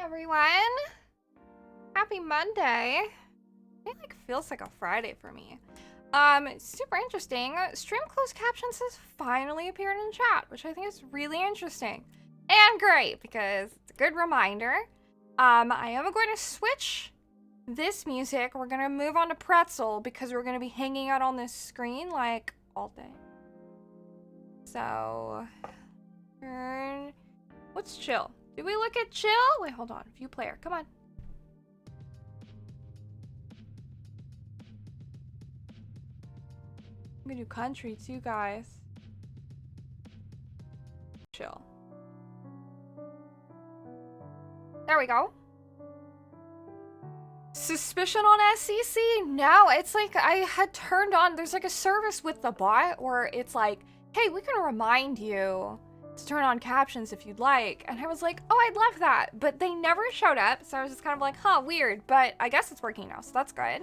everyone. Happy Monday. It like feels like a Friday for me. Super interesting. Stream closed captions has finally appeared in chat, which I think is really interesting and great because it's a good reminder. I am going to switch this music. We're gonna move on to Pretzel because we're gonna be hanging out on this screen like all day. So, let's chill. Did we look at chill? Wait, hold on. View player. Come on. I'm gonna do country too, guys. Chill. There we go. Suspicion on SCC? No, it's like I had turned on, there's like a service with the bot where it's like, hey, we can remind you to turn on captions if you'd like. And I was like, oh, I'd love that. But they never showed up. So I was just kind of like, huh, weird. But I guess it's working now. So that's good.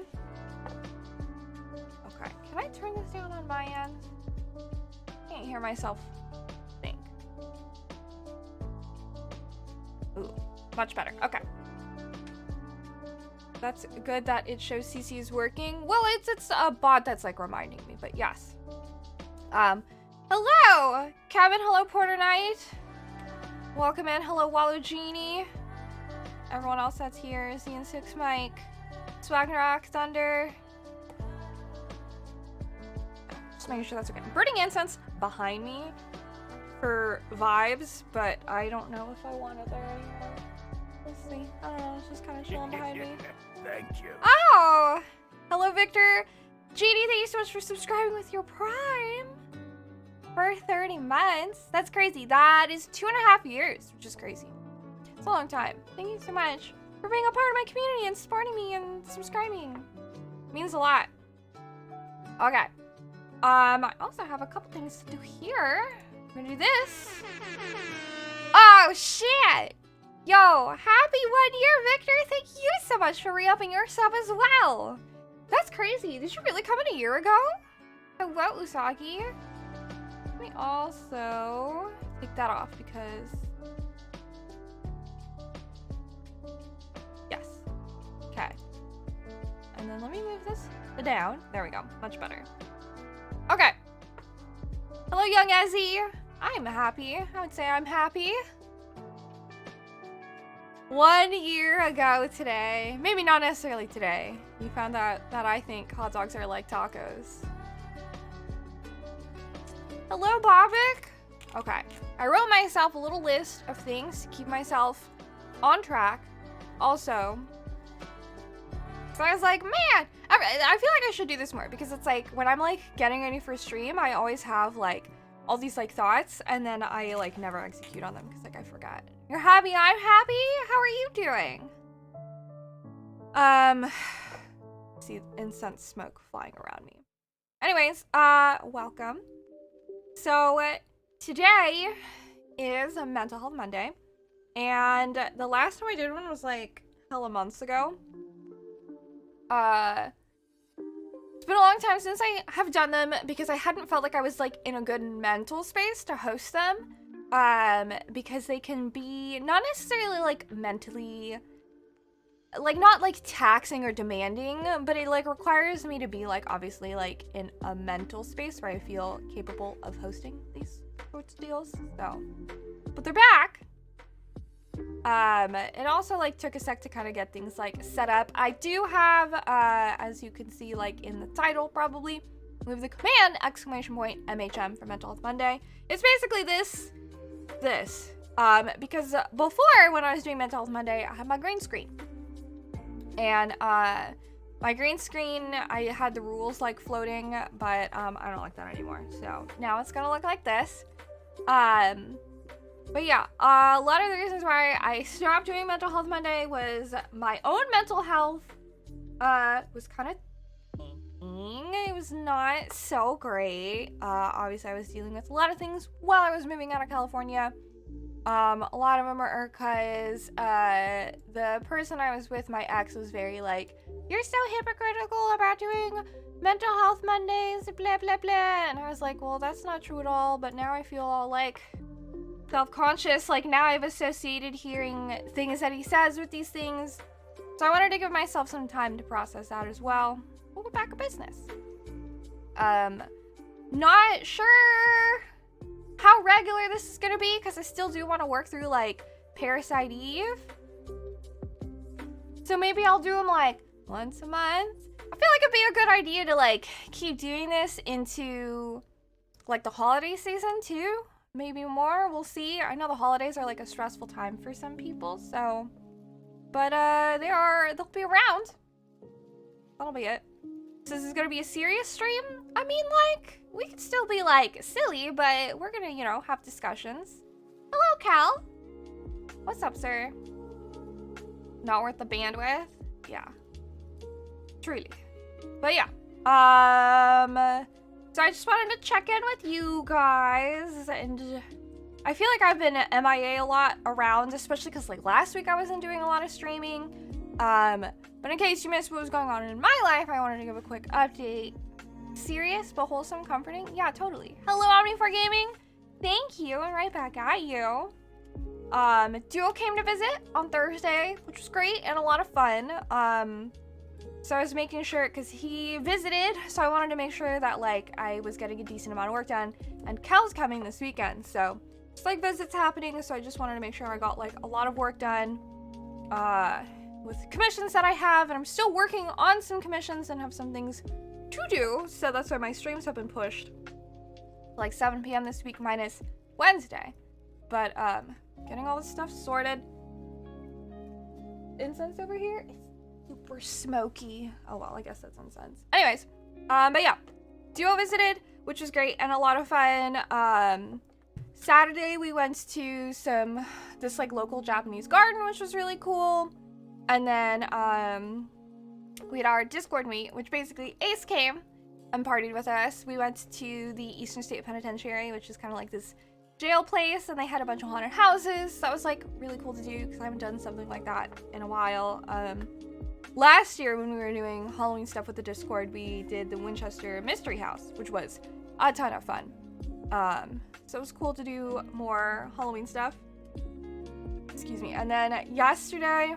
Okay. Can I turn this down on my end? I can't hear myself think. Ooh, much better. Okay. That's good that it shows CC is working. Well, it's a bot that's like reminding me, but yes. Hello, Kevin. Hello, Porter Knight. Welcome in. Hello, Wallow Genie. Everyone else that's here. ZN6 Mike. Swagnarok, Thunder. Just making sure that's okay. I'm burning incense behind me for vibes, but I don't know if I want it there anymore. We'll see. I don't know. It's just kind of chilling behind me. Thank you. Oh! Hello, Victor. GD, thank you so much for subscribing with your Prime. For 30 months. That's crazy. That is 2.5 years, which is crazy. It's a long time. Thank you so much for being a part of my community and supporting me and subscribing. It means a lot. Okay. I also have a couple things to do here. I'm gonna do this. Oh, shit! Yo, happy 1 year, Victor! Thank you so much for re-upping your sub as well! That's crazy. Did you really come in a year ago? Hello, Usagi. Let me also take that off because... Yes. Okay. And then let me move this down. There we go. Much better. Okay. Hello, young Ezzy. I'm happy. I would say I'm happy. 1 year ago today, maybe not necessarily today, you found out that I think hot dogs are like tacos. Hello, Bobik. Okay, I wrote myself a little list of things to keep myself on track. Also, so I was like, man, I feel like I should do this more because it's like when I'm like getting ready for stream, I always have like all these like thoughts and then I like never execute on them because like I forgot. You're happy, I'm happy? How are you doing? See incense smoke flying around me. Anyways, welcome. So today is a Mental Health Monday. And the last time I did one was like hella months ago. It's been a long time since I have done them because I hadn't felt like I was like in a good mental space to host them. Because they can be not necessarily like mentally, like not like taxing or demanding, but it like requires me to be like obviously like in a mental space where I feel capable of hosting these sorts of deals. So, but they're back. It also like took a sec to kind of get things like set up. I do have, as you can see like in the title probably, we have the command !MHM for Mental Health Monday. It's basically this, because before when I was doing Mental Health Monday, I had my green screen. And, my green screen, I had the rules like floating, but, I don't like that anymore. So now it's gonna look like this. But yeah, a lot of the reasons why I stopped doing Mental Health Monday was my own mental health, was kind of it was not so great. Obviously I was dealing with a lot of things while I was moving out of California. A lot of them are because, the person I was with, my ex, was very like, you're so hypocritical about doing Mental Health Mondays, blah, blah, blah. And I was like, well, that's not true at all. But now I feel all like, self-conscious. Like, now I've associated hearing things that he says with these things. So I wanted to give myself some time to process that as well. We'll go back to business. Not sure how regular this is gonna be, because I still do want to work through, like, Parasite Eve. So maybe I'll do them, like, once a month. I feel like it'd be a good idea to, like, keep doing this into, like, the holiday season, too. Maybe more. We'll see. I know the holidays are, like, a stressful time for some people, so... But, they'll be around. That'll be it. So this is gonna be a serious stream? I mean, like, we could still be, like, silly, but we're gonna, you know, have discussions. Hello, Cal. What's up, sir? Not worth the bandwidth? Yeah. Truly. But yeah. So I just wanted to check in with you guys, and I feel like I've been MIA a lot around, especially because, like, last week I wasn't doing a lot of streaming. But in case you missed what was going on in my life, I wanted to give a quick update. Serious but wholesome, comforting? Yeah, totally. Hello, Omni4 Gaming. Thank you, and right back at you. Duo came to visit on Thursday, which was great and a lot of fun. So I was making sure, because he visited, so I wanted to make sure that, like, I was getting a decent amount of work done, and Kel's coming this weekend, so just, like, visits happening, so I just wanted to make sure I got, like, a lot of work done, with commissions that I have, and I'm still working on some commissions and have some things to do, so that's why my streams have been pushed, like, 7 p.m. this week minus Wednesday, but, getting all this stuff sorted. Incense over here? Super smoky. Oh well, I guess that's incense. Anyways, but yeah, Duo visited, which was great and a lot of fun. Saturday we went to this like local Japanese garden, which was really cool. And then we had our Discord meet, which basically Ace came and partied with us. We went to the Eastern State Penitentiary, which is kind of like this jail place, and they had a bunch of haunted houses. So that was like really cool to do because I haven't done something like that in a while. Last year when we were doing Halloween stuff with the Discord, we did the Winchester Mystery House, which was a ton of fun. So it was cool to do more Halloween stuff. Excuse me. And then yesterday,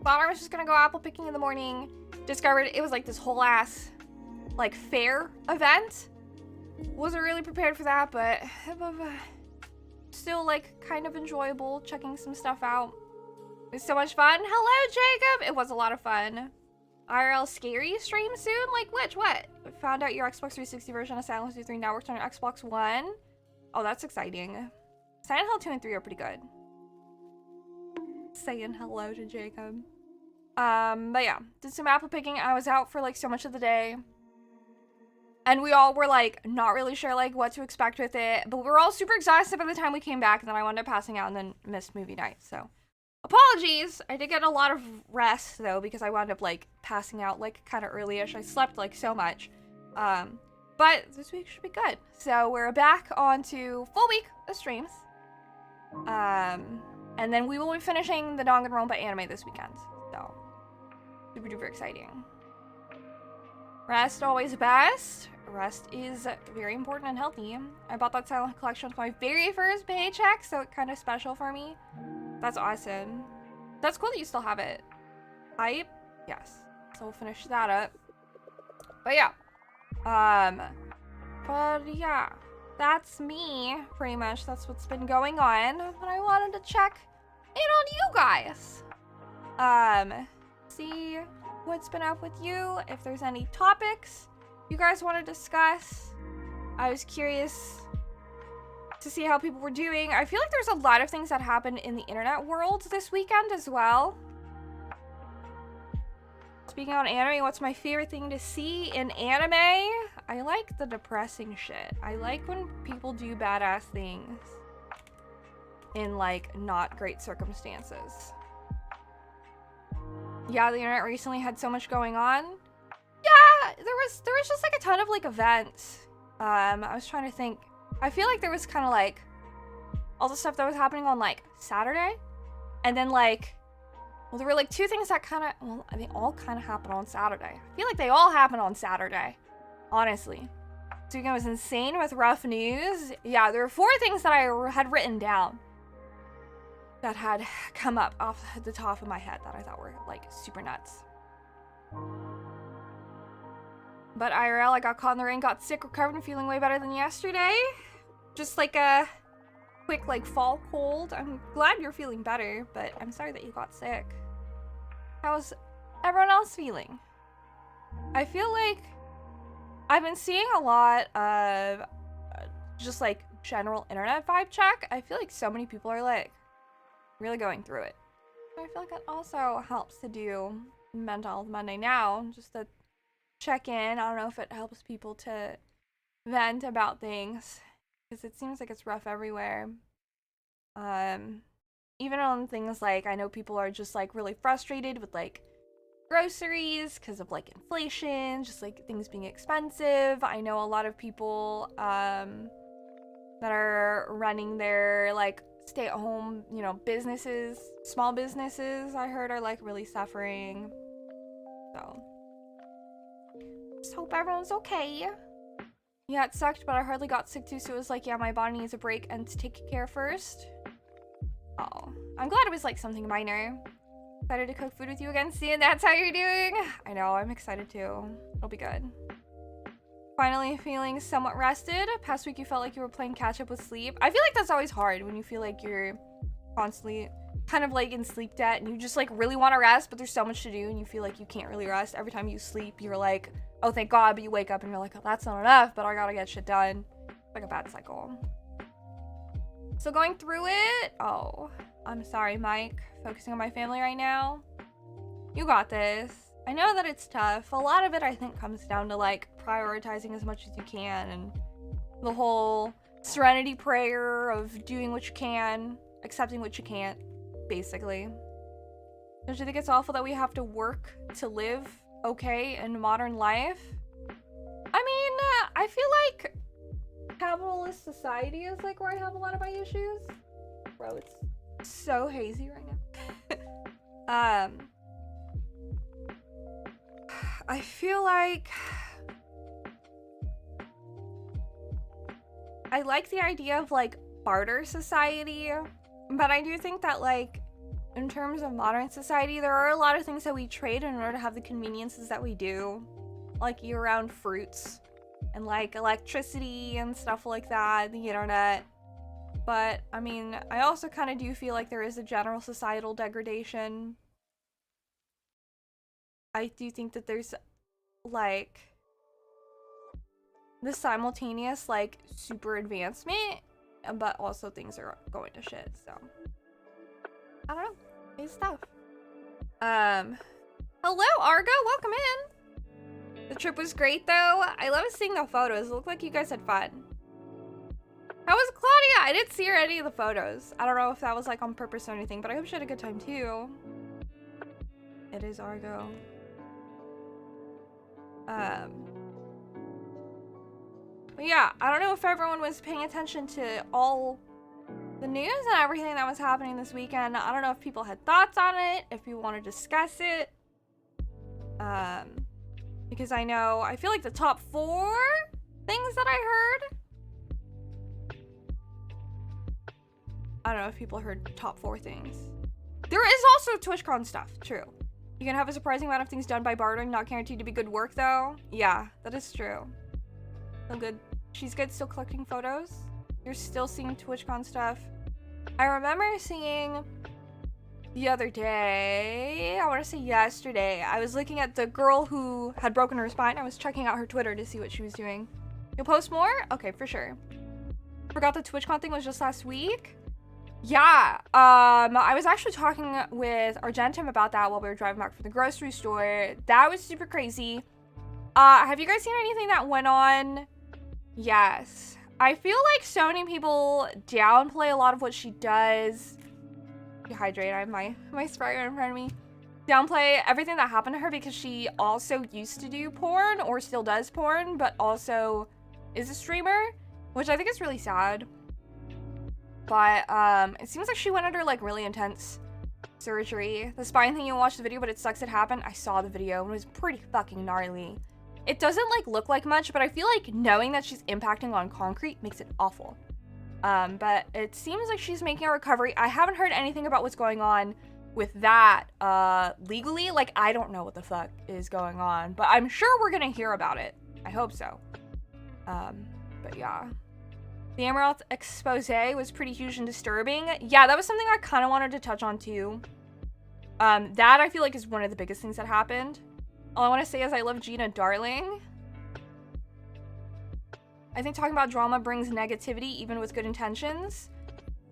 thought I was just gonna go apple picking in the morning. Discovered it was like this whole ass like fair event. Wasn't really prepared for that, but still like kind of enjoyable checking some stuff out. It was so much fun. Hello, Jacob. It was a lot of fun. IRL scary stream soon? Like which? What? Found out your Xbox 360 version of Silent Hill 3 now works on your Xbox One. Oh, that's exciting. Silent Hill 2 and 3 are pretty good. Saying hello to Jacob. But yeah, did some apple picking. I was out for like so much of the day. And we all were like not really sure like what to expect with it. But we were all super exhausted by the time we came back, and then I wound up passing out and then missed movie night. So apologies. I did get a lot of rest though, because I wound up like passing out like kind of early-ish. I slept like so much. But this week should be good. So we're back onto full week of streams. And then we will be finishing the Danganronpa anime this weekend. So super duper exciting. Rest always best. Rest is very important and healthy. I bought that Silent Hill collection with my very first paycheck, so it's kind of special for me. That's awesome. That's cool that you still have it. Hype? Yes. So we'll finish that up. But yeah. But yeah. That's me, pretty much. That's what's been going on. But I wanted to check in on you guys. See what's been up with you, if there's any topics you guys want to discuss. I was curious to see how people were doing. I feel like there's a lot of things that happened in the internet world this weekend as well. Speaking on anime, what's my favorite thing to see in anime? I like the depressing shit. I like when people do badass things in like not great circumstances. Yeah, the internet recently had so much going on. Yeah, there was just like a ton of like events. I was trying to think. I feel like there was kind of like all the stuff that was happening on like Saturday, and then like, well, there were like two things that kind of, well, they all kind of happened on Saturday. I feel like they all happened on Saturday, honestly. This weekend was insane with rough news. Yeah, there were 4 things that I had written down that had come up off the top of my head that I thought were like super nuts. But IRL, I got caught in the rain, got sick, recovered, and feeling way better than yesterday. Just like a quick like fall cold. I'm glad you're feeling better, but I'm sorry that you got sick. How's everyone else feeling? I feel like I've been seeing a lot of just like general internet vibe check. I feel like so many people are like really going through it. I feel like it also helps to do Mental Health Monday now, just to check in. I don't know if it helps people to vent about things, because it seems like it's rough everywhere. Even on things like, I know people are just like really frustrated with like groceries because of like inflation, just like things being expensive. I know a lot of people that are running their like stay-at-home, you know, businesses, small businesses, I heard are like really suffering. So just hope everyone's okay. Yeah, it sucked, but I hardly got sick too, so it was like, yeah, my body needs a break and to take care first. Oh, I'm glad it was like something minor. Excited to cook food with you again, see, and that's how you're doing. I know, I'm excited too. It'll be good. Finally feeling somewhat rested. Past week you felt like you were playing catch up with sleep. I feel like that's always hard when you feel like you're constantly kind of like in sleep debt and you just like really want to rest, but there's so much to do and you feel like you can't really rest. Every time you sleep, you're like, oh, thank God, but you wake up and you're like, oh, that's not enough, but I gotta get shit done. It's like a bad cycle. So going through it, oh, I'm sorry, Mike. Focusing on my family right now. You got this. I know that it's tough. A lot of it, I think, comes down to like prioritizing as much as you can and the whole serenity prayer of doing what you can, accepting what you can't, basically. Don't you think it's awful that we have to work to live okay in modern life? I mean, I feel like capitalist society is like where I have a lot of my issues. Bro, it's so hazy right now. I feel like I like the idea of like barter society, but I do think that like in terms of modern society, there are a lot of things that we trade in order to have the conveniences that we do, like year-round fruits and like electricity and stuff like that, the internet. But I mean, I also kind of do feel like there is a general societal degradation. I do think that there's like the simultaneous like super advancement, but also things are going to shit, so I don't know. It's stuff. Hello Argo, welcome in. The trip was great though. I love seeing the photos. It looked like you guys had fun. How was Claudia? I didn't see her in any of the photos. I don't know if that was like on purpose or anything, but I hope she had a good time too. It is Argo. But yeah, I don't know if everyone was paying attention to all the news and everything that was happening this weekend. I don't know if people had thoughts on it, if you want to discuss it. Because I feel like the top 4 things that I heard. I don't know if people heard top 4 things. There is also TwitchCon stuff, true. You can have a surprising amount of things done by bartering, not guaranteed to be good work though. Yeah, that is true. So good. She's good still collecting photos. You're still seeing TwitchCon stuff. I remember seeing the other day, I want to say yesterday, I was looking at the girl who had broken her spine. I was checking out her Twitter to see what she was doing. You'll post more? Okay, for sure. Forgot the TwitchCon thing was just last week. Yeah, I was actually talking with Argentum about that while we were driving back from the grocery store. That was super crazy. Have you guys seen anything that went on? Yes. I feel like so many people downplay a lot of what she does. Hydrate, I have my Sprite right in front of me. Downplay everything that happened to her because she also used to do porn, or still does porn, but also is a streamer, which I think is really sad. But it seems like she went under like really intense surgery. The spine thing, you watched the video, but it sucks it happened. I saw the video and it was pretty fucking gnarly. It doesn't like look like much, but I feel like knowing that she's impacting on concrete makes it awful. But it seems like she's making a recovery. I haven't heard anything about what's going on with that legally. Like, I don't know what the fuck is going on, but I'm sure we're gonna hear about it. I hope so. But yeah. The Amaranth expose was pretty huge and disturbing. Yeah, that was something I kind of wanted to touch on too. That I feel like is one of the biggest things that happened. All I want to say is I love Gina darling. I think talking about drama brings negativity even with good intentions.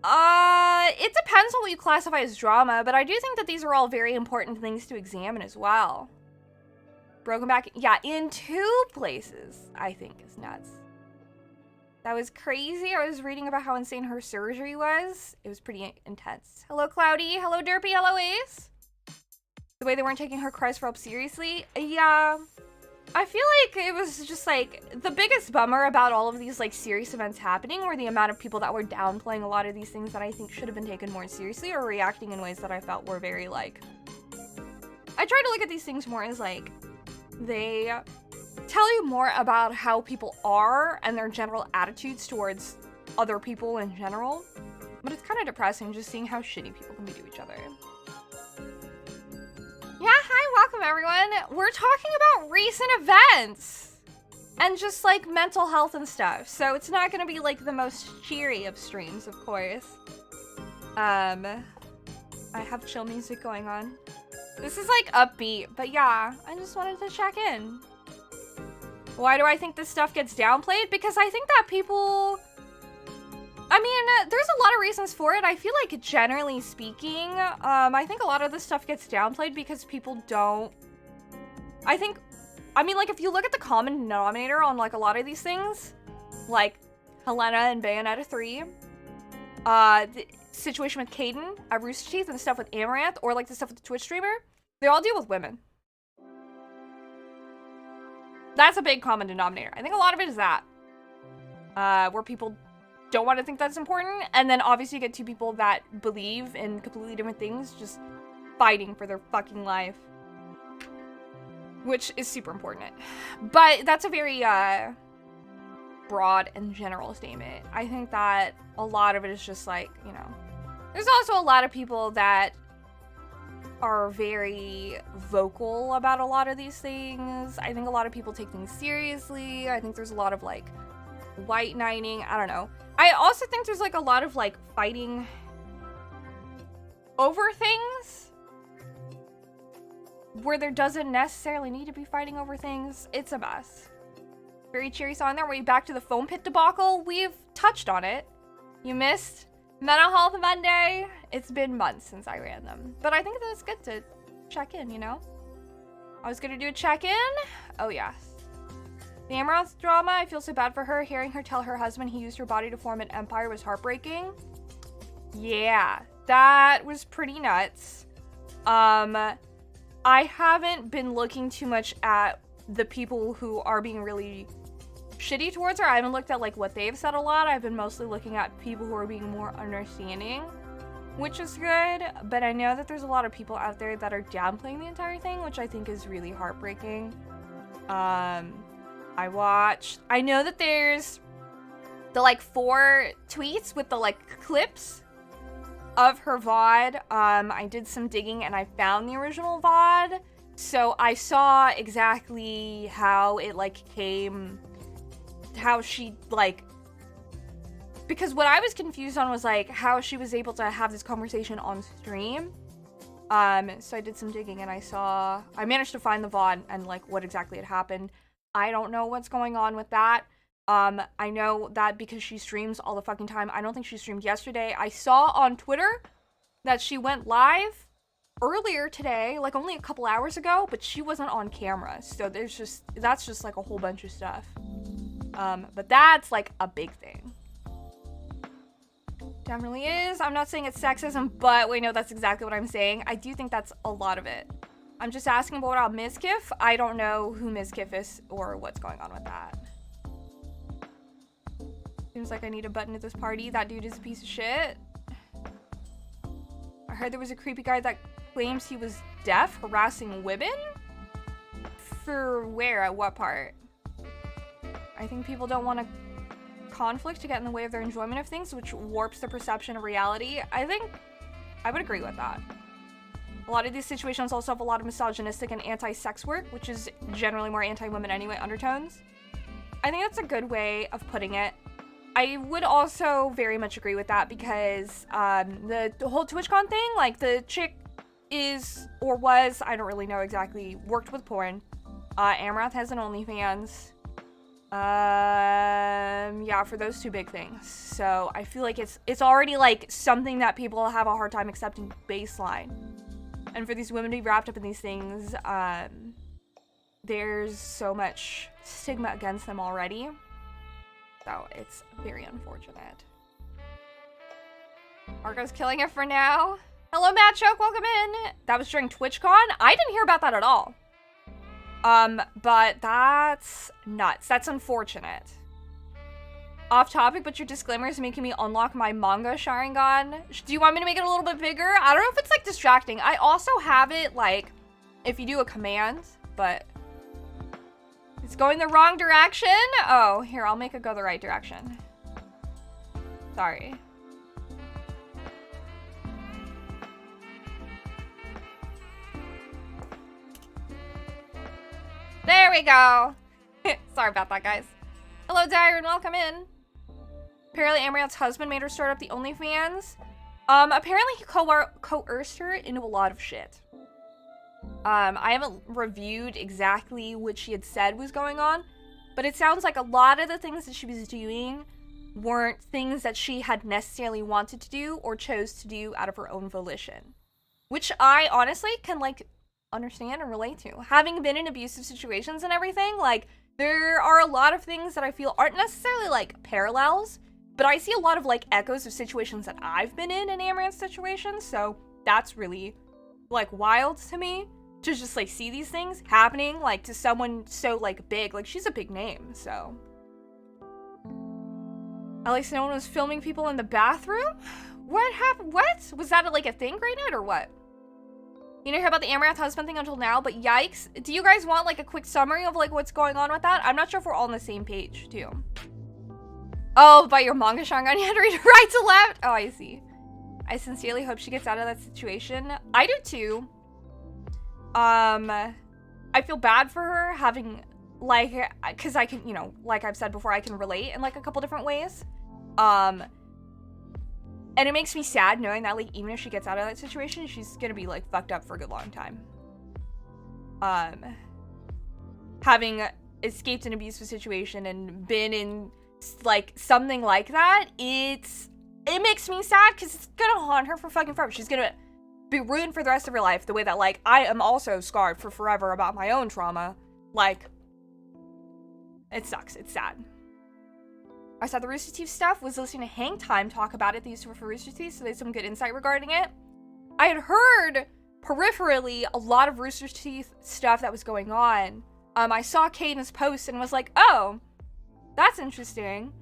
It depends on what you classify as drama, but I do think that these are all very important things to examine as well. Broken back, yeah, in 2 places, I think is nuts. That was crazy. I was reading about how insane her surgery was. It was pretty intense. Hello, Cloudy. Hello, Derpy. Hello, Ace. The way they weren't taking her cries for help seriously. Yeah. I feel like it was just like the biggest bummer about all of these like serious events happening were the amount of people that were downplaying a lot of these things that I think should have been taken more seriously or reacting in ways that I felt were very like... I try to look at these things more as like they tell you more about how people are and their general attitudes towards other people in general. But it's kind of depressing just seeing how shitty people can be to each other. Yeah, hi, welcome everyone. We're talking about recent events and just like mental health and stuff. So it's not gonna be like the most cheery of streams, of course. I have chill music going on. This is like upbeat, but yeah, I just wanted to check in. Why do I think this stuff gets downplayed? Because I think that people... I mean, there's a lot of reasons for it. I feel like generally speaking, I think a lot of this stuff gets downplayed because people don't... I mean, like, if you look at the common denominator on, like, a lot of these things, like Helena and Bayonetta 3, the situation with Caden at Rooster Teeth and the stuff with Amaranth, or, like, the stuff with the Twitch streamer, they all deal with women. That's a big common denominator. I think a lot of it is that. Where people don't want to think that's important, and then obviously you get 2 people that believe in completely different things, just fighting for their fucking life. Which is super important. But that's a very, broad and general statement. I think that a lot of it is just like, you know, there's also a lot of people that are very vocal about a lot of these things. I think a lot of people take things seriously. I think there's a lot of like white knighting. I don't know. I also think there's like a lot of like fighting over things where there doesn't necessarily need to be fighting over things. It's a mess. Very cheery song there. We're back to the foam pit debacle. We've touched on it. You missed Mental Health Monday. It's been months since I ran them, but I think that it's good to check in, you know? I was gonna do a check-in. Oh, yes. The Amaranth drama, I feel so bad for her. Hearing her tell her husband he used her body to form an empire was heartbreaking. Yeah, that was pretty nuts. I haven't been looking too much at the people who are being really shitty towards her. I haven't looked at like what they've said a lot. I've been mostly looking at people who are being more understanding, which is good. But I know that there's a lot of people out there that are downplaying the entire thing, which I think is really heartbreaking. I know that there's the like 4 tweets with the like clips of her VOD. I did some digging and I found the original VOD. So I saw exactly how it like came, how she like, because what I was confused on was like how she was able to have this conversation on stream. So I did some digging and I managed to find the VOD and like what exactly had happened. I don't know what's going on with that. I know that because she streams all the fucking time. I don't think she streamed yesterday. I saw on Twitter that she went live earlier today, like only a couple hours ago, but she wasn't on camera. So that's just like a whole bunch of stuff. But that's like a big thing. Definitely is. I'm not saying it's sexism, but wait, no, that's exactly what I'm saying. I do think that's a lot of it. I'm just asking about Mizkif. I don't know who Mizkif is or what's going on with that. Seems like I need a button at this party. That dude is a piece of shit. I heard there was a creepy guy that claims he was deaf, harassing women. for where? At what part? I think people don't want to conflict to get in the way of their enjoyment of things, which warps the perception of reality. I think I would agree with that. A lot of these situations also have a lot of misogynistic and anti-sex work, which is generally more anti-women anyway, undertones. I think that's a good way of putting it. I would also very much agree with that because the whole TwitchCon thing, like the chick is, or was, I don't really know exactly, worked with porn. Amarath has an OnlyFans. Yeah, for those two big things. So I feel like it's already like something that people have a hard time accepting baseline. And for these women to be wrapped up in these things, there's so much stigma against them already. So it's very unfortunate. Argo's killing it for now. Hello, Matt Choke, welcome in. That was during TwitchCon? I didn't hear about that at all. But that's nuts. That's unfortunate. Off topic, but your disclaimer is making me unlock my manga Sharingan. Do you want me to make it a little bit bigger? I don't know if it's like distracting. I also have it like if you do a command, but it's going the wrong direction. Oh, here, I'll make it go the right direction. Sorry. There we go. Sorry about that, guys. Hello, Dyer, and welcome in. Apparently, Amarath's husband made her start up the OnlyFans. Apparently he coerced her into a lot of shit. I haven't reviewed exactly what she had said was going on, but it sounds like a lot of the things that she was doing weren't things that she had necessarily wanted to do or chose to do out of her own volition. Which I honestly can, like, understand and relate to. Having been in abusive situations and everything, like, there are a lot of things that I feel aren't necessarily, like, parallels, but I see a lot of, like, echoes of situations that I've been in Amaranth's situations, so that's really, like, wild to me to just, like, see these things happening, like, to someone so, like, big. Like, she's a big name, so. At least no one was filming people in the bathroom? What happened? What? Was that, like, a thing right now, or what? You didn't hear about the Amarath husband thing until now, but yikes. Do you guys want, like, a quick summary of, like, what's going on with that? I'm not sure if we're all on the same page, too. Oh, by your manga Sharingan, you had to read right to left? Oh, I see. I sincerely hope she gets out of that situation. I do, too. I feel bad for her having, like, because I can, you know, like I've said before, I can relate in, like, a couple different ways. And it makes me sad knowing that, like, even if she gets out of that situation, she's gonna be, like, fucked up for a good long time. Having escaped an abusive situation and been in, like, something like that, it makes me sad because it's gonna haunt her for fucking forever. She's gonna be ruined for the rest of her life the way that, like, I am also scarred for forever about my own trauma. Like, it sucks. It's sad. I saw the Rooster Teeth stuff, was listening to Hang Time talk about it. They used to work for Rooster Teeth, so they had some good insight regarding it. I had heard peripherally a lot of Rooster Teeth stuff that was going on. I saw Caden's post and was like, oh, that's interesting.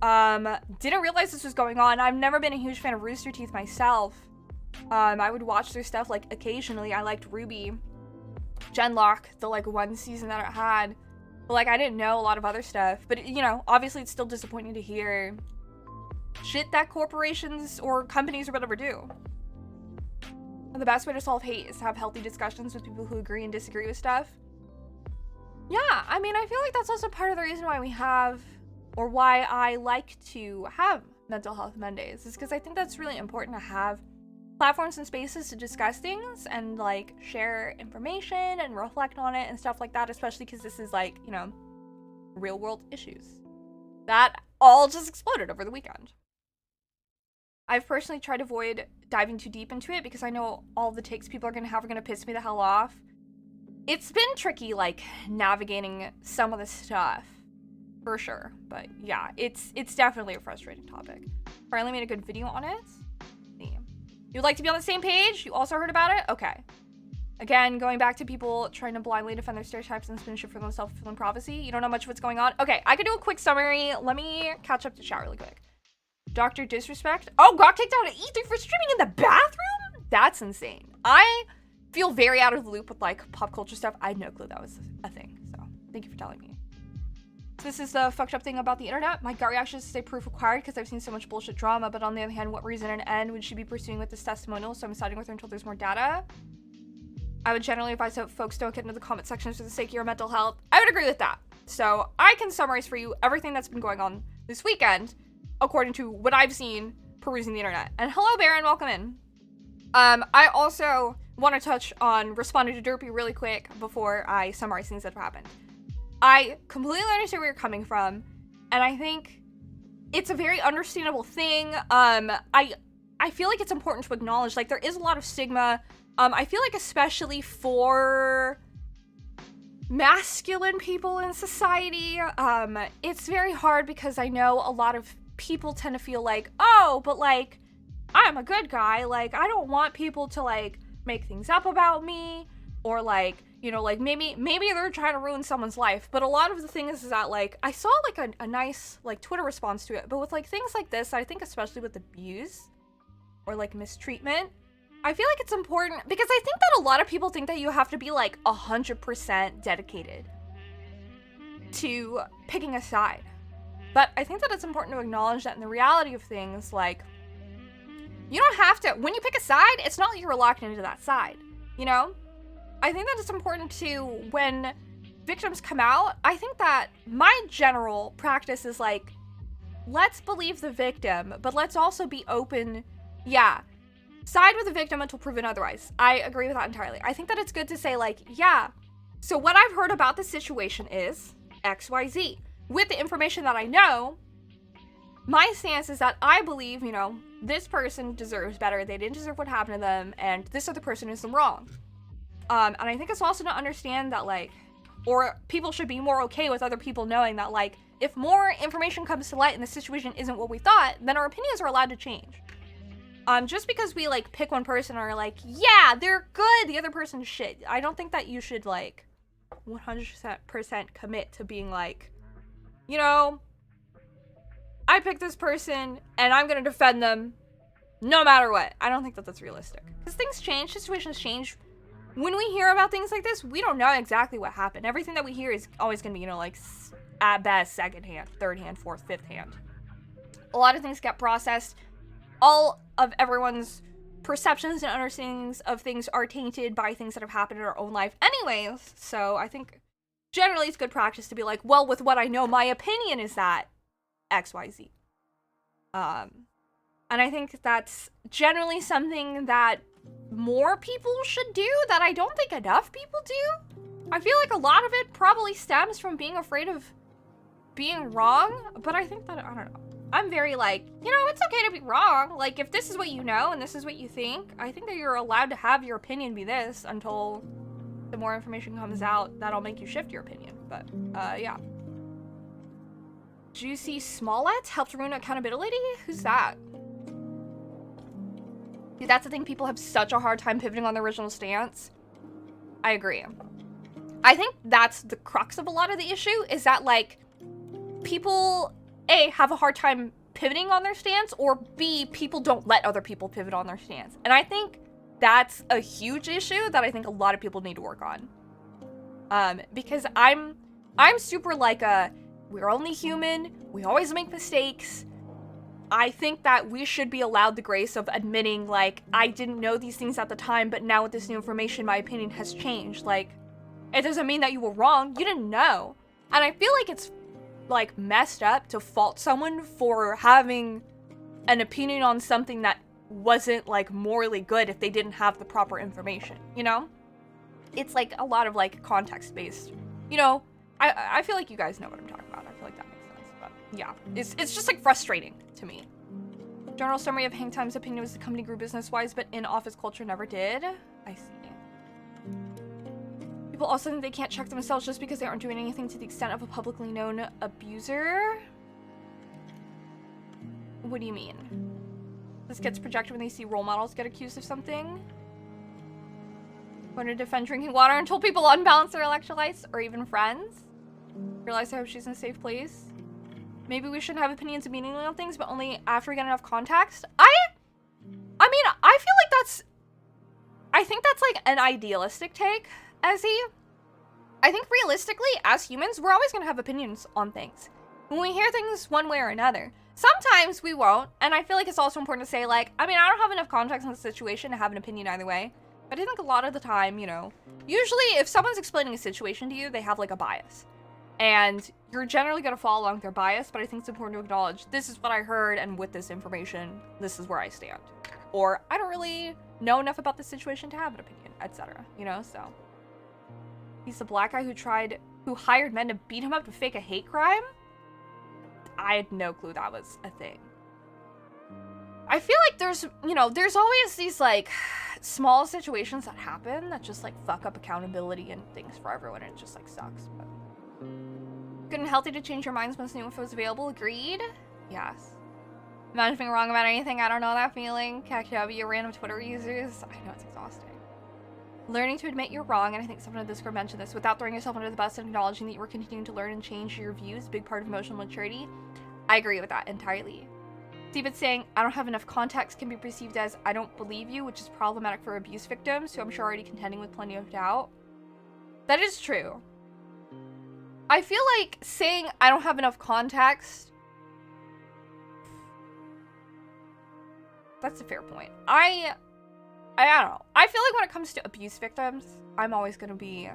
Didn't realize this was going on. I've never been a huge fan of Rooster Teeth myself. I would watch their stuff, like, occasionally. I liked Ruby Genlock, the, like, one season that it had. But, like, I didn't know a lot of other stuff. But, you know, obviously it's still disappointing to hear shit that corporations or companies or whatever do. And the best way to solve hate is to have healthy discussions with people who agree and disagree with stuff. Yeah, I mean, I feel like that's also part of the reason why we have, or why I like to have Mental Health Mondays, is because I think that's really important to have platforms and spaces to discuss things and, like, share information and reflect on it and stuff like that, especially because this is, like, you know, real world issues that all just exploded over the weekend. I've personally tried to avoid diving too deep into it because I know all the takes people are gonna have are gonna piss me the hell off. It's been tricky, like, navigating some of the stuff, for sure, but yeah, it's definitely a frustrating topic. Finally made a good video on it. You'd like to be on the same page? You also heard about it? Okay. Again, going back to people trying to blindly defend their stereotypes and spin shit for themselves, fulfilling prophecy. You don't know much of what's going on? Okay, I could do a quick summary. Let me catch up to chat really quick. Dr. Disrespect. Oh, got kicked out of E3 for streaming in the bathroom? That's insane. I feel very out of the loop with like pop culture stuff. I had no clue that was a thing. So thank you for telling me. This is the fucked up thing about the internet. My gut reaction is to say proof required because I've seen so much bullshit drama, but on the other hand, what reason and end would she be pursuing with this testimonial? So I'm siding with her until there's more data. I would generally advise that folks don't get into the comment sections for the sake of your mental health. I would agree with that. So I can summarize for you everything that's been going on this weekend, according to what I've seen perusing the internet. And hello, Baron, welcome in. I also want to touch on responding to Derpy really quick before I summarize things that have happened. I completely understand where you're coming from, and I think it's a very understandable thing. I feel like it's important to acknowledge, like, there is a lot of stigma. I feel like especially for masculine people in society, it's very hard because I know a lot of people tend to feel like, oh, but, like, I'm a good guy. Like, I don't want people to, like, make things up about me, or, like, you know, like, maybe they're trying to ruin someone's life. But a lot of the thing is that, like, I saw, like, a nice, like, Twitter response to it. But with, like, things like this, I think especially with abuse or, like, mistreatment, I feel like it's important because I think that a lot of people think that you have to be, like, 100% dedicated to picking a side. But I think that it's important to acknowledge that in the reality of things, like, you don't have to, when you pick a side, it's not like you're locked into that side, you know? I think that it's important to, when victims come out, I think that my general practice is like, let's believe the victim, but let's also be open, yeah, side with the victim until proven otherwise. I agree with that entirely. I think that it's good to say like, yeah, so what I've heard about the situation is XYZ. With the information that I know, my stance is that I believe, you know, this person deserves better, they didn't deserve what happened to them, and this other person is wrong. And I think it's also to understand that, like, or people should be more okay with other people knowing that, like, if more information comes to light and the situation isn't what we thought, then our opinions are allowed to change. Just because we, like, pick one person or, like, yeah, they're good, the other person's shit, I don't think that you should, like, 100% commit to being, like, you know, I picked this person, and I'm gonna defend them no matter what. I don't think that that's realistic. Because things change, situations change. When we hear about things like this, we don't know exactly what happened. Everything that we hear is always gonna be, you know, like, at best, second hand, third hand, fourth, fifth hand. A lot of things get processed. All of everyone's perceptions and understandings of things are tainted by things that have happened in our own life anyways. So I think generally it's good practice to be like, well, with what I know, my opinion is that XYZ. And I think that's generally something that more people should do that I don't think enough people do. I feel like a lot of it probably stems from being afraid of being wrong, but I think that, I don't know. I'm very like, you know, it's okay to be wrong. Like, if this is what you know and this is what you think, I think that you're allowed to have your opinion be this until the more information comes out that'll make you shift your opinion. But, yeah. Juicy Smollett helped ruin accountability? Who's that? Dude, that's the thing. People have such a hard time pivoting on the original stance. I agree. I think that's the crux of a lot of the issue, is that, like, people, A, have a hard time pivoting on their stance, or B, people don't let other people pivot on their stance. And I think that's a huge issue that I think a lot of people need to work on. Because I'm super like we're only human, we always make mistakes. I think that we should be allowed the grace of admitting, like, I didn't know these things at the time, but now with this new information, my opinion has changed. Like, it doesn't mean that you were wrong, you didn't know. And I feel like it's, like, messed up to fault someone for having an opinion on something that wasn't, like, morally good if they didn't have the proper information, you know? It's, like, a lot of, like, context-based, you know? I feel like you guys know what I'm talking about. I feel like that makes sense, but yeah. It's just, like, frustrating to me. General summary of Hang Time's opinion was the company grew business-wise, but in-office culture never did. I see. People also think they can't check themselves just because they aren't doing anything to the extent of a publicly known abuser. What do you mean? This gets projected when they see role models get accused of something. Going to defend drinking water until people unbalance their electrolytes, or even friends. Realize I hope she's in a safe place. Maybe we shouldn't have opinions immediately on things, but only after we get enough context. I mean, I feel like that's... I think that's like an idealistic take, Ezzy. I think realistically, as humans, we're always gonna have opinions on things. When we hear things one way or another, sometimes we won't, and I feel like it's also important to say, like, I mean, I don't have enough context in the situation to have an opinion either way, but I think a lot of the time, you know, usually if someone's explaining a situation to you, they have like a bias. And you're generally gonna follow along with their bias, but I think it's important to acknowledge, this is what I heard, and with this information, this is where I stand. Or, I don't really know enough about this situation to have an opinion, etc. You know, so. He's the black guy who hired men to beat him up to fake a hate crime? I had no clue that was a thing. I feel like there's, you know, there's always these, like, small situations that happen that just, like, fuck up accountability and things for everyone, and it just, like, sucks. But good and healthy to change your minds once new info is available. Agreed? Yes. Imagine being wrong about anything. I don't know that feeling. KW, random Twitter users. I know it's exhausting. Learning to admit you're wrong, and I think someone in Discord mentioned this, without throwing yourself under the bus and acknowledging that you were continuing to learn and change your views, big part of emotional maturity. I agree with that entirely. Steven's saying, I don't have enough context can be perceived as, I don't believe you, which is problematic for abuse victims, who I'm sure are already contending with plenty of doubt. That is true. I feel like saying, I don't have enough context, that's a fair point. I don't know. I feel like when it comes to abuse victims, I'm always gonna be...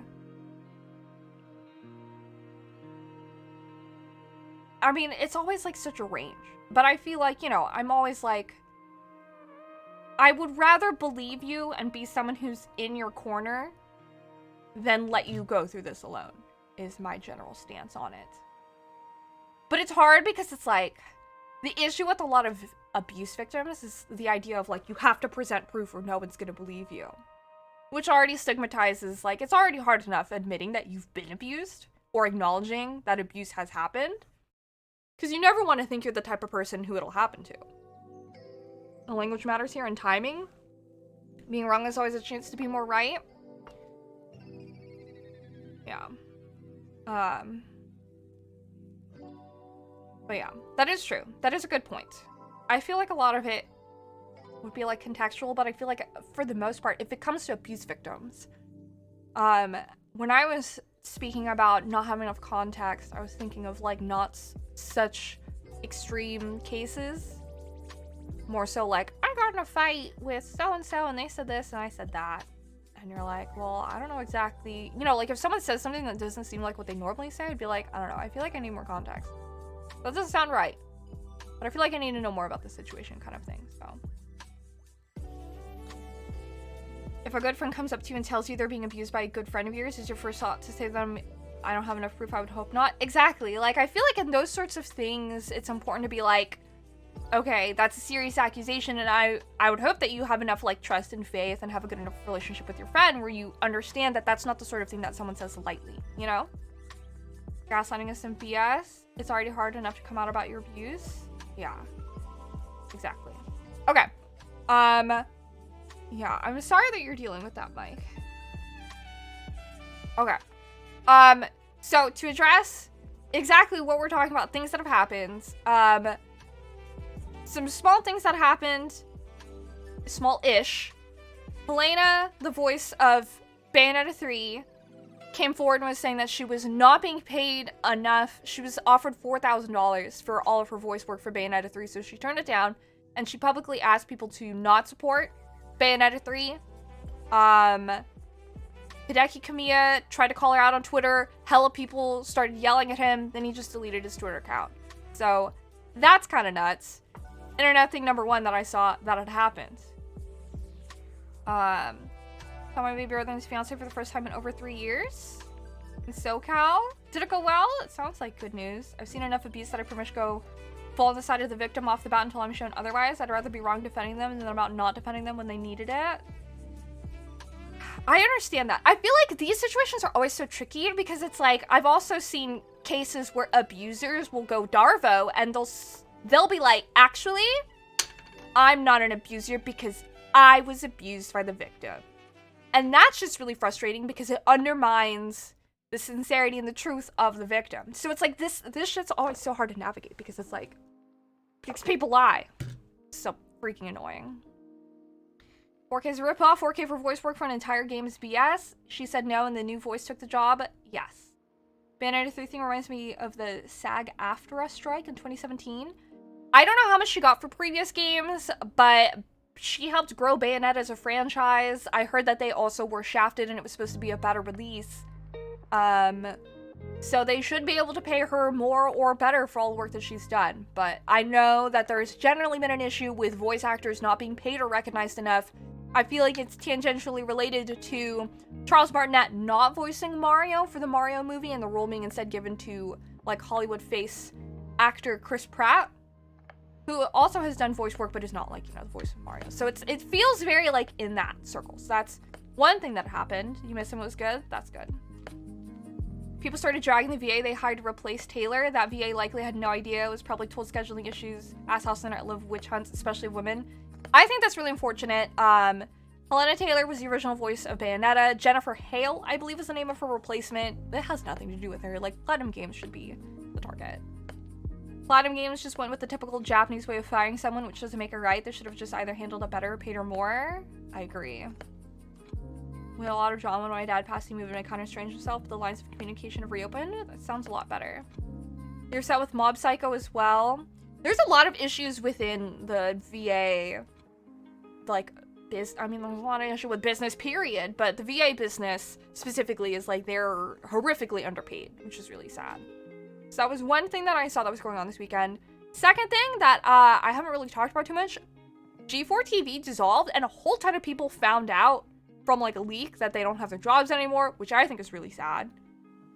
I mean, it's always like such a range. But I feel like, you know, I'm always like... I would rather believe you and be someone who's in your corner than let you go through this alone, is my general stance on it. But it's hard because it's like... The issue with a lot of abuse victims is the idea of, like, you have to present proof or no one's gonna believe you. Which already stigmatizes, like, it's already hard enough admitting that you've been abused or acknowledging that abuse has happened. Because you never want to think you're the type of person who it'll happen to. The language matters here and timing. Being wrong is always a chance to be more right. Yeah. But yeah, that is true. That is a good point. I feel like a lot of it would be like contextual, but I feel like for the most part, if it comes to abuse victims, when I was speaking about not having enough context, I was thinking of like not such extreme cases. More so like, I got in a fight with so-and-so and they said this and I said that. And you're like, well, I don't know exactly. You know, like if someone says something that doesn't seem like what they normally say, I'd be like, I don't know, I feel like I need more context. That doesn't sound right. But I feel like I need to know more about the situation kind of thing, so. If a good friend comes up to you and tells you they're being abused by a good friend of yours, is your first thought to say to them, I don't have enough proof, I would hope not? Exactly. Like, I feel like in those sorts of things, it's important to be like, okay, that's a serious accusation, and I would hope that you have enough, like, trust and faith and have a good enough relationship with your friend where you understand that that's not the sort of thing that someone says lightly, you know? Gaslighting is some BS. It's already hard enough to come out about your views. Yeah, exactly. Okay. Yeah, I'm sorry that you're dealing with that, Mike. Okay. So to address exactly what we're talking about, things that have happened, some small things that happened, small-ish. Helena, the voice of Bayonetta 3, came forward and was saying that she was not being paid enough. She was offered $4,000 for all of her voice work for Bayonetta 3, so she turned it down, and she publicly asked people to not support Bayonetta 3. Hideki Kamiya tried to call her out on Twitter. Hella people started yelling at him, then he just deleted his Twitter account. So, that's kind of nuts. Internet thing number one that I saw that had happened. Saw my baby brother and his fiance for the first time in over 3 years. In SoCal. Did it go well? It sounds like good news. I've seen enough abuse that I pretty much go fall on the side of the victim off the bat until I'm shown otherwise. I'd rather be wrong defending them than about not defending them when they needed it. I understand that. I feel like these situations are always so tricky because it's like, I've also seen cases where abusers will go Darvo and they'll be like, actually, I'm not an abuser because I was abused by the victim. And that's just really frustrating because it undermines the sincerity and the truth of the victim. So it's like this shit's always so hard to navigate because it's like, because people lie. So freaking annoying. 4K is a ripoff. 4K for voice work for an entire game is BS. She said no, and the new voice took the job. Yes. Bayonetta 3 thing reminds me of the SAG-AFTRA strike in 2017. I don't know how much she got for previous games, but she helped grow Bayonetta as a franchise. I heard that they also were shafted and it was supposed to be a better release. So they should be able to pay her more or better for all the work that she's done. But I know that there's generally been an issue with voice actors not being paid or recognized enough. I feel like it's tangentially related to Charles Martinet not voicing Mario for the Mario movie and the role being instead given to, like, Hollywood face actor Chris Pratt, who also has done voice work but is not, like, you know, the voice of Mario. So it feels very, like, in that circle. So that's one thing that happened. You missed him, was good? That's good. People started dragging the VA they hired to replace Taylor. That VA likely had no idea. It was probably told scheduling issues. Ass House Center love witch hunts, especially of women. I think that's really unfortunate. Helena Taylor was the original voice of Bayonetta. Jennifer Hale, I believe, is the name of her replacement. It has nothing to do with her. Like, Platinum Games should be the target. Platinum Games just went with the typical Japanese way of firing someone, which doesn't make it right. They should have just either handled it better or paid her more. I agree. We had a lot of drama when my dad passed. He moved and I kind of estranged himself, but the lines of communication have reopened. That sounds a lot better. They're set with Mob Psycho as well. There's a lot of issues within the VA, like, I mean, there's a lot of issue with business, period, but the VA business specifically is, like, they're horrifically underpaid, which is really sad. So that was one thing that I saw that was going on this weekend. Second thing that I haven't really talked about too much, G4 TV dissolved and a whole ton of people found out from, like, a leak that they don't have their jobs anymore, which I think is really sad.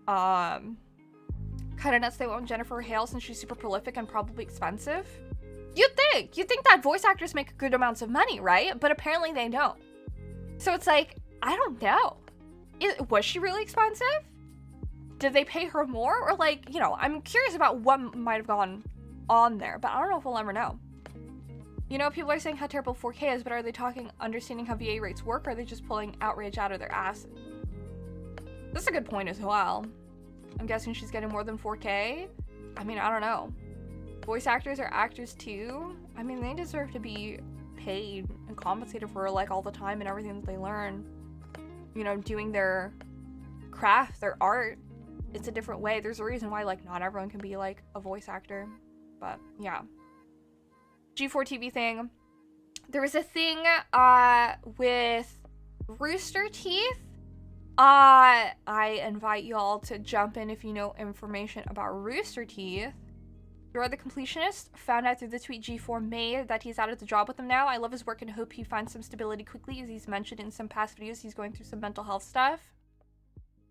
Kind of nuts they went with Jennifer Hale since she's super prolific and probably expensive. You'd think that voice actors make good amounts of money, right? But apparently they don't. So it's like, I don't know. Was she really expensive? Did they pay her more? Or, like, you know, I'm curious about what might have gone on there, but I don't know if we'll ever know. You know, people are saying how terrible 4K is, but are they talking understanding how VA rates work, or are they just pulling outrage out of their asses? That's a good point as well. I'm guessing she's getting more than 4K. I mean, I don't know. Voice actors are actors too. I mean, they deserve to be paid and compensated for, like, all the time and everything that they learn. You know, doing their craft, their art. It's a different way. There's a reason why, like, not everyone can be, like, a voice actor. But, yeah. G4 TV thing. There was a thing, with Rooster Teeth. I invite y'all to jump in if you know information about Rooster Teeth. You're the completionist. Found out through the tweet G4 made that he's out of the job with them now. I love his work and hope he finds some stability quickly, as he's mentioned in some past videos he's going through some mental health stuff.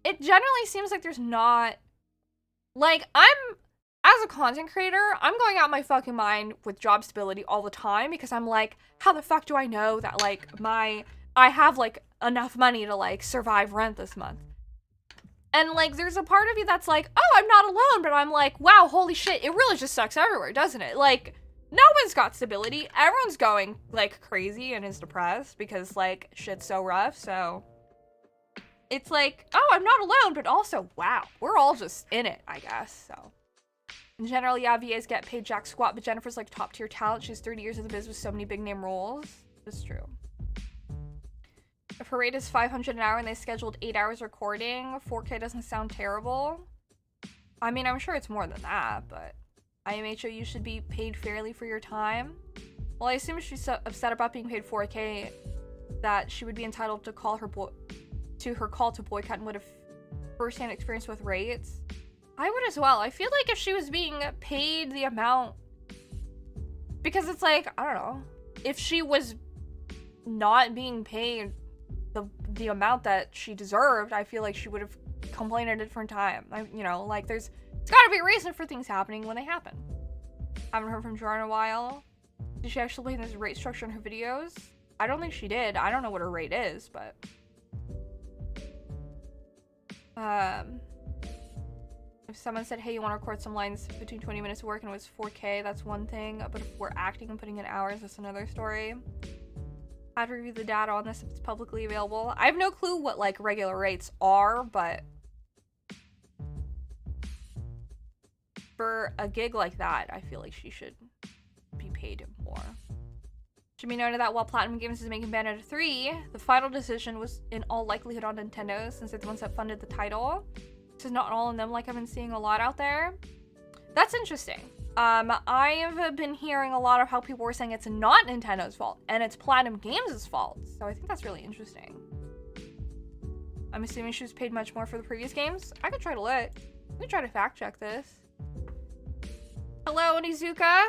It generally seems like there's not... Like, as a content creator, I'm going out my fucking mind with job stability all the time because I'm like, how the fuck do I know that, like, I have, like, enough money to, like, survive rent this month? And, like, there's a part of you that's like, oh, I'm not alone, but I'm like, wow, holy shit, it really just sucks everywhere, doesn't it? Like, no one's got stability. Everyone's going, like, crazy and is depressed because, like, shit's so rough, so... It's like, oh, I'm not alone, but also, wow, we're all just in it, I guess, so... In general, yeah, VAs get paid jack squat, but Jennifer's, like, top-tier talent. She's 30 years in the biz with so many big-name roles. It's true. If her rate is $500 an hour and they scheduled 8 hours recording, 4K doesn't sound terrible. I mean, I'm sure it's more than that, but IMHO, you should be paid fairly for your time. Well, I assume if she's so upset about being paid 4K, that she would be entitled to call her call to boycott and would have first-hand experience with rates. I would as well. I feel like if she was being paid the amount, because it's like, I don't know, if she was not being paid the amount that she deserved, I feel like she would have complained at a different time. You know, like, it's gotta be a reason for things happening when they happen. Haven't heard from Jar in a while. Did she actually play this rate structure in her videos? I don't think she did. I don't know what her rate is, but... If someone said, hey, you want to record some lines between 20 minutes of work and it was 4K, that's one thing. But if we're acting and putting in hours, that's another story. I'd review the data on this if it's publicly available. I have no clue what, like, regular rates are, but for a gig like that, I feel like she should be paid more. Should be noted that while Platinum Games is making Bayonetta 3, the final decision was in all likelihood on Nintendo, since they're the ones that funded the title. This is not all in them, like I've been seeing a lot out there. That's interesting. I've been hearing a lot of how people were saying it's not Nintendo's fault, and it's Platinum Games' fault. So I think that's really interesting. I'm assuming she was paid much more for the previous games. I could try to look. Let me try to fact check this. Hello, Onizuka.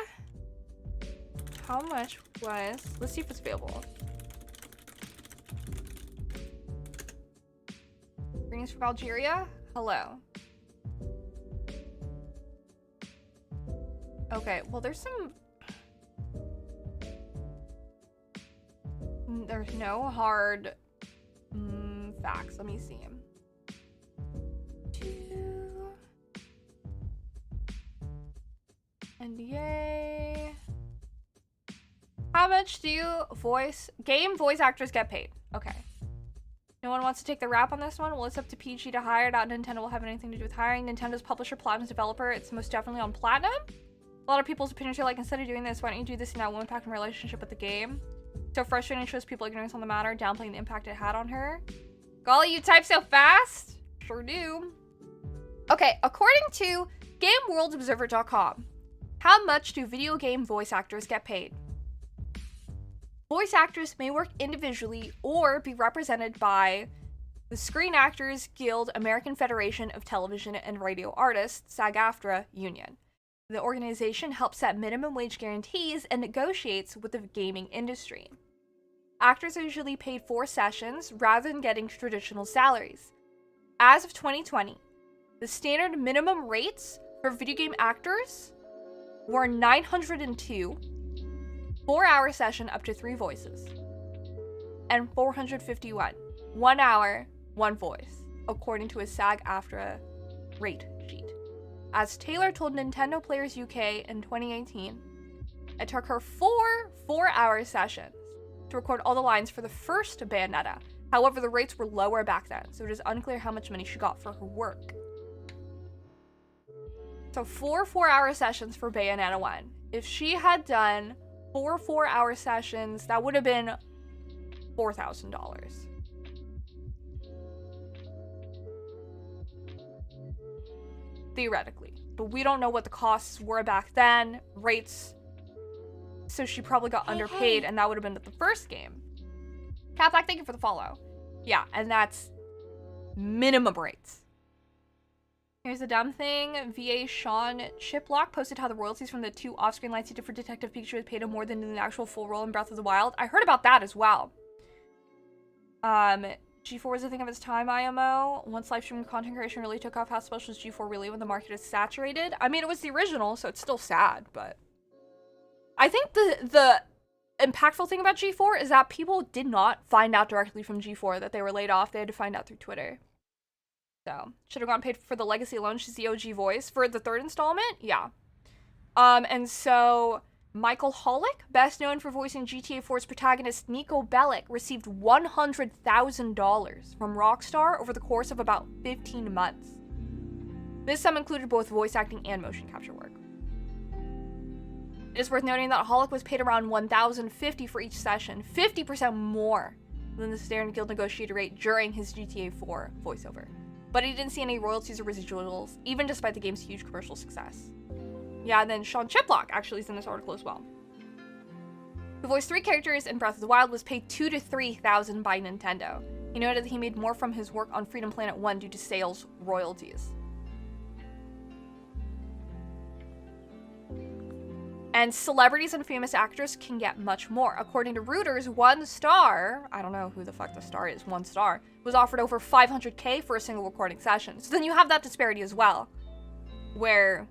How much was... Let's see if it's available. Greetings from Algeria. Hello. Okay, well there's some... There's no hard facts. Let me see. NDA. How much do game voice actors get paid? Okay. No one wants to take the rap on this one? Well, it's up to PG to hire. Not Nintendo will have anything to do with hiring. Nintendo's publisher, Platinum's developer. It's most definitely on Platinum. A lot of people's opinions are like, instead of doing this, why don't you do this and that will impact my relationship with the game? So frustrating, shows people ignorance on the matter, downplaying the impact it had on her. Golly, you type so fast? Sure do. Okay, according to GameWorldObserver.com, how much do video game voice actors get paid? Voice actors may work individually or be represented by the Screen Actors Guild American Federation of Television and Radio Artists, SAG-AFTRA union. The organization helps set minimum wage guarantees and negotiates with the gaming industry. Actors are usually paid for sessions rather than getting traditional salaries. As of 2020, the standard minimum rates for video game actors were 902, 4-hour session up to 3 voices, and 451, 1 hour, 1 voice, according to a SAG-AFTRA rate sheet. As Taylor told Nintendo Players UK in 2018, it took her 4-hour sessions to record all the lines for the first Bayonetta. However, the rates were lower back then, so it is unclear how much money she got for her work. So 4-hour sessions for Bayonetta 1. If she had done 4-hour sessions, that would have been $4,000. Theoretically. But we don't know what the costs were back then, rates. So she probably got underpaid, and that would have been at the first game. Catholic, thank you for the follow. Yeah, and that's minimum rates. Here's the dumb thing. VA Sean Chiplock posted how the royalties from the 2 off-screen lines he did for Detective Pikachu was paid him more than the actual full role in Breath of the Wild. I heard about that as well. G4 was a thing of its time, IMO. Once live streaming content creation really took off, how special is G4 really when the market is saturated? I mean, it was the original, so it's still sad, but... I think the impactful thing about G4 is that people did not find out directly from G4 that they were laid off. They had to find out through Twitter. So, should have gotten paid for the legacy alone. She's the OG voice. For the 3rd installment, yeah. And so, Michael Hollick, best known for voicing GTA 4's protagonist Nico Bellic, received $100,000 from Rockstar over the course of about 15 months. This sum included both voice acting and motion capture work. It is worth noting that Hollick was paid around $1,050 for each session, 50% more than the standard guild negotiated rate during his GTA 4 voiceover. But he didn't see any royalties or residuals, even despite the game's huge commercial success. Yeah, and then Sean Chiplock actually is in this article as well. Who voiced 3 characters in Breath of the Wild, was paid $2,000 to $3,000 by Nintendo. He noted that he made more from his work on Freedom Planet 1 due to sales royalties. And celebrities and famous actors can get much more. According to Reuters, 1 star, I don't know who the fuck the star is, 1 star, was offered over $500K for a single recording session. So then you have that disparity as well, where,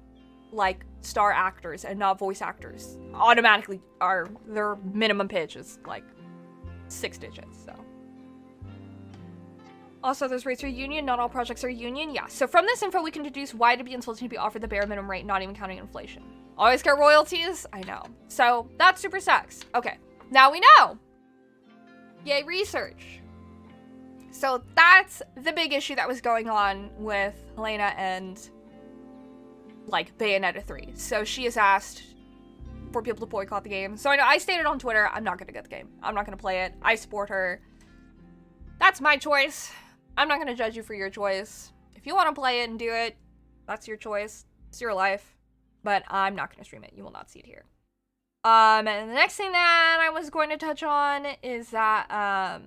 like, star actors and not voice actors automatically are, their minimum pitch is, like, 6 digits, so. Also, those rates are union, not all projects are union, yeah. So from this info, we can deduce why it'd be insulting to be offered the bare minimum rate, not even counting inflation. Always get royalties? I know. So, that super sucks. Okay, now we know. Yay, research. So, that's the big issue that was going on with Helena and, like, Bayonetta 3. So, she has asked for people to boycott the game. So I know I stated on Twitter, I'm not gonna get the game. I'm not gonna play it. I support her. That's my choice. I'm not gonna judge you for your choice. If you want to play it and do it, that's your choice. It's your life. But I'm not gonna stream it. You will not see it here. And the next thing that I was going to touch on is that, I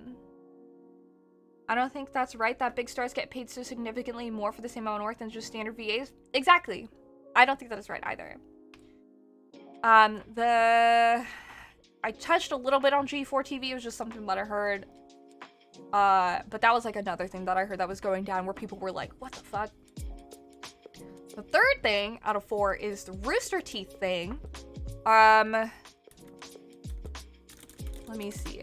don't think that's right that big stars get paid so significantly more for the same amount of work than just standard VAs. Exactly. I don't think that is right either. I touched a little bit on G4 TV. It was just something that I heard. But that was like another thing that I heard that was going down where people were like, what the fuck? The third thing out of 4 is the Rooster Teeth thing. Let me see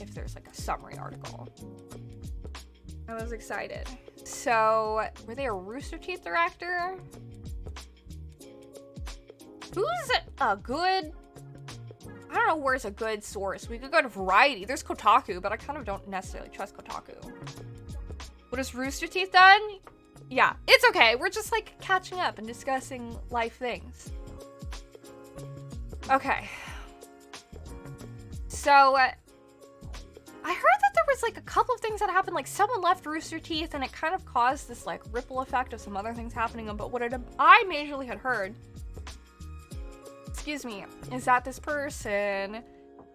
if there's like a summary article. I was excited. So, were they a Rooster Teeth director? Who's a good... I don't know where's a good source. We could go to Variety. There's Kotaku, but I kind of don't necessarily trust Kotaku. What has Rooster Teeth done? Yeah, it's okay. We're just like catching up and discussing life things. Okay. So, I heard that there was like a couple of things that happened. Like someone left Rooster Teeth and it kind of caused this like ripple effect of some other things happening. But what I majorly had heard, excuse me, is that this person,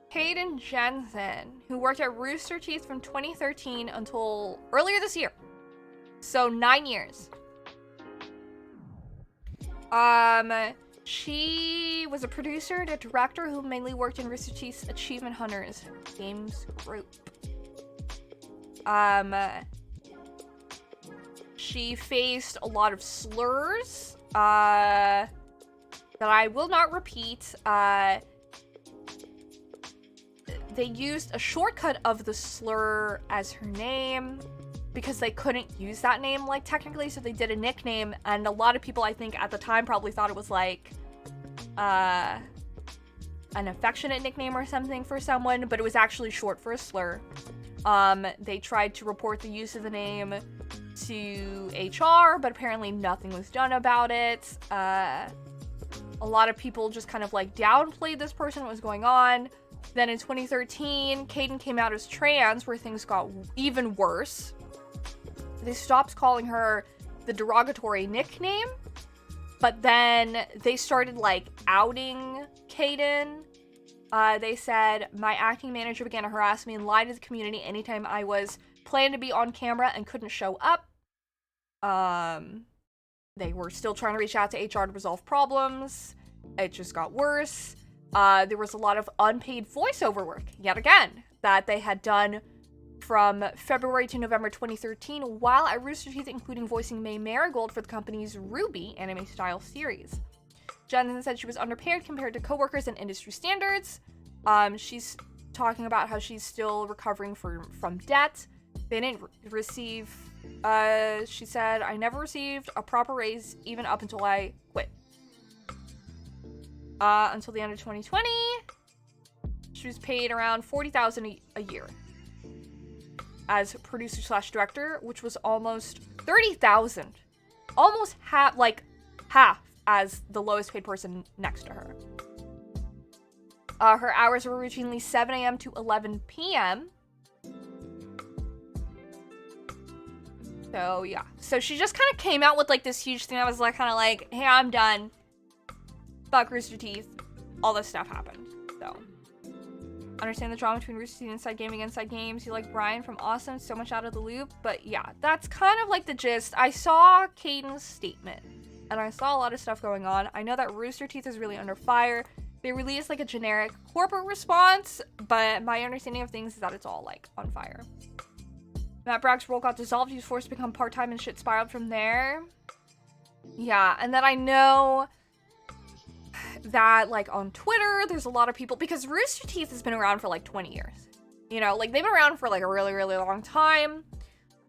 Hayden Jensen, who worked at Rooster Teeth from 2013 until earlier this year. So 9 years. She was a producer and a director who mainly worked in Rooster Teeth's Achievement Hunters games group. She faced a lot of slurs, that I will not repeat. They used a shortcut of the slur as her name because they couldn't use that name, like, technically, so they did a nickname, and a lot of people, I think, at the time probably thought it was, like, an affectionate nickname or something for someone, but it was actually short for a slur. They tried to report the use of the name to HR, but apparently nothing was done about it. A lot of people just kind of, like, downplayed this person, what was going on. Then in 2013, Caden came out as trans, where things got even worse. They stopped calling her the derogatory nickname, but then they started, like, outing Caden. They said, my acting manager began to harass me and lie to the community anytime I was planned to be on camera and couldn't show up. They were still trying to reach out to HR to resolve problems. It just got worse. There was a lot of unpaid voiceover work, yet again, that they had done from February to November 2013 while at Rooster Teeth, including voicing May Marigold for the company's Ruby anime-style series. Jensen said she was underpaid compared to coworkers and industry standards. She's talking about how she's still recovering from debt. They didn't receive, she said, I never received a proper raise even up until I quit. Until the end of 2020, she was paid around $40,000 a year as producer/director, which was almost $30,000, almost half as the lowest paid person next to her. Her hours were routinely 7 a.m. to 11 p.m. So yeah, so she just kind of came out with like this huge thing that was like kind of like, hey, I'm done. Fuck Rooster Teeth. All this stuff happened. So, understand the drama between Rooster Teeth and Inside Gaming and Inside Games. You like Brian from Awesome, so much out of the loop. But yeah, that's kind of like the gist. I saw Caden's statement, and I saw a lot of stuff going on. I know that Rooster Teeth is really under fire. They released like a generic corporate response, but my understanding of things is that it's all like on fire. Matt Bragg's role got dissolved. He was forced to become part-time and shit spiraled from there. Yeah, and then I know that like on Twitter there's a lot of people, because Rooster Teeth has been around for like 20 years, you know, like they've been around for like a really long time,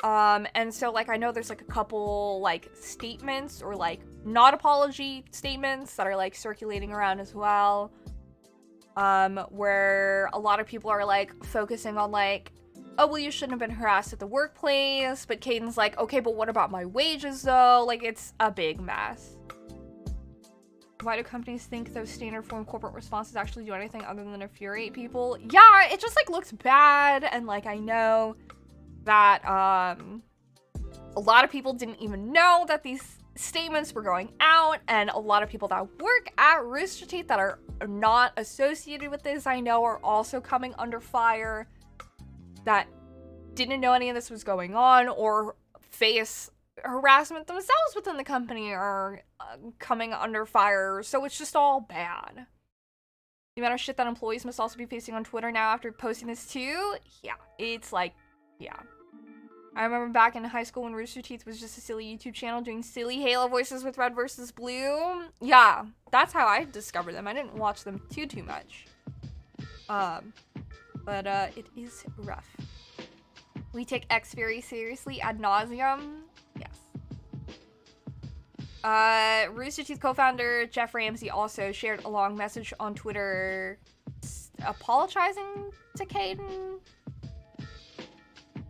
and so like I know there's like a couple like statements or like not apology statements that are like circulating around as well, where a lot of people are like focusing on like, oh well, you shouldn't have been harassed at the workplace, but Caden's like, okay, but what about my wages though? Like, it's a big mess. Why do companies think those standard form corporate responses actually do anything other than infuriate people? Yeah, it just like looks bad, and like I know that a lot of people didn't even know that these statements were going out, and a lot of people that work at Rooster Teeth that are not associated with this, I know, are also coming under fire, that didn't know any of this was going on or face harassment themselves within the company are coming under fire. So it's just all bad. The amount of shit that employees must also be facing on Twitter now after posting this too. Yeah, it's like, yeah. I remember back in high school when Rooster Teeth was just a silly YouTube channel doing silly Halo voices with Red versus Blue. Yeah, that's how I discovered them. I didn't watch them too much. But it is rough. We take X very seriously ad nauseum. Yes. Rooster Teeth co-founder Jeff Ramsey also shared a long message on Twitter apologizing to Caden.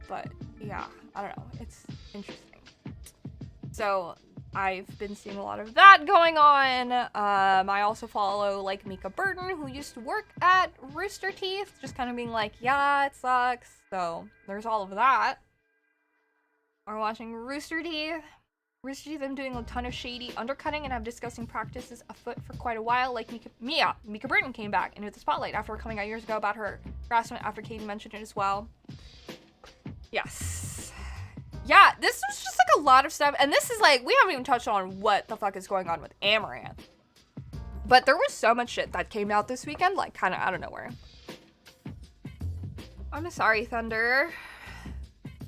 But yeah, I don't know. It's interesting. So I've been seeing a lot of that going on. I also follow like Mika Burton, who used to work at Rooster Teeth, just kind of being like, yeah, it sucks. So there's all of that. We're watching Rooster Teeth. Rooster Teeth have been doing a ton of shady undercutting and have disgusting practices afoot for quite a while. Like Mika Burton came back into the spotlight after coming out years ago about her harassment after Katie mentioned it as well. Yes. Yeah, this was just like a lot of stuff. And this is like, we haven't even touched on what the fuck is going on with Amaranth. But there was so much shit that came out this weekend, like kind of out of nowhere. I'm sorry, Thunder.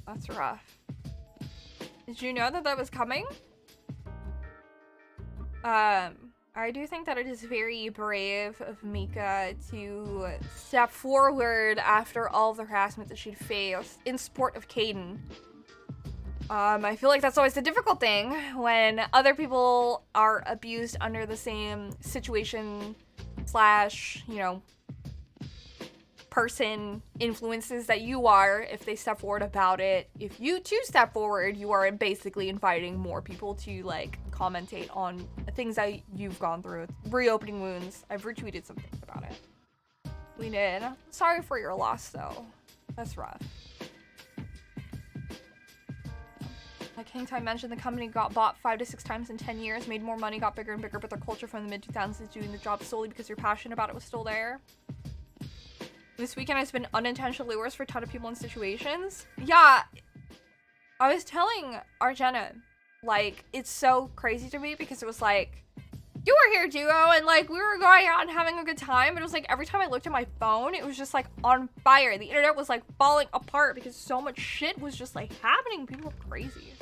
That's rough. Did you know that that was coming? I do think that it is very brave of Mika to step forward after all the harassment that she'd faced in support of Caden. I feel like that's always the difficult thing when other people are abused under the same situation / you know, person influences that you are. If they step forward about it, if you too step forward, you are basically inviting more people to like commentate on things that you've gone through. Reopening wounds. I've retweeted some things about it. We did. Sorry for your loss though. That's rough. Like Hangtime mentioned, the company got bought 5 to 6 times in 10 years, made more money, got bigger and bigger, but their culture from the mid-2000s is doing the job solely because you're passionate about it was still there. This weekend has been unintentionally worse for a ton of people in situations. Yeah, I was telling Arjena, like, it's so crazy to me because it was like, you were here, Duo, and like, we were going out and having a good time, but it was like, every time I looked at my phone, it was just like on fire. The internet was like falling apart because so much shit was just like happening. People were crazy.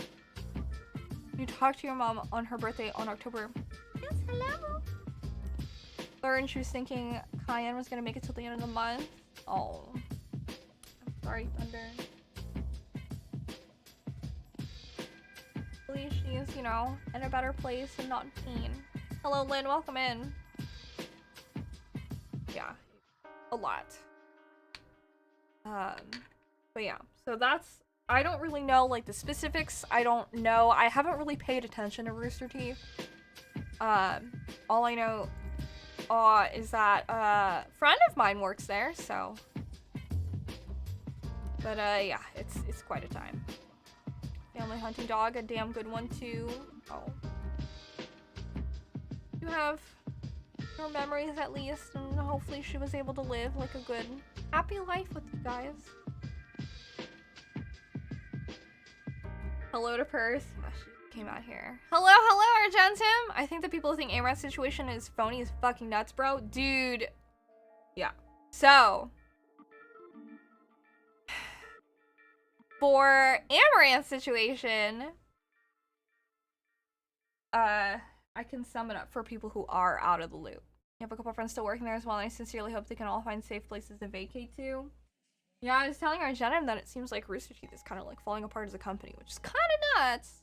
You talked to your mom on her birthday on October. Yes, hello. Learned she was thinking Cayenne was gonna make it till the end of the month. Oh, I'm sorry, Thunder. Hopefully she's, you know, in a better place and not in pain. Hello, Lynn. Welcome in. Yeah, a lot. But yeah, so that's, I don't really know, like, the specifics. I don't know. I haven't really paid attention to Rooster Teeth. All I know is that a friend of mine works there, so. But, yeah, it's quite a time. Family hunting dog, a damn good one, too. Oh. You have her memories, at least, and hopefully she was able to live, like, a good, happy life with you guys. Hello to Perth. Oh, she came out here. Hello, Argentum! I think the people who think Amaranth's situation is phony is fucking nuts, bro. Dude. Yeah. So. For Amaranth's situation, I can sum it up for people who are out of the loop. You have a couple friends still working there as well, and I sincerely hope they can all find safe places to vacate to. Yeah, I was telling Argentum that it seems like Rooster Teeth is kind of like falling apart as a company, which is kind of nuts.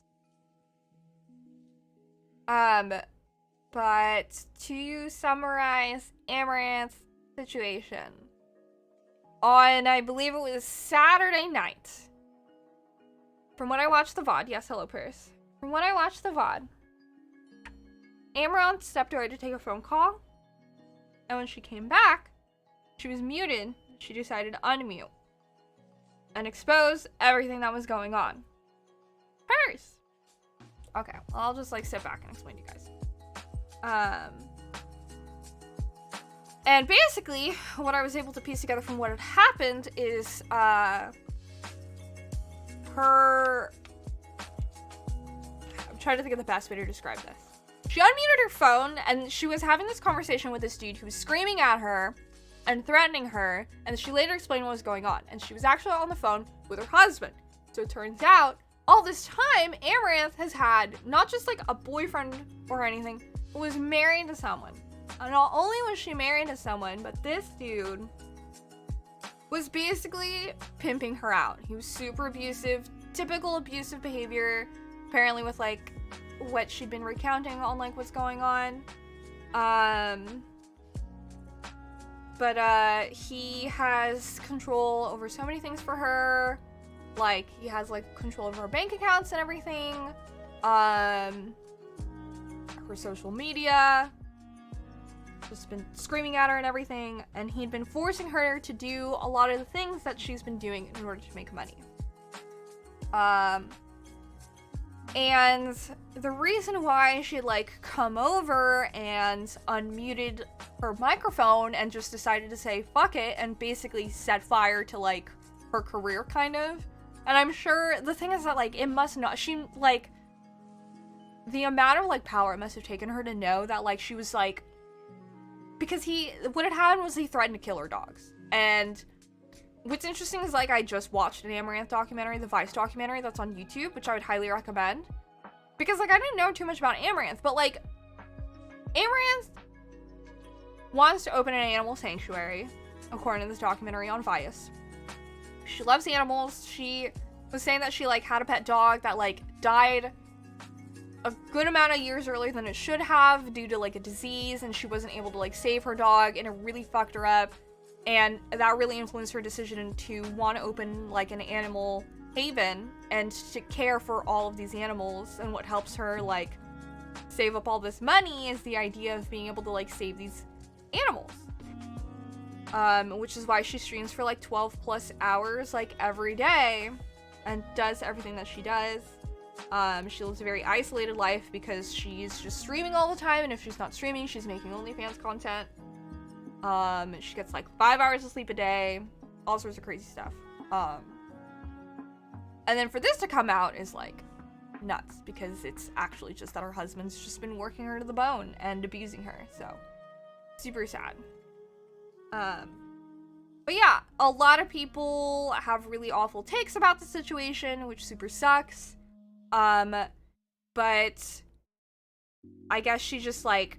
But to summarize Amaranth's situation, on, I believe it was Saturday night, from when I watched the VOD, yes, hello, Purse. From when I watched the VOD, Amaranth stepped away to take a phone call, and when she came back, she was muted. She decided to unmute and expose everything that was going on. Hers. Okay, well, I'll just like sit back and explain to you guys. And basically, what I was able to piece together from what had happened is, I'm trying to think of the best way to describe this. She unmuted her phone, and she was having this conversation with this dude who was screaming at her and threatening her, and she later explained what was going on. And she was actually on the phone with her husband. So it turns out, all this time, Amaranth has had not just like a boyfriend or anything, but was married to someone. And not only was she married to someone, but this dude was basically pimping her out. He was super abusive, typical abusive behavior, apparently with like what she'd been recounting on like what's going on. But he has control over so many things for her. Like, he has like control over her bank accounts and everything. Her social media. Just been screaming at her and everything. And he'd been forcing her to do a lot of the things that she's been doing in order to make money. And the reason why she like come over and unmuted her microphone and just decided to say fuck it and basically set fire to like her career kind of. And I'm sure the thing is that like it must not, she like the amount of like power it must have taken her to know that like she was like, because what had happened was he threatened to kill her dogs. And what's interesting is, like, I just watched an Amaranth documentary, the Vice documentary that's on YouTube, which I would highly recommend. Because, like, I didn't know too much about Amaranth, but, like, Amaranth wants to open an animal sanctuary, according to this documentary on Vice. She loves animals. She was saying that she, like, had a pet dog that, like, died a good amount of years earlier than it should have due to, like, a disease, and she wasn't able to, like, save her dog, and it really fucked her up. And that really influenced her decision to want to open, like, an animal haven and to care for all of these animals. And what helps her, like, save up all this money is the idea of being able to, like, save these animals. Which is why she streams for, like, 12 plus hours, like, every day and does everything that she does. She lives a very isolated life because she's just streaming all the time, and if she's not streaming, she's making OnlyFans content. She gets like 5 hours of sleep a day, all sorts of crazy stuff. And then for this to come out is like nuts because it's actually just that her husband's just been working her to the bone and abusing her. So super sad. But yeah, a lot of people have really awful takes about the situation, which super sucks. But I guess she just like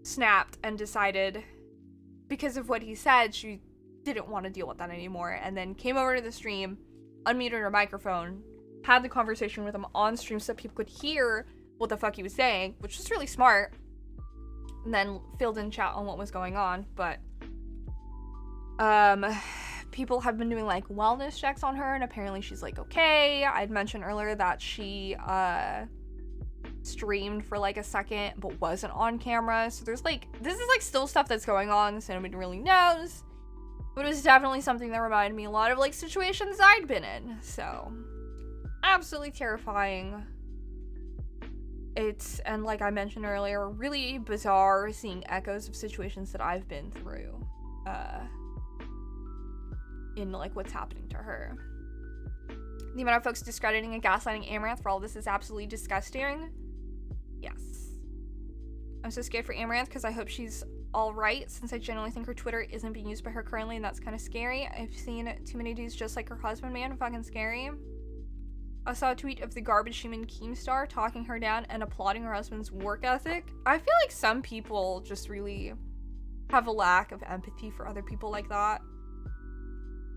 snapped and decided, because of what he said, she didn't want to deal with that anymore, and then came over to the stream, unmuted her microphone, had the conversation with him on stream so that people could hear what the fuck he was saying, which was really smart, and then filled in chat on what was going on. But people have been doing like wellness checks on her, and apparently she's like okay. I'd mentioned earlier that she streamed for like a second but wasn't on camera, so there's like, this is like still stuff that's going on, so nobody really knows, but it was definitely something that reminded me a lot of like situations I'd been in. So absolutely terrifying. It's, and like I mentioned earlier, really bizarre seeing echoes of situations that I've been through in like what's happening to her. The amount of folks discrediting and gaslighting Amaranth for all this is absolutely disgusting. Yes. I'm so scared for Amaranth because I hope she's alright, since I genuinely think her Twitter isn't being used by her currently, and that's kind of scary. I've seen too many dudes just like her husband, man. Fucking scary. I saw a tweet of the garbage human Keemstar talking her down and applauding her husband's work ethic. I feel like some people just really have a lack of empathy for other people like that.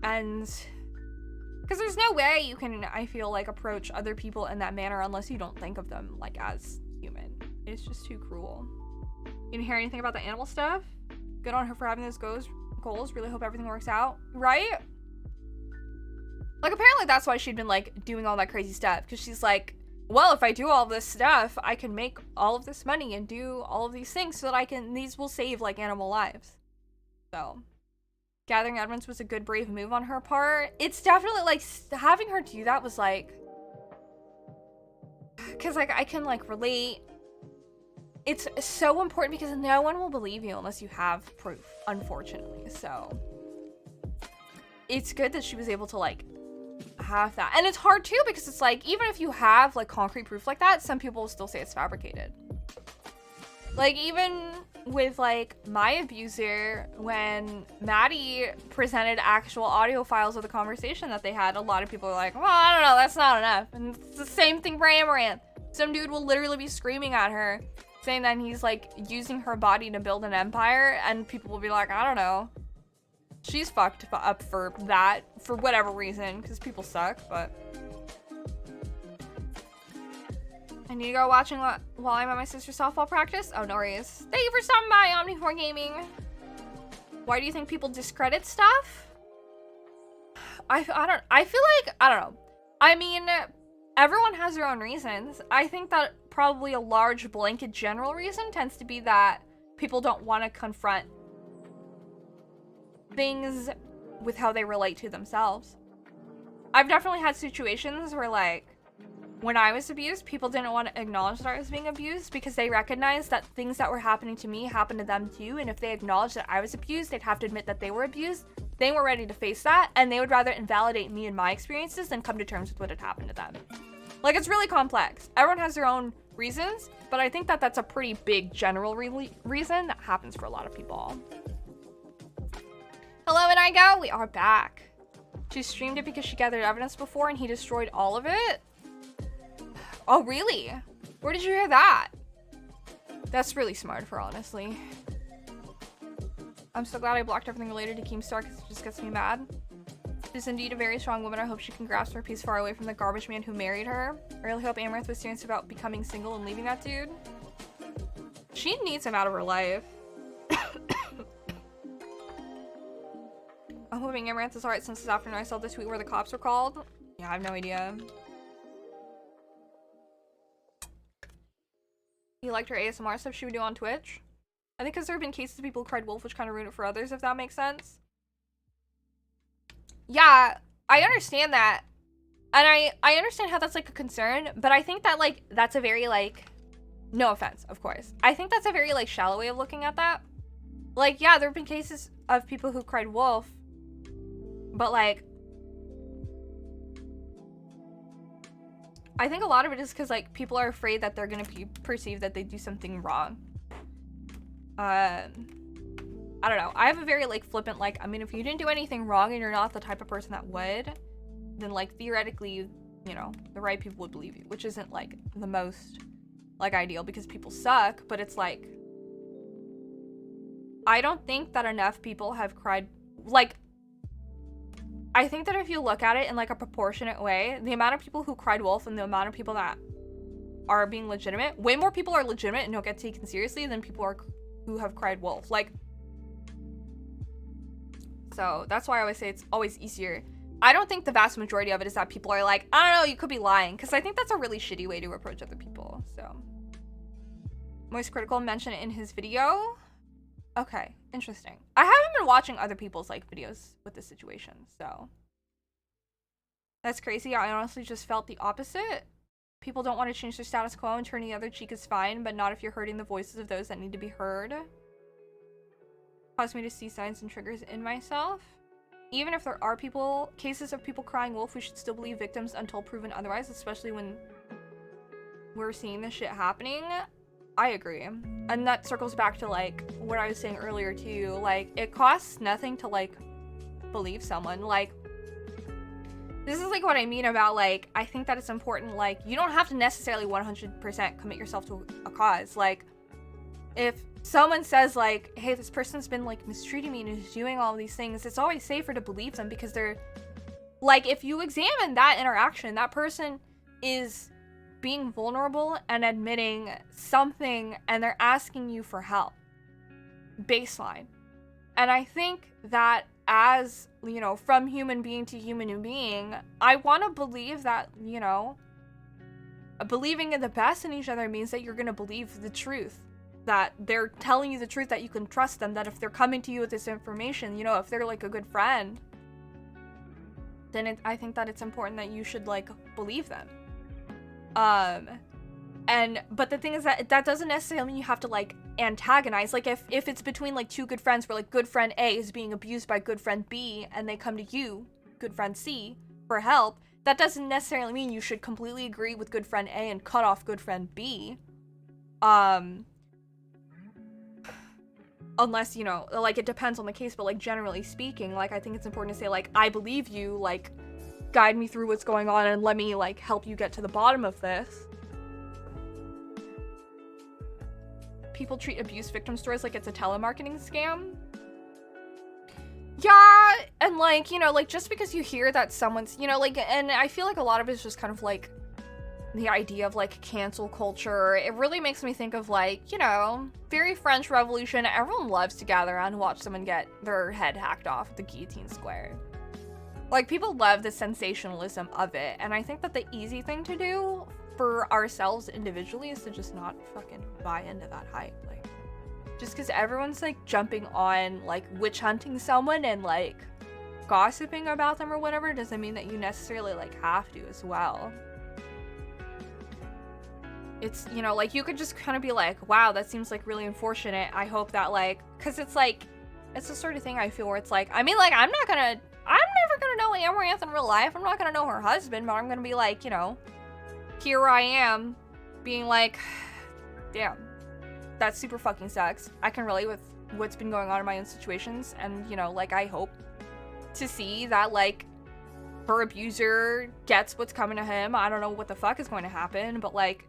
And because there's no way you can, I feel like, approach other people in that manner unless you don't think of them like as human. It's just too cruel. You didn't hear anything about the animal stuff? Good on her for having those goals. Really hope everything works out. Right? Like, apparently that's why she'd been, like, doing all that crazy stuff. Because she's, like, well, if I do all this stuff, I can make all of this money and do all of these things so that these will save, like, animal lives. So, gathering evidence was a good, brave move on her part. It's definitely, like, having her do that was, like, because, like, I can, like, relate. It's so important because no one will believe you unless you have proof, unfortunately. So, it's good that she was able to, like, have that. And it's hard too because it's like, even if you have like concrete proof like that, some people will still say it's fabricated. Like, even with like my abuser, when Maddie presented actual audio files of the conversation that they had, a lot of people are like, well, I don't know, that's not enough. And it's the same thing for Amaranth. Some dude will literally be screaming at her, saying that he's like using her body to build an empire, and people will be like, I don't know. She's fucked up for that, for whatever reason, because people suck, but... I need to go watching while I'm at my sister's softball practice. Oh, no worries. Thank you for stopping by, Omni4 Gaming. Why do you think people discredit stuff? I feel like, I don't know. I mean, everyone has their own reasons. I think that probably a large blanket general reason tends to be that people don't want to confront things with how they relate to themselves. I've definitely had situations where, like, when I was abused, people didn't want to acknowledge that I was being abused because they recognized that things that were happening to me happened to them too, and if they acknowledged that I was abused, they'd have to admit that they were abused. They weren't ready to face that, and they would rather invalidate me and my experiences than come to terms with what had happened to them. Like, it's really complex. Everyone has their own reasons, but I think that that's a pretty big general reason that happens for a lot of people. Hello, and I go. We are back. She streamed it because she gathered evidence before and he destroyed all of it. Oh, really? Where did you hear that? That's really smart of her, honestly. I'm so glad I blocked everything related to Keemstar because it just gets me mad. She's indeed a very strong woman. I hope she can grasp her peace far away from the garbage man who married her. I really hope Amaranth was serious about becoming single and leaving that dude. She needs him out of her life. I'm hoping Amaranth is alright since this afternoon I saw the tweet where the cops were called. Yeah, I have no idea. You liked her ASMR stuff she would do on Twitch? I think because there have been cases of people who cried wolf, which kind of ruined it for others, if that makes sense. Yeah, I understand that. And I understand how that's, like, a concern, but I think that, like, that's a very, like... No offense, of course. I think that's a very, like, shallow way of looking at that. Like, yeah, there have been cases of people who cried wolf, but, like... I think a lot of it is because, like, people are afraid that they're gonna be perceived that they do something wrong. I don't know. I have a very, like, flippant, like, I mean, if you didn't do anything wrong and you're not the type of person that would, then, like, theoretically, you know, the right people would believe you, which isn't, like, the most, like, ideal because people suck, but it's, like, I don't think that enough people have cried, like, I think that if you look at it in, like, a proportionate way, the amount of people who cried wolf and the amount of people that are being legitimate, way more people are legitimate and don't get taken seriously than people are who have cried wolf. Like, so that's why I always say it's always easier. I don't think the vast majority of it is that people are like, I don't know, you could be lying, because I think that's a really shitty way to approach other people. So Moist Critical mentioned it in his video. Okay, interesting. I haven't been watching other people's, like, videos with this situation, so that's crazy. I honestly just felt the opposite. People don't want to change their status quo and turn the other cheek is fine, but not if you're hurting the voices of those that need to be heard. Caused me to see signs and triggers in myself. Even if there are cases of people crying wolf, we should still believe victims until proven otherwise, especially when we're seeing this shit happening. I agree. And that circles back to, like, what I was saying earlier too. Like, it costs nothing to, like, believe someone. Like, this is, like, what I mean about, like, I think that it's important, like, you don't have to necessarily 100% commit yourself to a cause. Like, if someone says, like, hey, this person's been, like, mistreating me and is doing all these things, it's always safer to believe them because they're, like, if you examine that interaction, that person is being vulnerable and admitting something and they're asking you for help. Baseline. And I think that as, you know, from human being to human being, I want to believe that, you know, believing in the best in each other means that you're gonna believe the truth. That they're telling you the truth, that you can trust them, that if they're coming to you with this information, you know, if they're like a good friend, then I think that it's important that you should like believe them. But the thing is that doesn't necessarily mean you have to like antagonize. Like if it's between like two good friends where like good friend A is being abused by good friend B and they come to you, good friend C, for help, that doesn't necessarily mean you should completely agree with good friend A and cut off good friend B. Unless, you know, like it depends on the case, but like generally speaking, like I think it's important to say like, I believe you, like guide me through what's going on and let me like help you get to the bottom of this. People treat abuse victim stories like it's a telemarketing scam. Yeah, and like, you know, like just because you hear that someone's, you know, like, and I feel like a lot of it's just kind of like the idea of like cancel culture. It really makes me think of like, you know, very French Revolution. Everyone loves to gather around and watch someone get their head hacked off at the guillotine square. Like people love the sensationalism of it. And I think that the easy thing to do for ourselves individually is to just not fucking buy into that hype. Like just because everyone's like jumping on like witch hunting someone and like gossiping about them or whatever doesn't mean that you necessarily like have to as well. It's, you know, like you could just kind of be like, wow, that seems like really unfortunate. I hope that like, cause it's like, it's the sort of thing I feel where it's like, I mean, like, I'm never gonna know Amaranth in real life. I'm not gonna know her husband, but I'm gonna be like, you know, here I am being like, damn, that super fucking sucks. I can relate with what's been going on in my own situations. And, you know, like, I hope to see that like her abuser gets what's coming to him. I don't know what the fuck is going to happen, but like,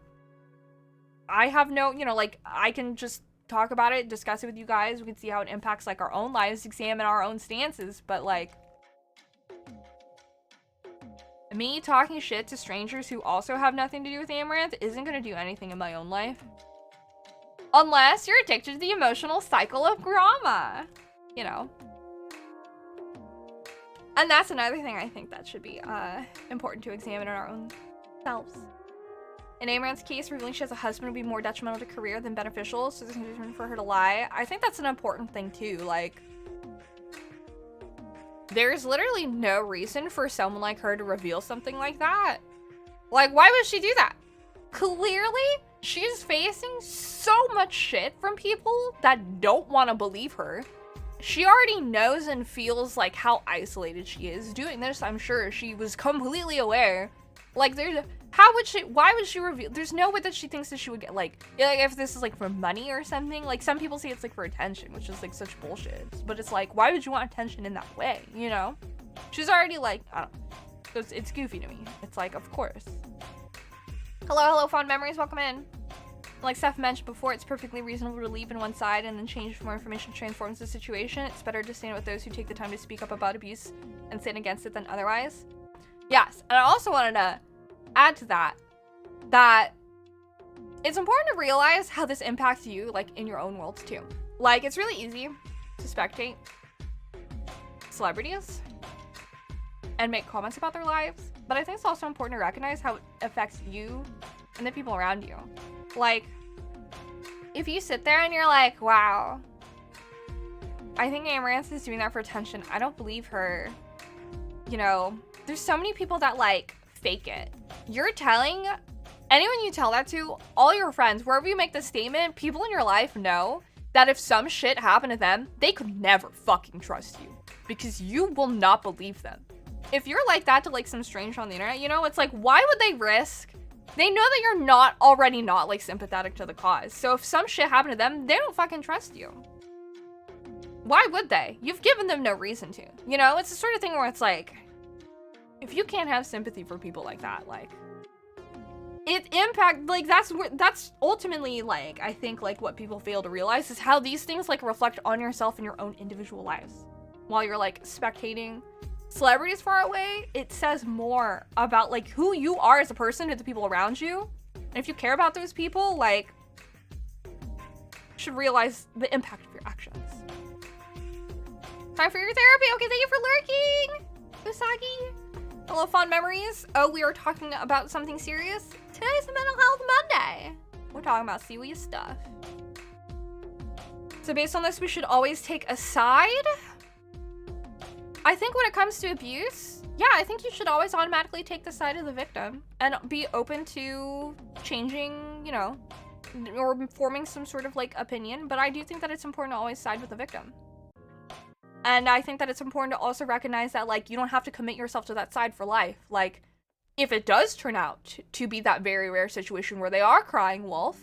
I have no, you know, like, I can just talk about it, discuss it with you guys. We can see how it impacts, like, our own lives, examine our own stances. But, like, me talking shit to strangers who also have nothing to do with Amaranth isn't going to do anything in my own life. Unless you're addicted to the emotional cycle of drama, you know. And that's another thing I think that should be important to examine in our own selves. In Amaranth's case, revealing she has a husband would be more detrimental to career than beneficial, so there's no reason for her to lie. I think that's an important thing too. Like, there's literally no reason for someone like her to reveal something like that. Like, why would she do that? Clearly, she's facing so much shit from people that don't want to believe her. She already knows and feels like how isolated she is. Doing this, I'm sure she was completely aware. Like, why would she reveal? There's no way that she thinks that she would get, like if this is, like, for money or something. Like, some people say it's, like, for attention, which is, like, such bullshit. But it's, like, why would you want attention in that way, you know? She's already, like, I don't know. So it's goofy to me. It's, like, of course. Hello, fond memories, welcome in. Like Seth mentioned before, it's perfectly reasonable to leave in one side and then change for more information transforms the situation. It's better to stand with those who take the time to speak up about abuse and stand against it than otherwise. Yes, and I also wanted to add to that it's important to realize how this impacts you, like, in your own worlds too. Like, it's really easy to spectate celebrities and make comments about their lives, but I think it's also important to recognize how it affects you and the people around you. Like, if you sit there and you're like, wow, I think Amaranth is doing that for attention, I don't believe her, you know, there's so many people that, like, fake it. You're telling anyone you tell that to, all your friends, wherever you make the statement, people in your life know that if some shit happened to them, they could never fucking trust you because you will not believe them. If you're like that to, like, some stranger on the internet, you know, it's like, why would they risk? They know that you're not already not, like, sympathetic to the cause. So if some shit happened to them, they don't fucking trust you. Why would they? You've given them no reason to. You know, it's the sort of thing where it's like, if you can't have sympathy for people like that, like, it like, that's ultimately, like, I think, like, what people fail to realize is how these things, like, reflect on yourself in your own individual lives. While you're, like, spectating celebrities far away, it says more about, like, who you are as a person to the people around you. And if you care about those people, like, you should realize the impact of your actions. Time for your therapy. Okay, thank you for lurking, Usagi. Hello, fond memories. Oh, we are talking about something serious. Today's Mental Health Monday. We're talking about serious stuff. So based on this, we should always take a side. I think when it comes to abuse, yeah, I think you should always automatically take the side of the victim and be open to changing, you know, or forming some sort of like opinion. But I do think that it's important to always side with the victim. And I think that it's important to also recognize that, like, you don't have to commit yourself to that side for life. Like, if it does turn out to be that very rare situation where they are crying wolf,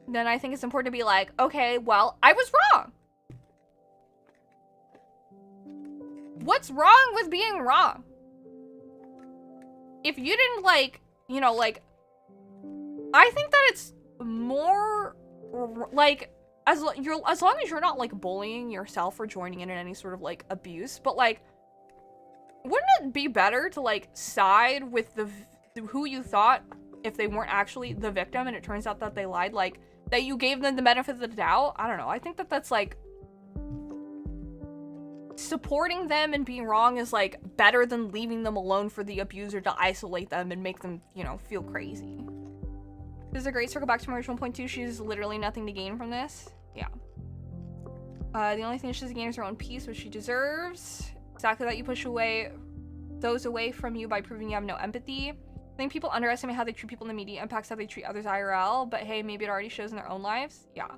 then I think it's important to be like, okay, well, I was wrong. What's wrong with being wrong? If you didn't, like, you know, like, I think that it's more, like, as long as you're not, like, bullying yourself or joining in any sort of, like, abuse, but, like, wouldn't it be better to, like, side with who you thought, if they weren't actually the victim and it turns out that they lied, like, that you gave them the benefit of the doubt? I don't know. I think that that's, like, supporting them and being wrong is, like, better than leaving them alone for the abuser to isolate them and make them, you know, feel crazy. This is a great circle back to March 1.2. She's literally nothing to gain from this. Yeah. The only thing she has to gain is her own peace, which she deserves. Exactly that. You push those away from you by proving you have no empathy. I think people underestimate how they treat people in the media impacts how they treat others IRL, but hey, maybe it already shows in their own lives. Yeah.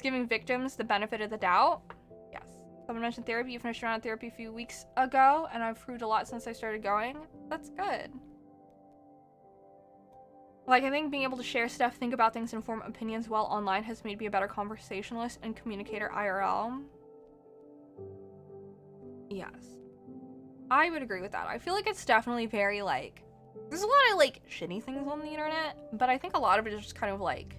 Giving victims the benefit of the doubt. Yes. Someone mentioned therapy. You finished around therapy a few weeks ago, and I've improved a lot since I started going. That's good. Like, I think being able to share stuff, think about things, and form opinions while online has made me a better conversationalist and communicator IRL. Yes. I would agree with that. I feel like it's definitely very, like, there's a lot of, like, shitty things on the internet, but I think a lot of it is just kind of, like,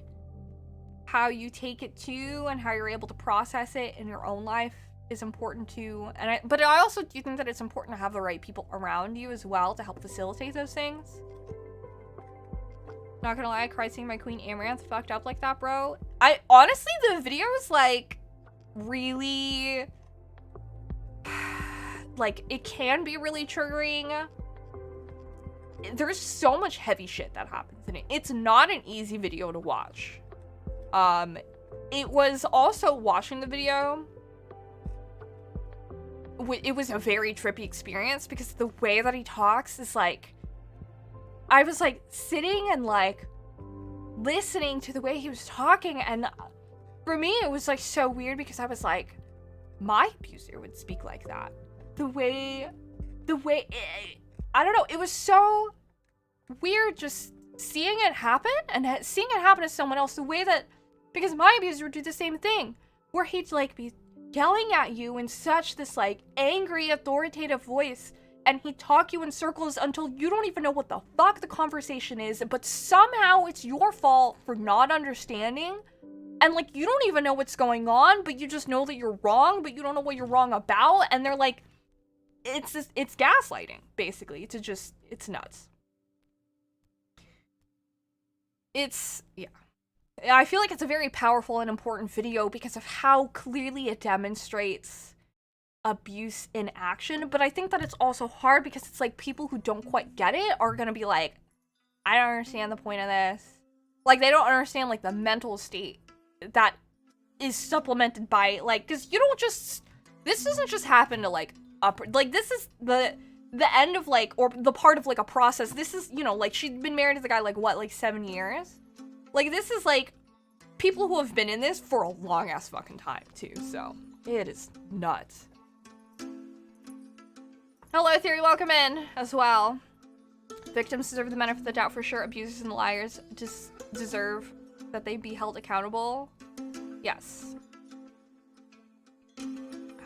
how you take it to and how you're able to process it in your own life is important too. But I also do think that it's important to have the right people around you as well to help facilitate those things. Not gonna lie, I cried seeing my queen Amaranth fucked up like that, bro. Honestly, the video is, like, really, like, it can be really triggering. There's so much heavy shit that happens in it. It's not an easy video to watch. It was also watching the video, it was a very trippy experience because the way that he talks is, like, I was, like, sitting and, like, listening to the way he was talking, and for me it was, like, so weird because I was like, my abuser would speak like that. The way I don't know, it was so weird just seeing it happen and seeing it happen to someone else, the way that, because my abuser would do the same thing, where he'd, like, be yelling at you in such this, like, angry, authoritative voice, and he'd talk you in circles until you don't even know what the fuck the conversation is, but somehow it's your fault for not understanding, and, like, you don't even know what's going on, but you just know that you're wrong, but you don't know what you're wrong about, and they're like, it's gaslighting, basically. It's nuts. Yeah. I feel like it's a very powerful and important video because of how clearly it demonstrates abuse in action, but I think that it's also hard because it's like people who don't quite get it are gonna be like, I don't understand the point of this. Like, they don't understand, like, the mental state that is supplemented by, like, because you don't just, this doesn't just happen to, like, like, this is the end of, like, or the part of, like, a process. This is, you know, like, she'd been married to the guy, like, what, like, 7 years? Like, this is, like, people who have been in this for a long-ass fucking time, too, so it is nuts. Hello, Theory, welcome in, as well. Victims deserve the benefit of the doubt for sure. Abusers and liars just deserve that they be held accountable. Yes.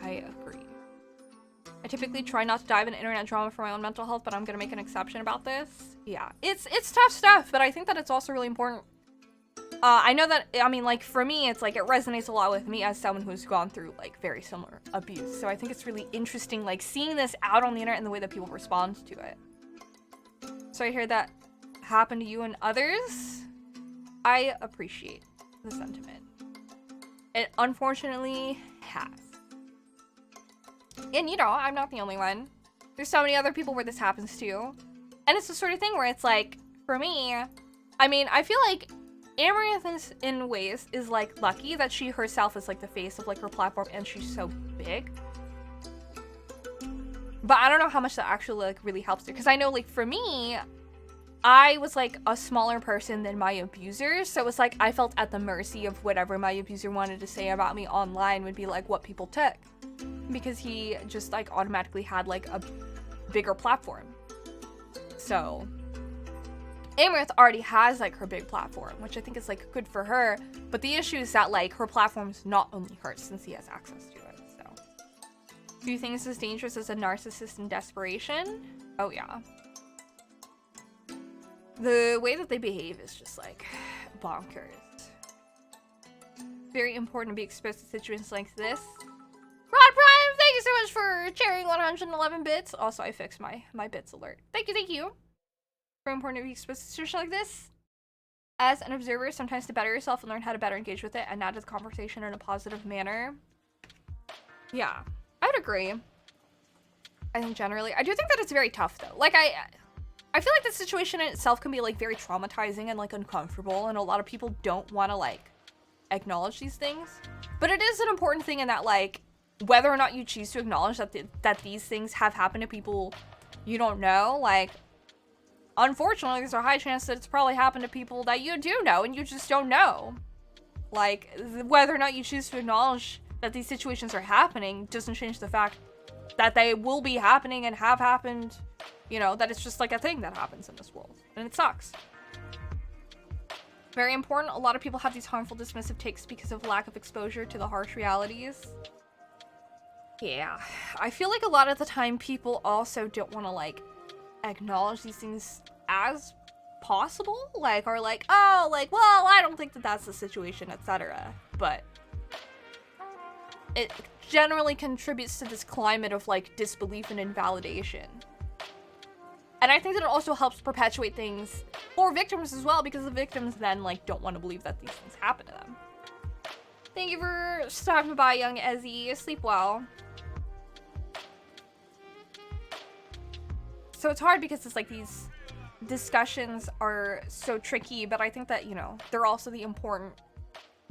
I agree. I typically try not to dive into internet drama for my own mental health, but I'm gonna make an exception about this. Yeah, it's tough stuff, but I think that it's also really important. I know that, I mean, like, for me, it's like, it resonates a lot with me as someone who's gone through, like, very similar abuse. So I think it's really interesting, like, seeing this out on the internet and the way that people respond to it. So I hear that happened to you and others. I appreciate the sentiment. It unfortunately has. And, you know, I'm not the only one. There's so many other people where this happens to. And it's the sort of thing where it's like, for me, I mean, I feel like Amaranth in ways is like lucky that she herself is like the face of like her platform and she's so big. But I don't know how much that actually like really helps her, because I know like for me, I was like a smaller person than my abuser, so it's like I felt at the mercy of whatever my abuser wanted to say about me online would be like what people took, because he just like automatically had like a bigger platform. So Amaranth already has like her big platform, which I think is like good for her, but the issue is that like her platform's not only hers since he has access to it. So do you think it's as dangerous as a narcissist in desperation? Oh yeah. The way that they behave is just like bonkers. Very important to be exposed to situations like this. Rod Prime, thank you so much for sharing 111 bits. Also, I fixed my bits alert. Thank you, thank you. Very important to be exposed to situations like this. As an observer, sometimes to better yourself and learn how to better engage with it and add to the conversation in a positive manner. Yeah, I would agree. I think generally, I do think that it's very tough though. Like I feel like the situation in itself can be like very traumatizing and like uncomfortable, and a lot of people don't want to like acknowledge these things. But it is an important thing in that like whether or not you choose to acknowledge that these things have happened to people you don't know, like unfortunately there's a high chance that it's probably happened to people that you do know and you just don't know. Like whether or not you choose to acknowledge that these situations are happening doesn't change the fact that they will be happening and have happened. You know, that it's just like a thing that happens in this world. And it sucks. Very important. A lot of people have these harmful dismissive takes because of lack of exposure to the harsh realities. Yeah. I feel like a lot of the time people also don't want to like acknowledge these things as possible. Like, or like, oh, like, well, I don't think that that's the situation, etc. But it generally contributes to this climate of like disbelief and invalidation. And I think that it also helps perpetuate things for victims as well, because the victims then like don't want to believe that these things happen to them. Thank you for stopping by, young Ezzy. Sleep well. So it's hard because it's like these discussions are so tricky, but I think that, you know, they're also the important,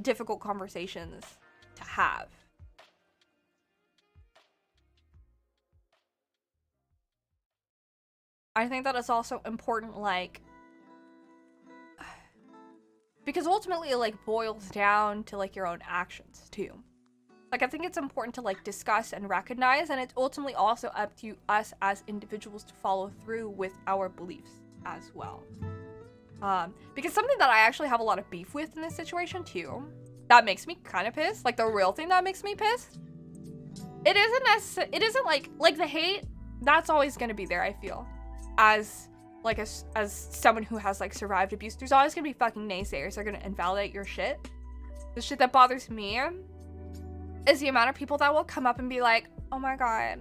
difficult conversations to have. I think that it's also important, like, because ultimately it like boils down to like your own actions too. Like I think it's important to like discuss and recognize, and it's ultimately also up to us as individuals to follow through with our beliefs as well. Because something that I actually have a lot of beef with in this situation too, that makes me kind of pissed, like the real thing that makes me pissed, it isn't like the hate, that's always gonna be there, I feel. As like as someone who has like survived abuse, there's always gonna be fucking naysayers that are gonna invalidate your shit. The shit that bothers me is the amount of people that will come up and be like, oh my god,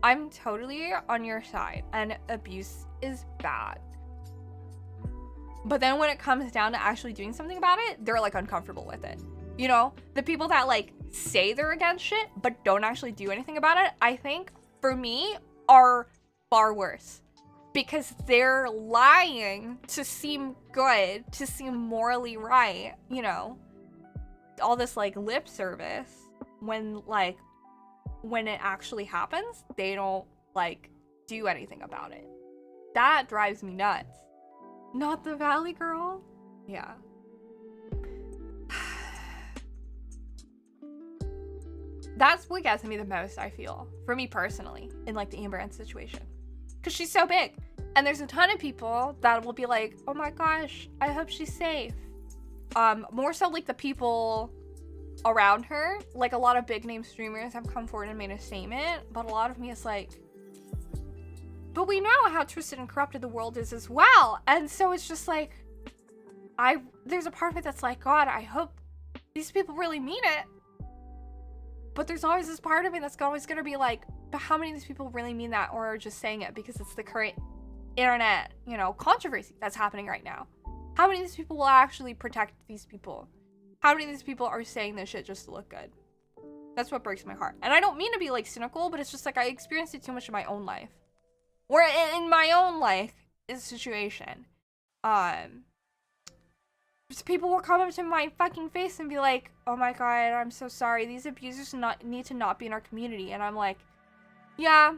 I'm totally on your side and abuse is bad. But then when it comes down to actually doing something about it, they're like uncomfortable with it. You know, the people that like say they're against shit but don't actually do anything about it, I think for me are far worse. Because they're lying to seem good, to seem morally right, you know. All this like lip service, when it actually happens, they don't like do anything about it. That drives me nuts. Not the Valley Girl? Yeah. That's what gets me the most, I feel. For me personally, in like the Amaranth situation. Because she's so big. And there's a ton of people that will be like, oh my gosh, I hope she's safe. More so like the people around her. Like a lot of big name streamers have come forward and made a statement. But a lot of me is like, but we know how twisted and corrupted the world is as well. And so it's just like, there's a part of me that's like, God, I hope these people really mean it. But there's always this part of me that's always going to be like, but how many of these people really mean that, or are just saying it because it's the current internet, you know, controversy that's happening right now? How many of these people will actually protect these people? How many of these people are saying this shit just to look good? That's what breaks my heart. And I don't mean to be like cynical, but it's just like I experienced it too much in my own life. Or in my own life situation. So people will come up to my fucking face and be like, oh my god, I'm so sorry, these abusers need to not be in our community. And I'm like, yeah,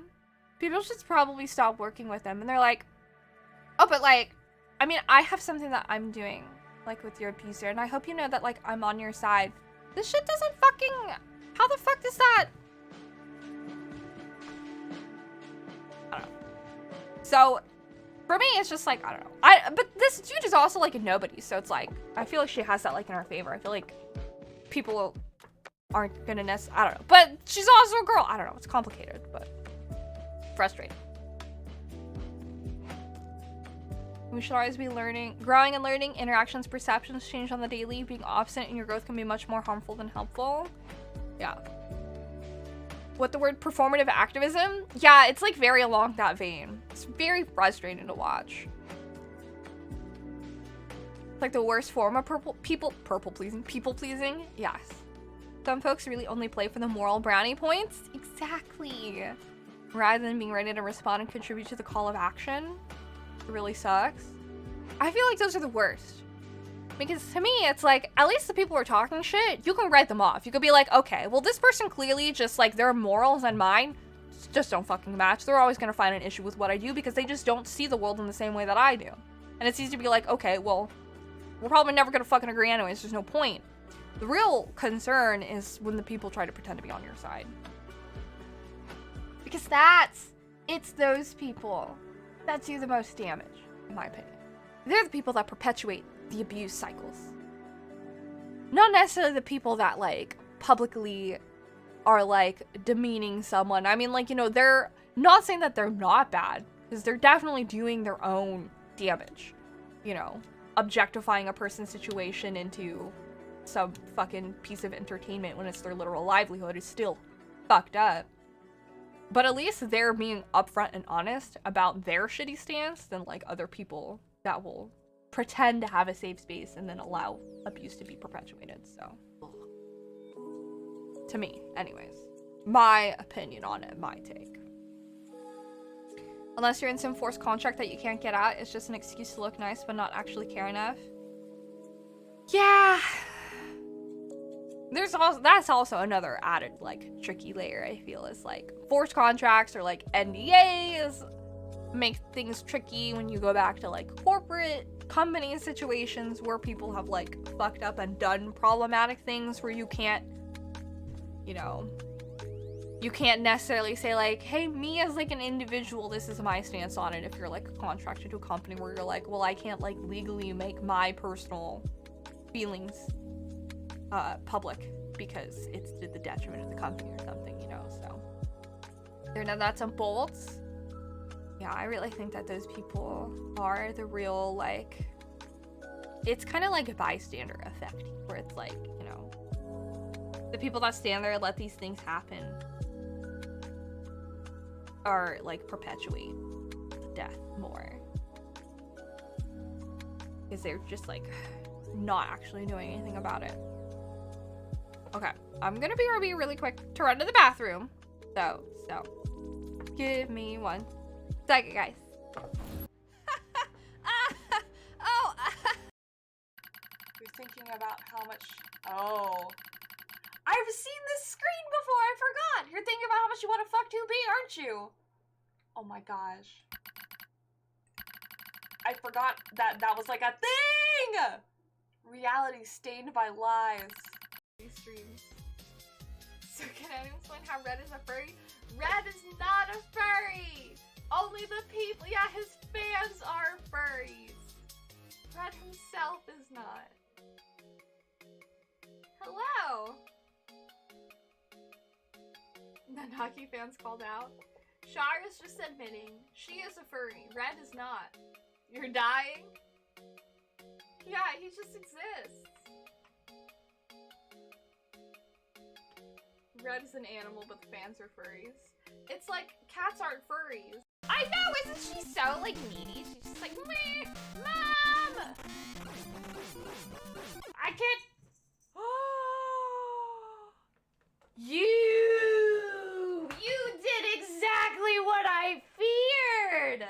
people should probably stop working with them. And they're like, oh, but like, I mean, I have something that I'm doing, like, with your abuser, and I hope you know that, like, I'm on your side. This shit doesn't fucking... How the fuck does that... I don't know. So, for me, it's just like, I don't know. But this dude is also, like, a nobody, so it's like, I feel like she has that, like, in her favor. I feel like people aren't gonna I don't know. But she's also a girl. I don't know. It's complicated, but frustrating. We should always be growing and learning. Interactions, perceptions change on the daily. Being absent in your growth can be much more harmful than helpful. Yeah. What the word performative activism? Yeah, it's like very along that vein. It's very frustrating to watch. It's like the worst form of people pleasing. Yes. Some folks really only play for the moral brownie points. Exactly. Rather than being ready to respond and contribute to the call of action. It really sucks. I feel like those are the worst. Because to me, it's like, at least the people who are talking shit, you can write them off. You could be like, okay, well, this person clearly just, like, their morals and mine just don't fucking match. They're always gonna find an issue with what I do because they just don't see the world in the same way that I do. And it's easy to be like, okay, well, we're probably never gonna fucking agree anyways. There's no point. The real concern is when the people try to pretend to be on your side. Because it's those people that do the most damage, in my opinion. They're the people that perpetuate the abuse cycles. Not necessarily the people that, like, publicly are, like, demeaning someone. I mean, like, you know, they're not saying that they're not bad, because they're definitely doing their own damage. You know, objectifying a person's situation into some fucking piece of entertainment when it's their literal livelihood is still fucked up. But at least they're being upfront and honest about their shitty stance than, like, other people that will pretend to have a safe space and then allow abuse to be perpetuated. So, to me, anyways. My opinion on it, my take. Unless you're in some forced contract that you can't get out, it's just an excuse to look nice but not actually care enough. Yeah. That's also another added, like, tricky layer, I feel, is, like, forced contracts or, like, NDAs make things tricky when you go back to, like, corporate company situations where people have, like, fucked up and done problematic things where you can't, you know, you can't necessarily say, like, hey, me as, like, an individual, this is my stance on it if you're, like, contracted to a company where you're like, well, I can't, like, legally make my personal feelings public because it's to the detriment of the company or something, you know, so. They're not nuts and bolts. Yeah, I really think that those people are the real, like, it's kind of like a bystander effect, where it's like, you know, the people that stand there and let these things happen are, like, perpetuate death more. Because they're just, like, not actually doing anything about it. Okay, I'm gonna be really quick to run to the bathroom. So, give me 1 second, guys. You're thinking about how much, I've seen this screen before, I forgot. You're thinking about how much you want to fuck 2B, aren't you? Oh my gosh. I forgot that was like a thing! Reality stained by lies. These streams. So can anyone explain how Red is a furry? Red is not a furry! Only the people, yeah, his fans are furries. Red himself is not. Hello! The Naki fans called out. Shar is just admitting she is a furry. Red is not. You're dying? Yeah, he just exists. Red is an animal, but the fans are furries. It's like cats aren't furries. I know, isn't she so, like, needy? She's just like, meh, Mom! I can't. You did exactly what I feared!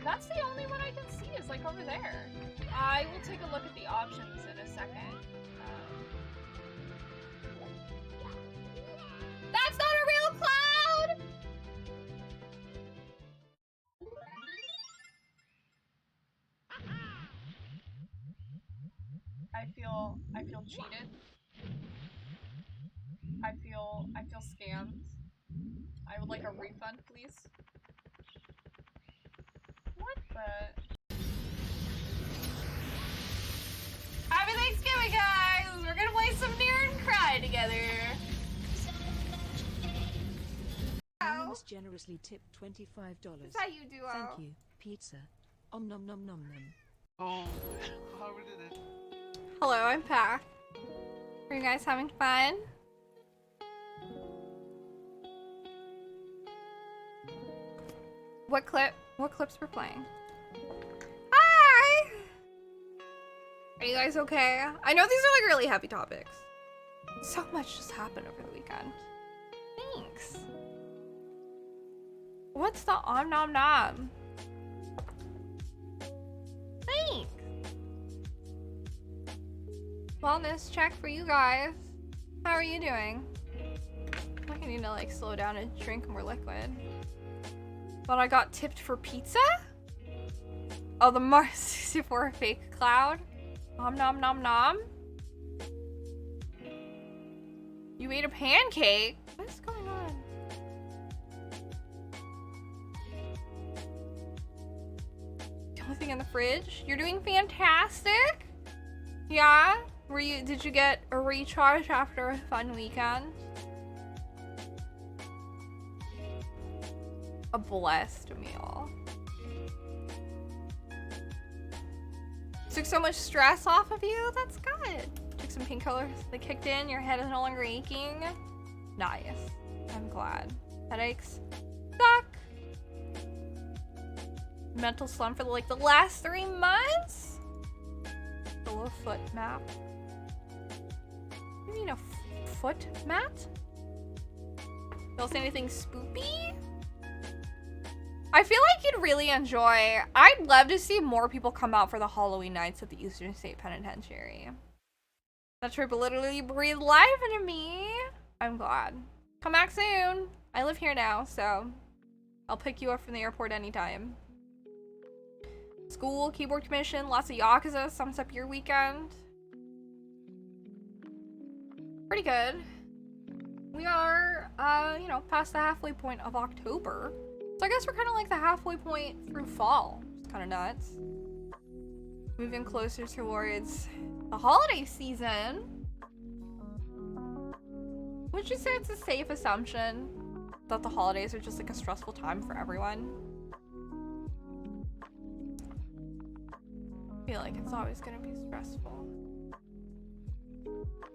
That's the only one I can see, is like over there. I will take a look at the options in a second. That's not a real cloud! I feel cheated. I feel scammed. I would like a refund, please. What the? Happy Thanksgiving, guys! We're gonna play some Near and Cry together. Anonymous generously tipped $25. That's how you do. Thank you, pizza. Om nom nom nom nom. Oh, how we did it? Hello, I'm Pac. Are you guys having fun? What clips we're playing? Hi! Are you guys okay? I know these are like really heavy topics. So much just happened over the weekend. Thanks. What's the om nom nom? Thanks. Wellness check for you guys. How are you doing? I think I need to like slow down and drink more liquid. But I got tipped for pizza? Oh, the Mars 64 fake cloud? Nom nom nom nom? You ate a pancake? What is going on? The only thing in the fridge? You're doing fantastic? Yeah? Did you get a recharge after a fun weekend? A blessed meal. Took so much stress off of you? That's good. Took some painkillers that kicked in. Your head is no longer aching. Nice. I'm glad. Headaches suck. Mental slump for like the last 3 months? The little foot map. You mean a foot mat? Don't say anything spoopy? I feel like you'd really enjoy. I'd love to see more people come out for the Halloween nights at the Eastern State Penitentiary. That trip literally breathed life into me. I'm glad. Come back soon. I live here now, so I'll pick you up from the airport anytime. School, keyboard commission, lots of Yakuza sums up your weekend. Pretty good. We are, you know, past the halfway point of October. So I guess we're kind of like the halfway point through fall. It's kind of nuts. Moving closer towards the holiday season. Would you say it's a safe assumption that the holidays are just like a stressful time for everyone? I feel like it's always gonna be stressful.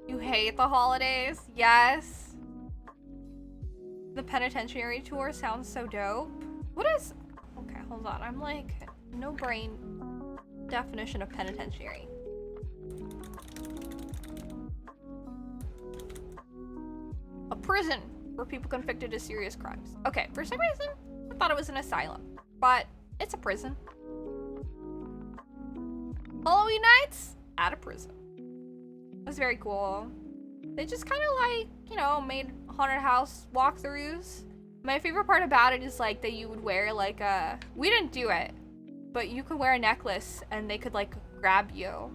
You hate the holidays? Yes. The penitentiary tour sounds so dope. What is... Okay, hold on. I'm like, no brain definition of penitentiary. A prison for people convicted of serious crimes. Okay, for some reason, I thought it was an asylum, but it's a prison. Halloween nights at a prison. It was very cool. They just kind of like, you know, made haunted house walkthroughs. My favorite part about it is like that you would wear like a, we didn't do it, but you could wear a necklace and they could like grab you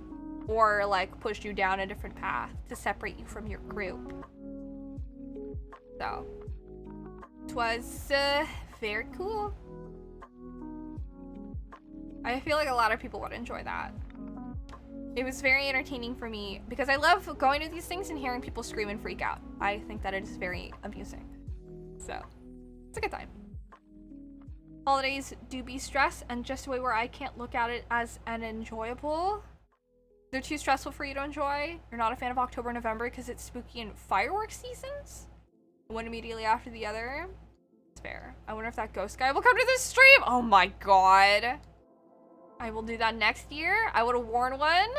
or like push you down a different path to separate you from your group. So it was very cool. I feel like a lot of people would enjoy that. It was very entertaining for me because I love going to these things and hearing people scream and freak out. I think that it is very amusing. So, it's a good time. Holidays do be stress and just a way where I can't look at it as an enjoyable. They're too stressful for you to enjoy. You're not a fan of October, November because it's spooky and fireworks seasons. One immediately after the other. It's fair. I wonder if that ghost guy will come to this stream. Oh my god. I will do that next year. I would have worn one.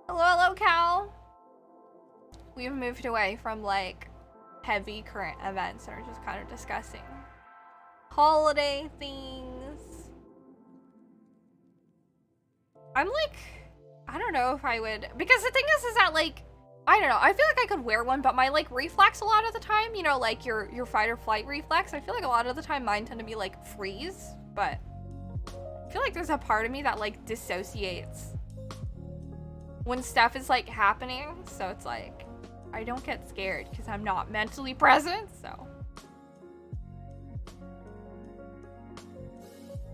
Hello, Cal. We've moved away from like heavy current events and are just kind of discussing holiday things. I'm like, I don't know if I would, because the thing is that like, I don't know, I feel like I could wear one, but my like reflex a lot of the time, you know, like your fight or flight reflex, I feel like a lot of the time mine tend to be like freeze, but I feel like there's a part of me that like dissociates when stuff is like happening, so it's like, I don't get scared because I'm not mentally present, so.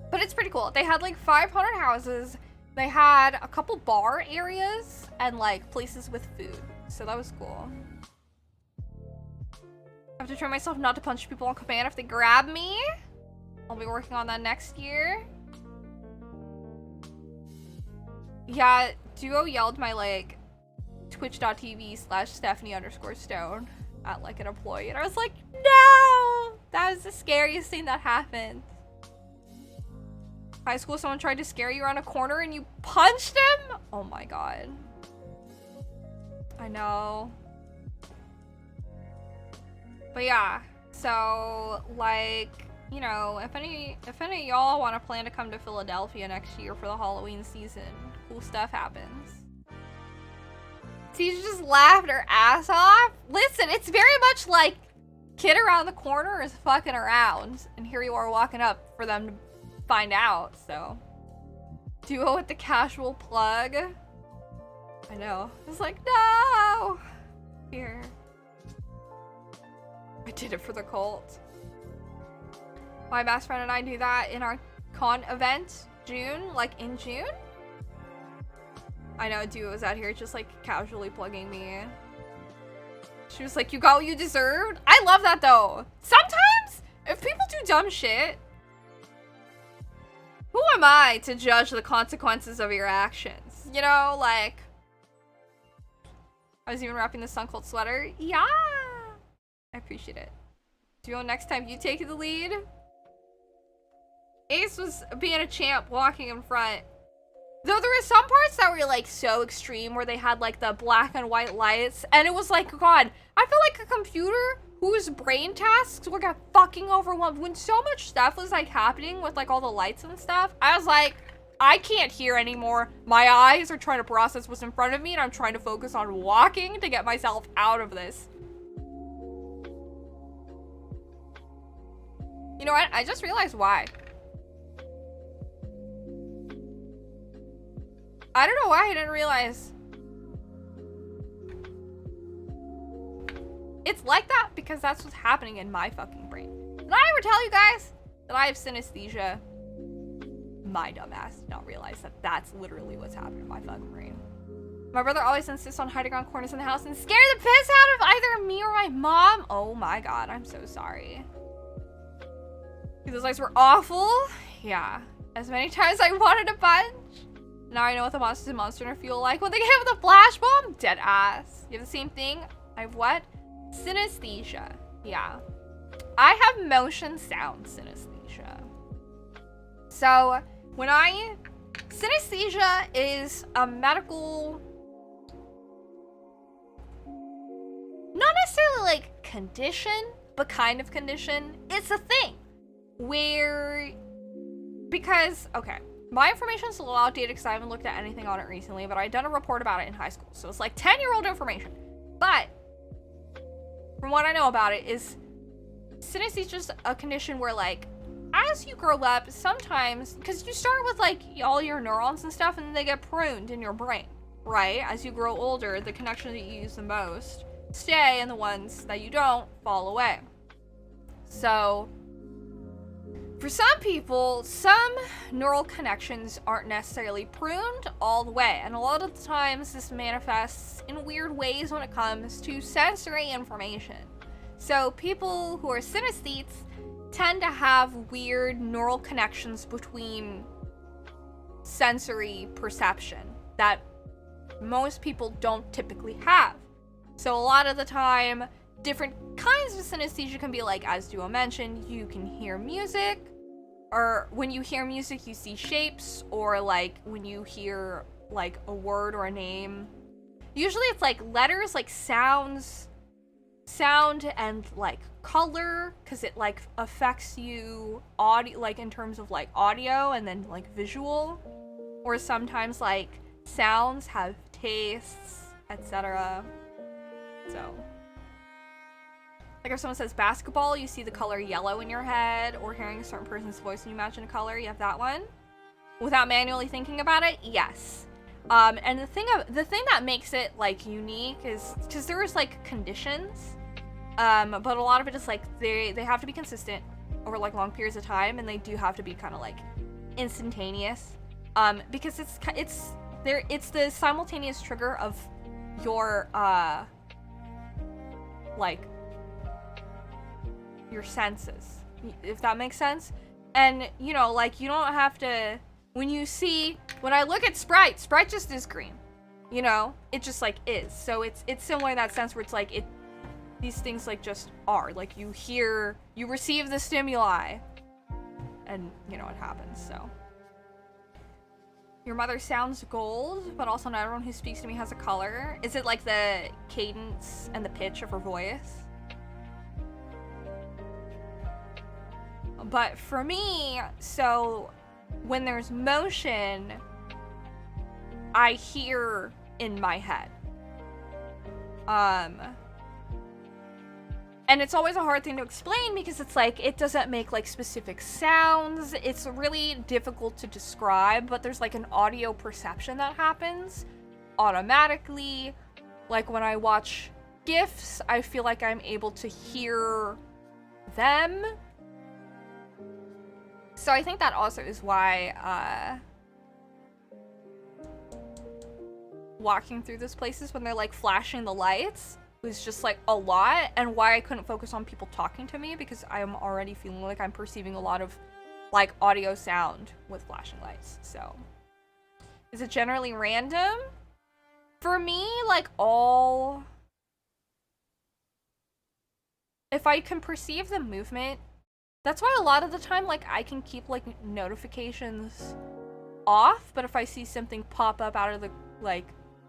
But it's pretty cool. They had like 500 houses. They had a couple bar areas and like places with food. So that was cool. I have to train myself not to punch people on command if they grab me. I'll be working on that next year. Yeah, Duo yelled my like twitch.tv/Stephanie_Stone at like an employee. And I was like, no! That was the scariest thing that happened. High school, someone tried to scare you around a corner and you punched him? Oh my god. I know. But yeah, so like, you know, if any of y'all want to plan to come to Philadelphia next year for the Halloween season, cool stuff happens. Teacher just laughed her ass off. Listen, it's very much like kid around the corner is fucking around, and here you are walking up for them to find out, so. Duo with the casual plug. I know. I was like, no! Here. I did it for the cult. My best friend and I do that in our con event, June, like in June. I know Duo was out here just like casually plugging me. She was like, you got what you deserved? I love that though. Sometimes, if people do dumb shit, who am I to judge the consequences of your actions? You know, like, I was even wrapping the Sun Cult sweater. Yeah, I appreciate it. Duo, next time you take the lead. Ace was being a champ walking in front. Though there were some parts that were like so extreme where they had like the black and white lights and it was like, God, I feel like a computer whose brain tasks were get fucking overwhelmed when so much stuff was like happening with like all the lights and stuff. I was like, I can't hear anymore. My eyes are trying to process what's in front of me and I'm trying to focus on walking to get myself out of this. You know what? I just realized why. I don't know why I didn't realize. It's like that because that's what's happening in my fucking brain. Did I ever tell you guys that I have synesthesia? My dumbass did not realize that that's literally what's happening in my fucking brain. My brother always insists on hiding around corners in the house and scare the piss out of either me or my mom. Oh my god, I'm so sorry. Those lights were awful. Yeah. As many times I wanted to punch. Now I know what the monsters in Monster Hunter feel like when they get hit with a flash bomb. Dead ass. You have the same thing? I have what? Synesthesia. Yeah. I have motion sound synesthesia. So when synesthesia is a medical, not necessarily like condition, but kind of condition. It's a thing where, because, okay. My information's a little outdated because I haven't looked at anything on it recently, but I'd done a report about it in high school. So it's like 10-year-old information. But from what I know about it is synesthesia is just a condition where like as you grow up, sometimes, because you start with like all your neurons and stuff and then they get pruned in your brain, right? As you grow older, the connections that you use the most stay and the ones that you don't fall away. So for some people, some neural connections aren't necessarily pruned all the way, and a lot of the times this manifests in weird ways when it comes to sensory information. So people who are synesthetes tend to have weird neural connections between sensory perception that most people don't typically have. So a lot of the time, different kinds of synesthesia can be like, as Duo mentioned, you can hear music, or when you hear music, you see shapes, or like when you hear like a word or a name. Usually it's like letters, like sound and like color, because it like affects you audio, like in terms of like audio and then like visual. Or sometimes like sounds have tastes, etc. So, like if someone says basketball, you see the color yellow in your head, or hearing a certain person's voice and you imagine a color, you have that one. Without manually thinking about it, yes. And the thing that makes it like unique is because there's like conditions, but a lot of it is like they have to be consistent over like long periods of time, and they do have to be kind of like instantaneous, because it's the simultaneous trigger of your like your senses, if that makes sense. And you know, like you don't have to. When I look at Sprite just is green. You know? It just like is. So it's similar in that sense where it's like these things like just are. Like you receive the stimuli and you know what happens, so. Your mother sounds gold, but also not everyone who speaks to me has a color. Is it like the cadence and the pitch of her voice? But for me, so when there's motion, I hear in my head. And it's always a hard thing to explain because it's like, it doesn't make like specific sounds. It's really difficult to describe, but there's like an audio perception that happens automatically. Like when I watch GIFs, I feel like I'm able to hear them. So I think that also is why walking through those places when they're like flashing the lights was just like a lot, and why I couldn't focus on people talking to me because I am already feeling like I'm perceiving a lot of like audio sound with flashing lights. So is it generally random? For me, like if I can perceive the movement, that's why a lot of the time, like, I can keep, like, notifications off, but if I see something pop up out of the, like,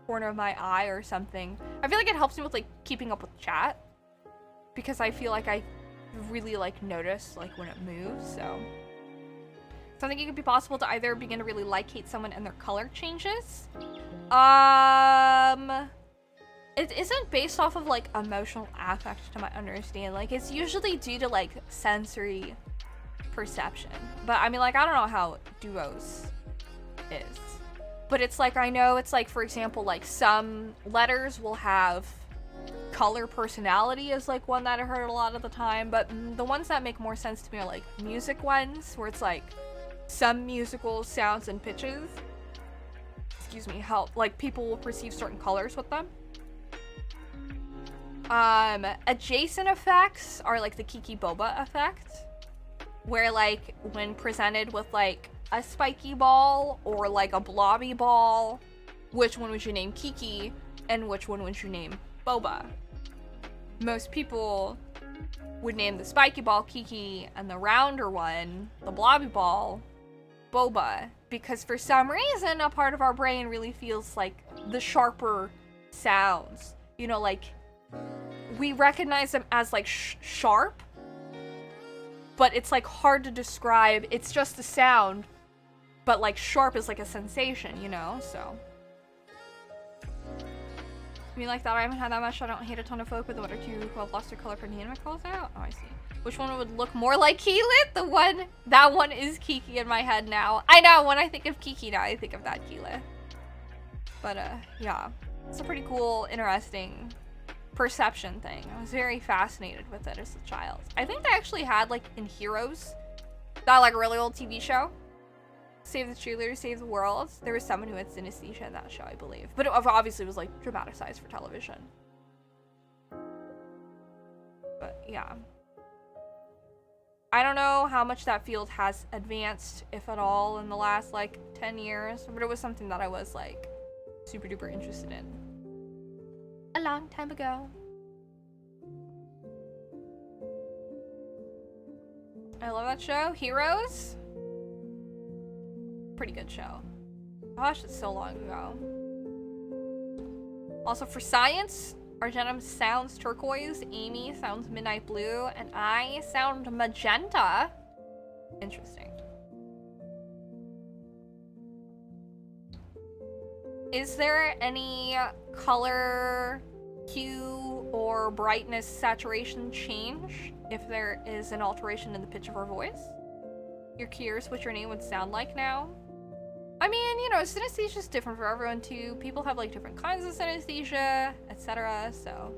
corner of my eye or something, I feel like it helps me with, like, keeping up with chat, because I feel like I really, like, notice, like, when it moves, so. So I think it could be possible to either begin to really hate someone and their color changes. It isn't based off of, like, emotional affect, to my understanding. Like, it's usually due to, like, sensory perception. But, I mean, like, I don't know how duos is. But it's, like, I know it's, like, for example, like, some letters will have color personality as, like, one that I heard a lot of the time. But the ones that make more sense to me are, like, music ones, where it's, like, some musical sounds and pitches, excuse me, help, like, people will perceive certain colors with them. Adjacent effects are like the Kiki Boba effect, where like when presented with like a spiky ball or like a blobby ball, which one would you name Kiki and which one would you name Boba? Most people would name the spiky ball Kiki and the rounder one, the blobby ball, Boba, because for some reason a part of our brain really feels like the sharper sounds, you know, like we recognize them as like sharp, but it's like hard to describe. It's just a sound, but like sharp is like a sensation, you know? So I mean, like that, I haven't had that much. I don't hate a ton of folk, but the one or two who have lost their color for the anime calls out. Oh, I see. Which one would look more like Keelit? That one is Kiki in my head now. I know, when I think of Kiki now, I think of that Keelit. But yeah, it's a pretty cool, interesting perception thing. I was very fascinated with it as a child. I think they actually had like in Heroes, that like really old TV show, Save the Cheerleaders, Save the World. There was someone who had synesthesia in that show, I believe. But it obviously was like dramatized for television. But yeah. I don't know how much that field has advanced, if at all, in the last like 10 years. But it was something that I was like super duper interested in a long time ago. I love that show. Heroes? Pretty good show. I watched it so long ago. Also for science, Argentum sounds turquoise, Amy sounds midnight blue, and I sound magenta. Interesting. is there any color hue or brightness saturation change if there is an alteration in the pitch of her voice? You're curious what your name would sound like now? I mean, you know, synesthesia is different for everyone too. People have like different kinds of synesthesia, etc. So,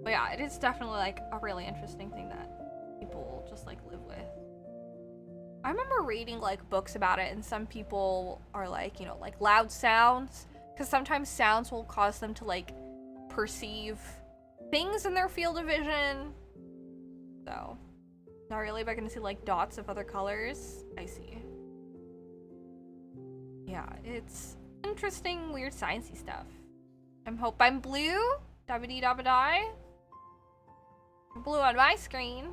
but yeah, it is definitely like a really interesting thing that people just like live with. I remember reading like books about it, and some people are like, you know, like loud sounds, because sometimes sounds will cause them to like perceive things in their field of vision. So, not really, but I can see like dots of other colors. I see. Yeah, it's interesting, weird, sciencey stuff. I hope I'm blue. Dabba-dee dabba-die. Blue on my screen.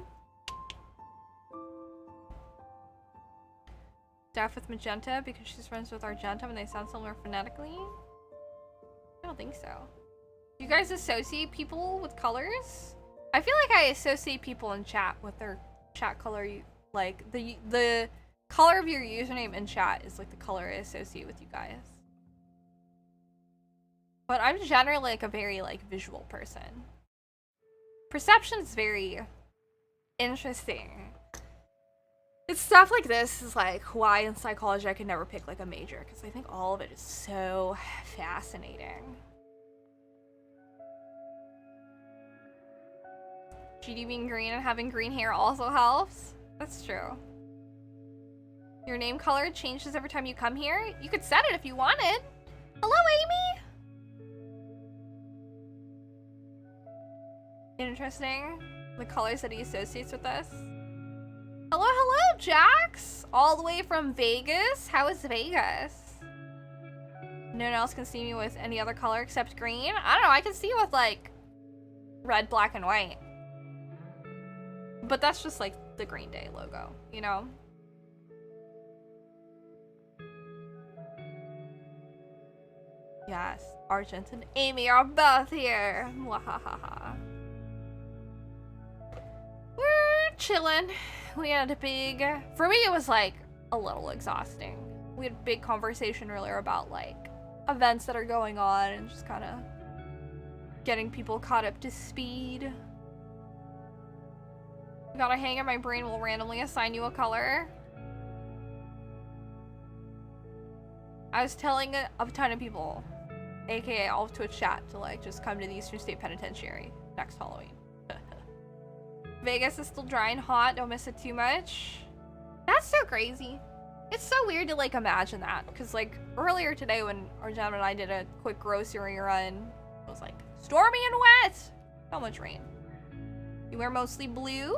Staff with magenta because she's friends with Argenta and they sound similar phonetically. I don't think so. Do you guys associate people with colors? I feel like I associate people in chat with their chat color. Like the color of your username in chat is like the color I associate with you guys. But I'm generally like a very like visual person. Perception is very interesting. It's stuff like this is like why in psychology I could never pick like a major, because I think all of it is so fascinating. GD being green and having green hair also helps. That's true. Your name color changes every time you come here. You could set it if you wanted. Hello, Amy. Interesting. The colors that he associates with us. Hello, hello, Jax! All the way from Vegas. How is Vegas? No one else can see me with any other color except green? I don't know, I can see you with like red, black, and white. But that's just like the Green Day logo, you know? Yes, Argent and Amy are both here. Mwahaha. We're chilling. We had a big, for me it was like a little exhausting. We had a big conversation earlier about like events that are going on and just kind of getting people caught up to speed. Gotta hang in my brain will randomly assign you a color. I was telling a ton of people, aka all of Twitch chat, to like just come to the Eastern State Penitentiary next Halloween. Vegas is still dry and hot, don't miss it too much. That's so crazy. It's so weird to like imagine that, because like earlier today when Arjun and I did a quick grocery run, it was like stormy and wet. So much rain. You wear mostly blue?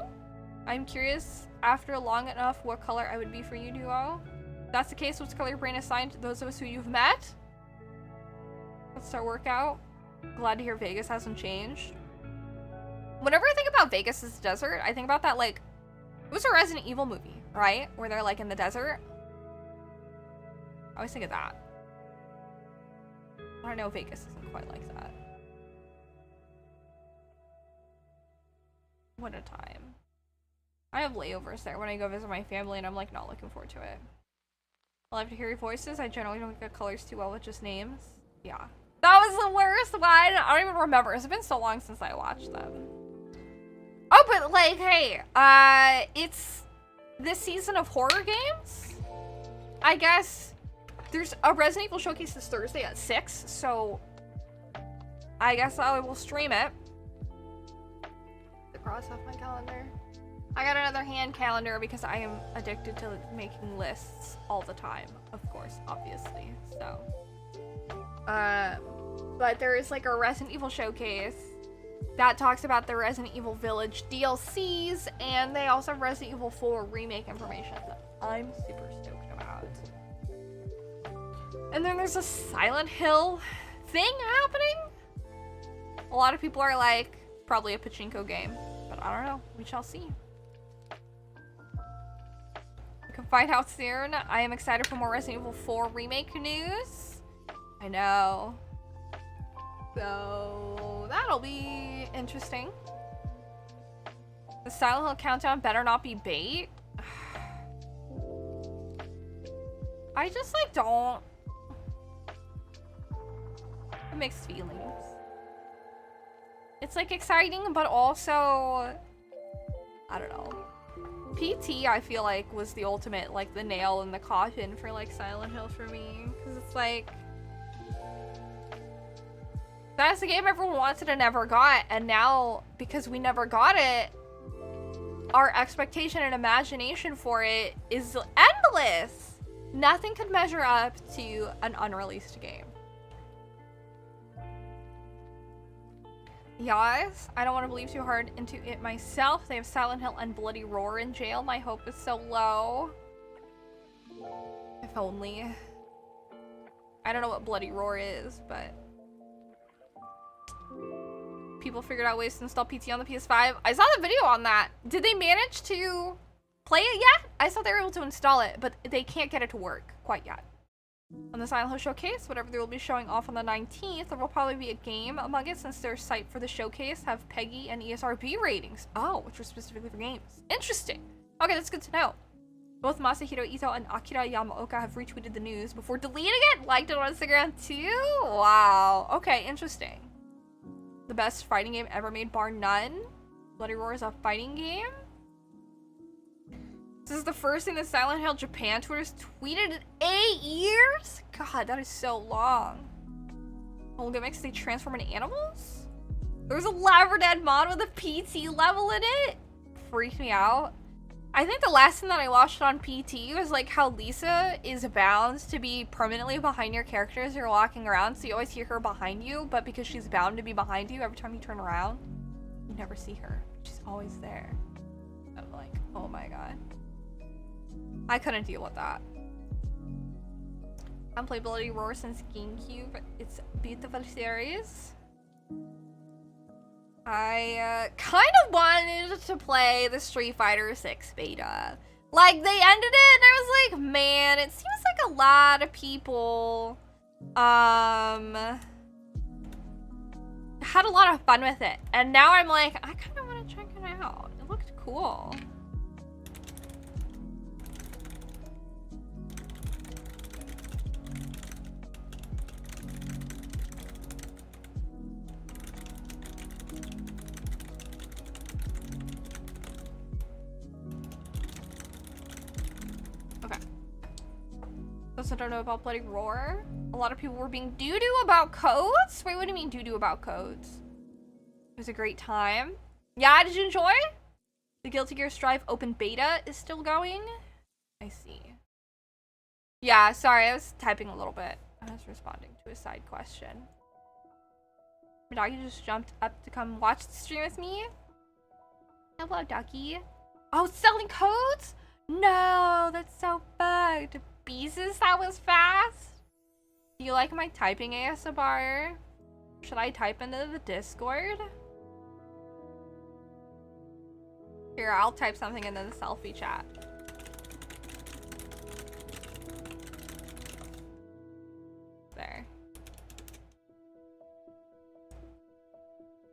I'm curious after long enough what color I would be for you, Duo. If that's the case, what's color your brain assigned to those of us who you've met? Let's start workout. Glad to hear Vegas hasn't changed. Whenever I think about Vegas as a desert, I think about that like, it was a Resident Evil movie, right? Where they're like in the desert. I always think of that. I don't know, Vegas isn't quite like that. What a time. I have layovers there when I go visit my family and I'm like not looking forward to it. I love to hear your voices. I generally don't get colors too well with just names. Yeah. That was the worst one. I don't even remember. It's been so long since I watched them. Oh, but like, hey, it's this season of horror games. I guess there's a Resident Evil showcase this Thursday at 6, so I guess I will stream it. The cross off my calendar. I got another hand calendar because I am addicted to making lists all the time, of course, obviously. So, but there is like a Resident Evil showcase that talks about the Resident Evil Village DLCs, and they also have Resident Evil 4 remake information that I'm super stoked about. And then there's a Silent Hill thing happening. A lot of people are like, probably a pachinko game, but I don't know. We shall see. We can find out soon. I am excited for more Resident Evil 4 remake news. I know. So that'll be interesting. The Silent Hill countdown better not be bait. I just like don't. Mixed feelings. It's like exciting, but also I don't know. PT I feel like was the ultimate, like the nail in the coffin for like Silent Hill for me, because it's like that's the game everyone wanted and never got, and now because we never got it, our expectation and imagination for it is endless. Nothing could measure up to an unreleased game. Yes, I don't want to believe too hard into it myself. They have Silent Hill and Bloody Roar in jail. My hope is so low. If only. I don't know what Bloody Roar is, but people figured out ways to install PT on the PS5. I saw the video on that. Did they manage to play it yet? I thought they were able to install it, but they can't get it to work quite yet. On the Silent Hill showcase, whatever they will be showing off on the 19th, there will probably be a game among it, since their site for the showcase have PEGI and ESRB ratings. Oh, which are specifically for games. Interesting. Okay, that's good to know. Both Masahiro Ito and Akira Yamaoka have retweeted the news before deleting it, liked it on Instagram too. Wow. Okay, interesting. The best fighting game ever made, bar none. Bloody Roar is a fighting game. This is the first thing the Silent Hill Japan Twitter's tweeted in 8 years? God, that is so long. Whole gimmicks, they transform into animals? There's a Lab Dead mod with a PT level in it? Freaked me out. I think the last thing that I watched on PT was like how Lisa is bound to be permanently behind your character as you're walking around, so you always hear her behind you, but because she's bound to be behind you every time you turn around, you never see her. She's always there. I'm like, oh my god. I couldn't deal with that. I haven't played Bloody Roar since GameCube. It's a beautiful series. I kind of wanted to play the Street Fighter 6 beta. Like, they ended it and I was like, man, it seems like a lot of people had a lot of fun with it. And now I'm like, I kind of want to check it out. It looked cool. I don't know about Bloody Roar. A lot of people were being doo-doo about codes. Wait, what do you mean doo-doo about codes? It was a great time. Yeah, did you enjoy? The Guilty Gear Strive open beta is still going. I see. Yeah, sorry, I was typing a little bit. I was responding to a side question. My doggy just jumped up to come watch the stream with me. Hello, ducky. Oh, it's selling codes? No, that's so bugged. Beezus, that was fast. Do you like my typing ASMR? Should I type into the Discord? Here, I'll type something into the selfie chat. There.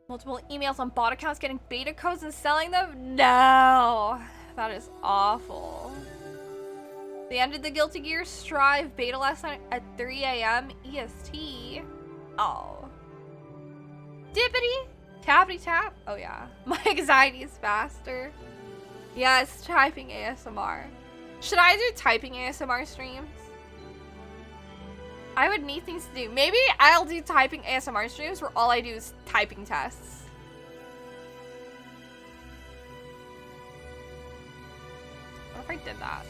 Multiple emails on bot accounts getting beta codes and selling them? No, that is awful. They ended the Guilty Gear Strive beta last night at 3 AM EST. Oh. Dippity! Tappity tap? Oh yeah. My anxiety is faster. Yes, typing ASMR. Should I do typing ASMR streams? I would need things to do. Maybe I'll do typing ASMR streams where all I do is typing tests. What if I did that?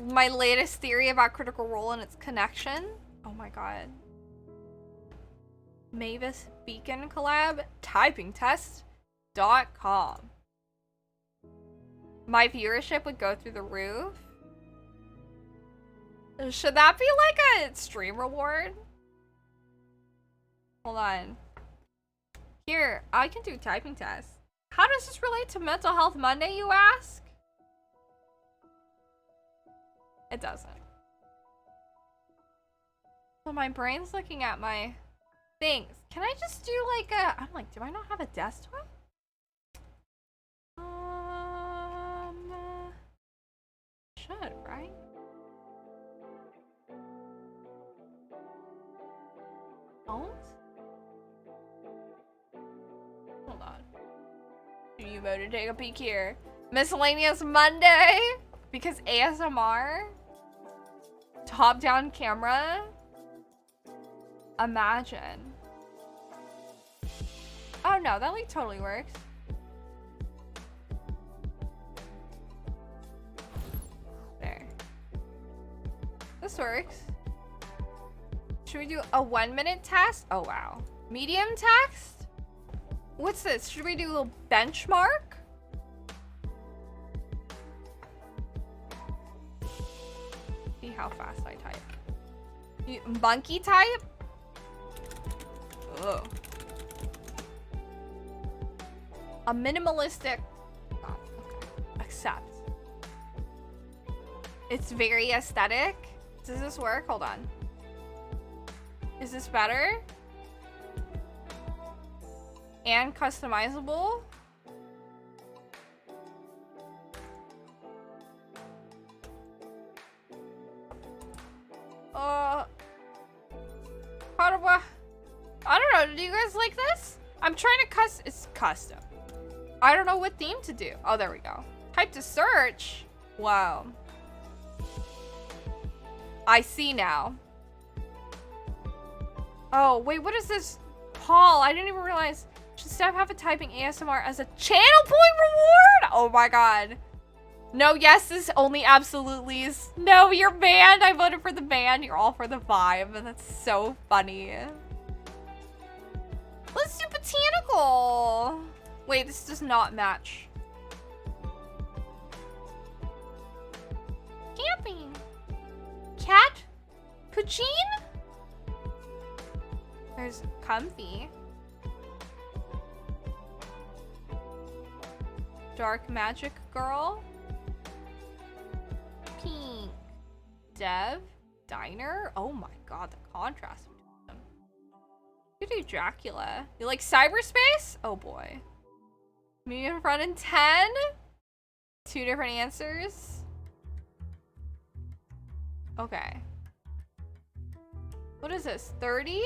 My latest theory about Critical Role and its connection. Oh my god. Mavis Beacon collab. Typingtest.com. My viewership would go through the roof. Should that be like a stream reward? Hold on. Here, I can do typing tests. How does this relate to Mental Health Monday, you ask? It doesn't. So my brain's looking at my things. Can I just do like a... I'm like, do I not have a desktop? you mode to take a peek here. Miscellaneous Monday because ASMR. Top-down camera. Imagine. Oh no, that like totally works. There. This works. Should we do a 1-minute test? Oh wow. Medium text? What's this? Should we do a benchmark? See how fast I type. Monkey type? Ugh. A minimalistic. Oh, okay. Accept. It's very aesthetic. Does this work? Hold on. Is this better? And customizable? How do I don't know. Do you guys like this? I'm trying to it's custom. I don't know what theme to do. Oh, there we go. Type to search. Wow. I see now. Oh, wait, what is this? Paul, I didn't even realize. Should Steph have a typing ASMR as a channel point reward? Oh my god. No yeses, only absolutelys. No, you're banned. I voted for the ban. You're all for the vibe. That's so funny. Let's do botanical. Wait, this does not match. Camping. Cat? Poutine? There's comfy. Dark magic girl. Pink. Dev. Diner. Oh my god, the contrast between them. You do Dracula. You like cyberspace? Oh boy. Me in front in 10? 2 different answers. Okay. What is this? 30?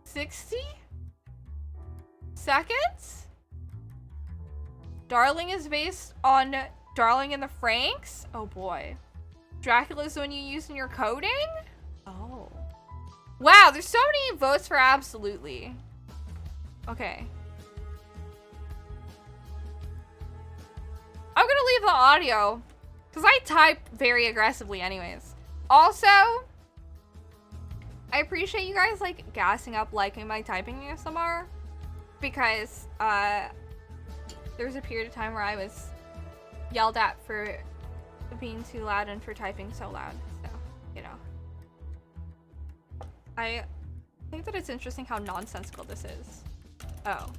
60? Seconds? Darling is based on Darling in the Franxx? Oh boy. Dracula's the one you use in your coding? Oh. Wow, there's so many votes for absolutely. Okay. I'm gonna leave the audio because I type very aggressively anyways. Also, I appreciate you guys like gassing up liking my typing ASMR because there was a period of time where I was yelled at for being too loud and for typing so loud. So, you know. I think that it's interesting how nonsensical this is. Oh.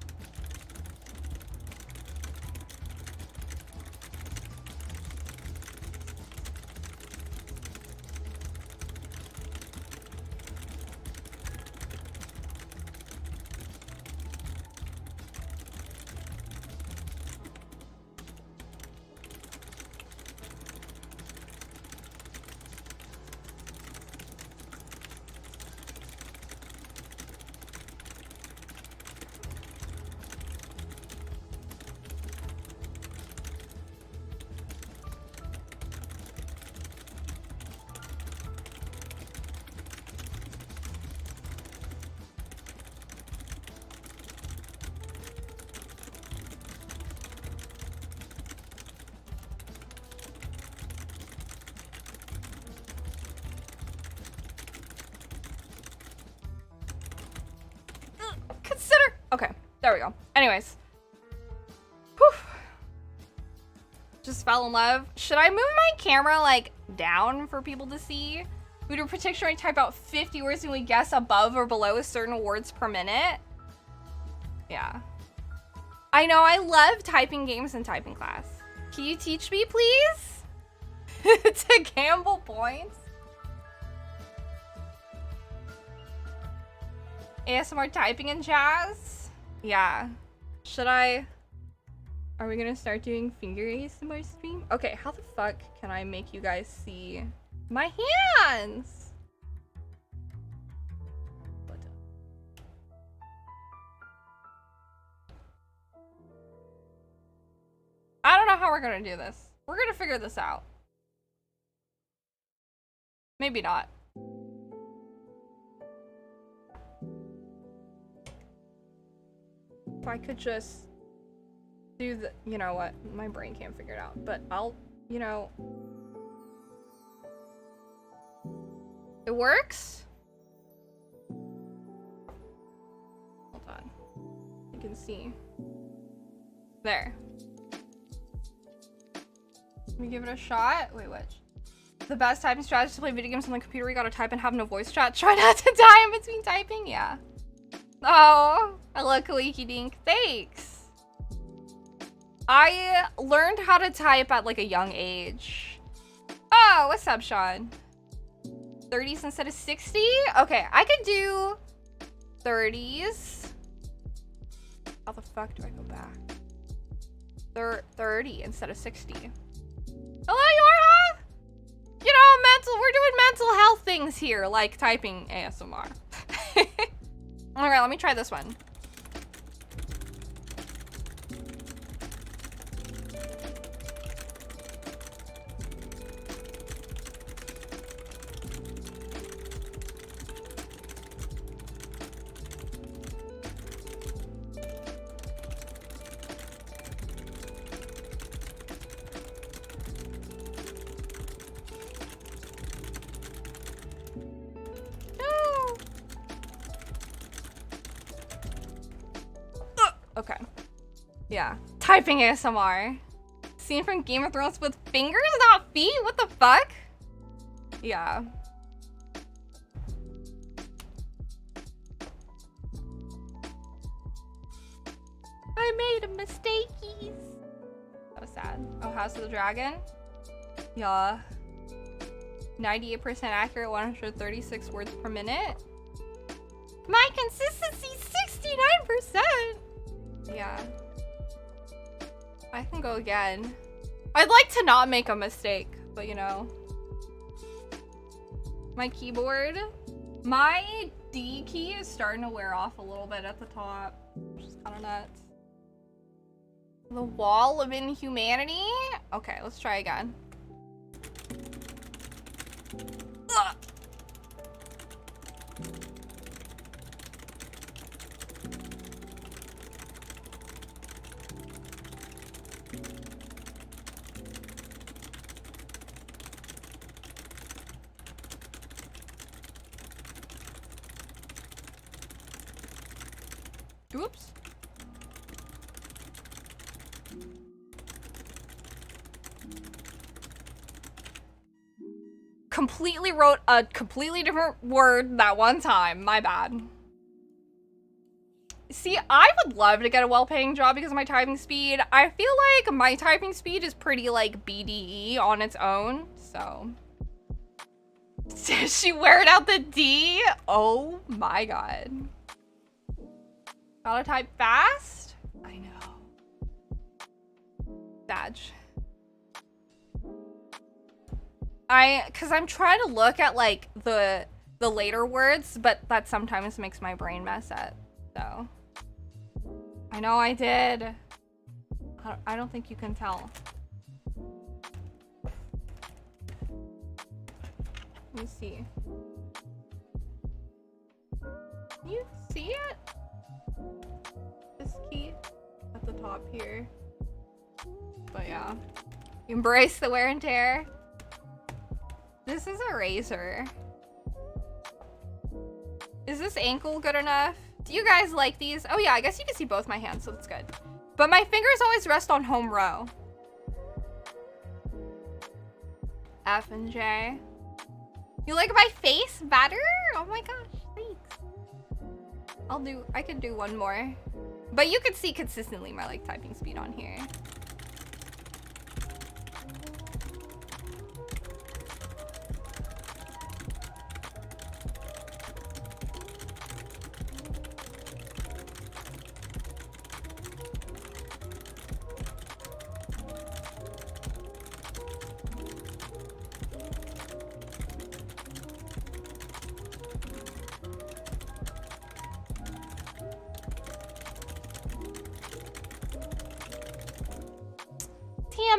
Okay, there we go. Anyways. Whew. Just fell in love. Should I move my camera, like, down for people to see? We do a prediction where I type out 50 words and we guess above or below a certain words per minute. Yeah. I know, I love typing games in typing class. Can you teach me, please? To gamble points? ASMR typing in jazz? Yeah. Should I? Are we gonna start doing finger ASMR stream? Okay, how the fuck can I make you guys see my hands? how we're gonna do this. We're gonna figure this out. Maybe not. If I could just do the, you know what? My brain can't figure it out, but I'll, you know. It works? Hold on. You can see. There. Let me give it a shot. Wait, what? The best typing strategy is to play video games on the computer where you gotta type and have no voice chat. Try not to die in between typing? Yeah. Oh, I look leaky dink. Thanks. I learned how to type at like a young age. Oh, what's up, Sean? 30s instead of 60? Okay, I could do 30s. How the fuck do I go back? 30 instead of 60. Hello, Yorha! You know, we're doing mental health things here, like typing ASMR. Alright, let me try this one. Okay. Yeah. Typing ASMR. Scene from Game of Thrones with fingers, not feet? What the fuck? Yeah. I made a mistake. That was sad. Oh, House of the Dragon? Yeah. 98% accurate, 136 words per minute. My consistency, 69%. Yeah. I can go again. I'd like to not make a mistake, but you know. My keyboard. My D key is starting to wear off a little bit at the top, which is kind of nuts. The wall of inhumanity? Okay, let's try again. Ugh. Oops. Completely wrote a completely different word that one time. My bad. See, I would love to get a well-paying job because of my typing speed. I feel like my typing speed is pretty like BDE on its own, so. She weared out the D? Oh my god. Gotta type fast? I know. Badge. Cause I'm trying to look at like the later words, but that sometimes makes my brain mess up, so. I know I did. I don't think you can tell. Let me see. Can you see it? This key at the top here. But yeah. Embrace the wear and tear. This is a razor. Is this ankle good enough? Do you guys like these? Oh yeah, I guess you can see both my hands, so that's good. But my fingers always rest on home row. F and J. You like my face better? Oh my gosh, thanks. I could do one more. But you could see consistently my like typing speed on here.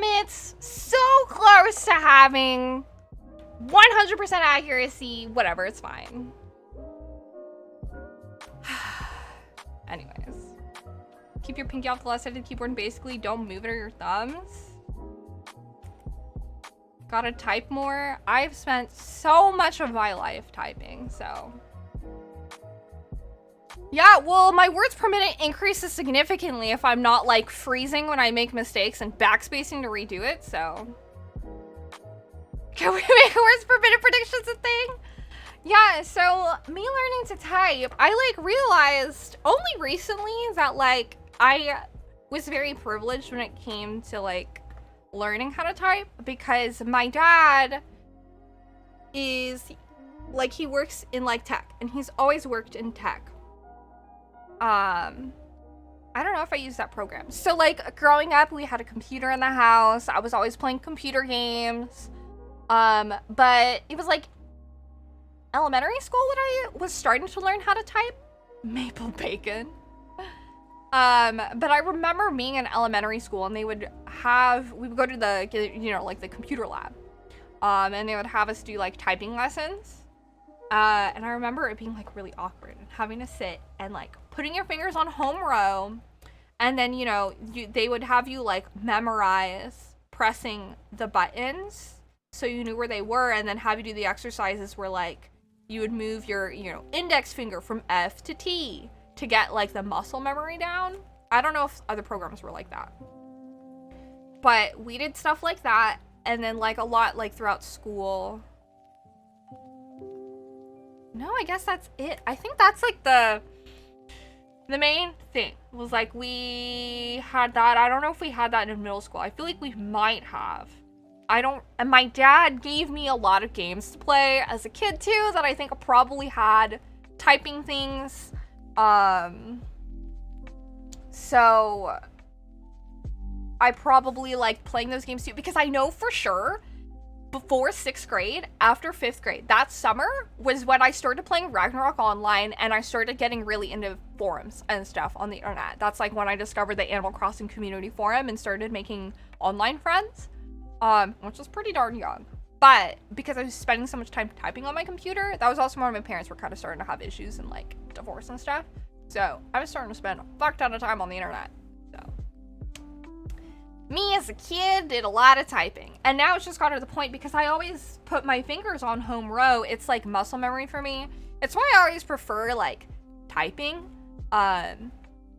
comments, so close to having 100% accuracy. Whatever, it's fine. Anyways. Keep your pinky off the left side of the keyboard and basically don't move it or your thumbs. Gotta type more. I've spent so much of my life typing, so. Yeah, well, my words per minute increases significantly if I'm not like freezing when I make mistakes and backspacing to redo it, so. Can we make words per minute predictions a thing? Yeah, so me learning to type, I like realized only recently that like I was very privileged when it came to like learning how to type because my dad is like, he works in like tech and he's always worked in tech. I don't know if I use that program. So like growing up, we had a computer in the house. I was always playing computer games. But it was like elementary school when I was starting to learn how to type. Maple bacon. But I remember being in elementary school and we would go to the, you know, like the computer lab. And they would have us do like typing lessons. And I remember it being like really awkward and having to sit and like putting your fingers on home row. And then, you know, they would have you like memorize pressing the buttons so you knew where they were, and then have you do the exercises where like you would move your, you know, index finger from F to T to get like the muscle memory down. I don't know if other programs were like that. But we did stuff like that, and then like a lot like throughout school. No, I guess that's it. I think that's like the main thing was like we had that. I don't know if we had that in middle school. I feel like we might have. And my dad gave me a lot of games to play as a kid too that I think probably had typing things. So I probably like playing those games too, because I know for sure before 6th grade, after 5th grade, that summer was when I started playing Ragnarok Online and I started getting really into forums and stuff on the internet. That's like when I discovered the Animal Crossing community forum and started making online friends, which was pretty darn young. But because I was spending so much time typing on my computer, that was also when my parents were kind of starting to have issues and like divorce and stuff. So I was starting to spend a fuck ton of time on the internet. So me as a kid did a lot of typing, and now it's just got to the point because I always put my fingers on home row. It's like muscle memory for me. It's why I always prefer like typing. I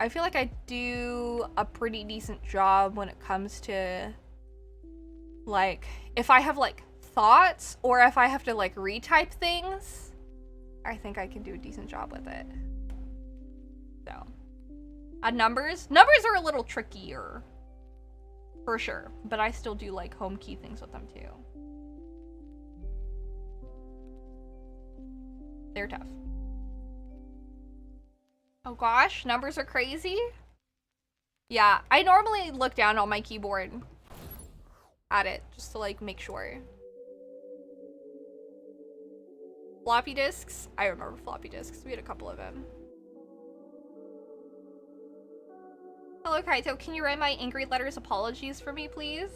feel like I do a pretty decent job when it comes to like if I have like thoughts or if I have to like retype things, I think I can do a decent job with it. So numbers are a little trickier for sure, but I still do like home key things with them too. They're tough. Oh gosh, numbers are crazy. Yeah, I normally look down on my keyboard at it just to like make sure. Floppy disks. I remember floppy disks. We had a couple of them. Hello, Kaito. Can you write my angry letters apologies for me, please?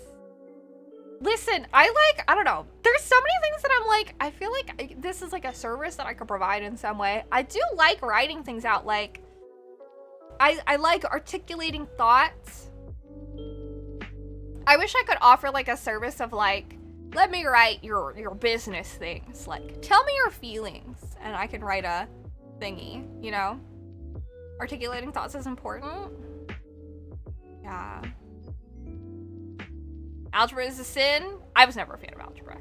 Listen, I don't know. There's so many things that I'm like, I feel like this is like a service that I could provide in some way. I do like writing things out. Like, I like articulating thoughts. I wish I could offer like a service of like, let me write your business things. Like, tell me your feelings and I can write a thingy, you know? Articulating thoughts is important. Yeah. Algebra is a sin. I was never a fan of algebra.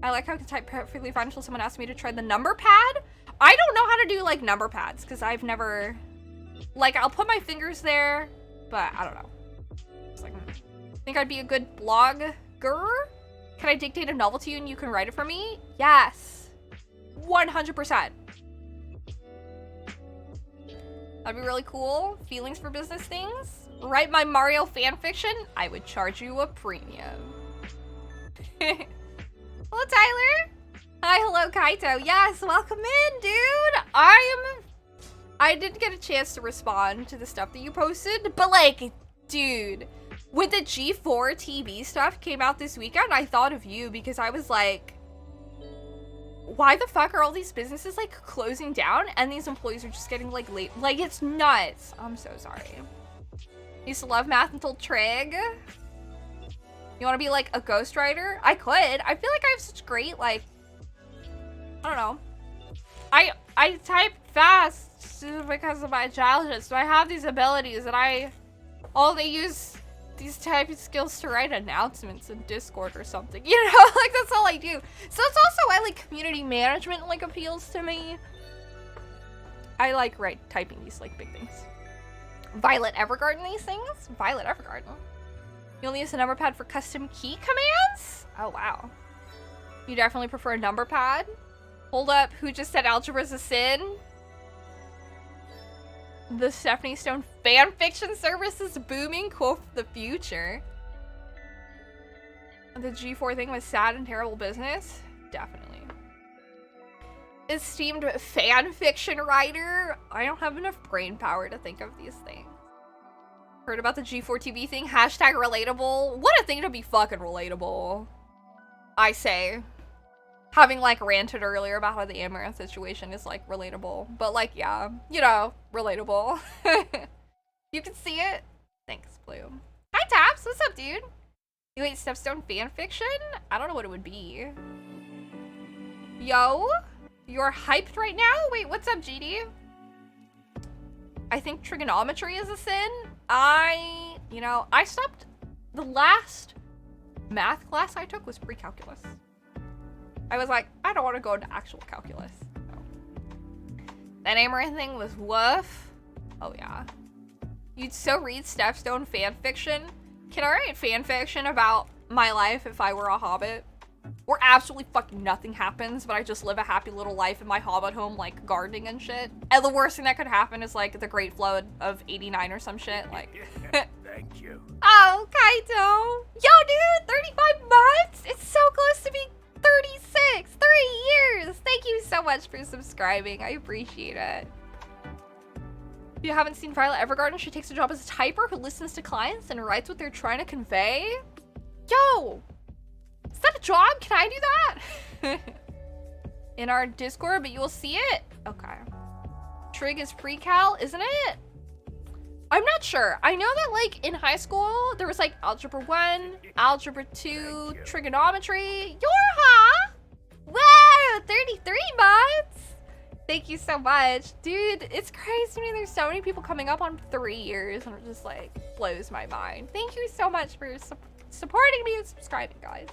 I like how I can type perfectly fine until someone asked me to try the number pad. I don't know how to do like number pads because I've never, like, I'll put my fingers there, but I don't know. It's like, think I'd be a good blogger? Can I dictate a novel to you and you can write it for me? Yes. 100%. That'd be really cool. Feelings for business things. Write my Mario fanfiction. I would charge you a premium. Hello, Tyler. Hi, hello, Kaito. Yes, welcome in, dude. I I didn't get a chance to respond to the stuff that you posted, but like, dude, when the G4 TV stuff came out this weekend, I thought of you because I was like, why the fuck are all these businesses like closing down and these employees are just getting like late? Like, it's nuts. I'm so sorry. Used to love math until trig. You want to be like a ghostwriter? I could. I feel like I have such great, like, I don't know. I type fast because of my childhood, so I have these abilities and they use these typing skills to write announcements in Discord or something, you know? Like, that's all I do. So that's also why, like, community management, like, appeals to me. I like typing these, like, big things. Violet Evergarden these things? Violet Evergarden. You only use the number pad for custom key commands? Oh, wow. You definitely prefer a number pad? Hold up, who just said algebra's a sin? The Stephanie Stone fanfiction service is booming. Quote for the future. The G4 thing was sad and terrible business? Definitely. Esteemed fanfiction writer? I don't have enough brain power to think of these things. Heard about the G4 TV thing? Hashtag relatable. What a thing to be fucking relatable. I say. Having, like, ranted earlier about how the Amaranth situation is, like, relatable. But, like, yeah. You know, relatable. You can see it. Thanks, Blue. Hi, Taps. What's up, dude? You hate Stepstone fanfiction? I don't know what it would be. Yo? You're hyped right now? Wait, what's up, GD? I think trigonometry is a sin. I stopped. The last math class I took was pre-calculus. I was like, I don't want to go into actual calculus. So. That Amaranth thing was woof. Oh yeah. You'd so read Stepstone fanfiction. Can I write fanfiction about my life if I were a hobbit? Where absolutely fucking nothing happens, but I just live a happy little life in my hobbit home, like gardening and shit. And the worst thing that could happen is like the Great Flood of 89 or some shit. Like, Thank you. Oh, Kaito. Yo, dude, 35 months? It's so close to being 36. 3 years. Thank you so much for subscribing. I appreciate it. If you haven't seen Violet Evergarden, she takes a job as a typer who listens to clients and writes what they're trying to convey. Yo, is that a job? Can I do that? In our Discord, but you will see it? Okay. Trig is pre-cal, isn't it? I'm not sure. I know that, like, in high school, there was, like, Algebra 1, Algebra 2, Trigonometry. Yorha! Wow, 33 months! Thank you so much. Dude, it's crazy to me. There's so many people coming up on 3 years, and it just, like, blows my mind. Thank you so much for supporting me and subscribing, guys.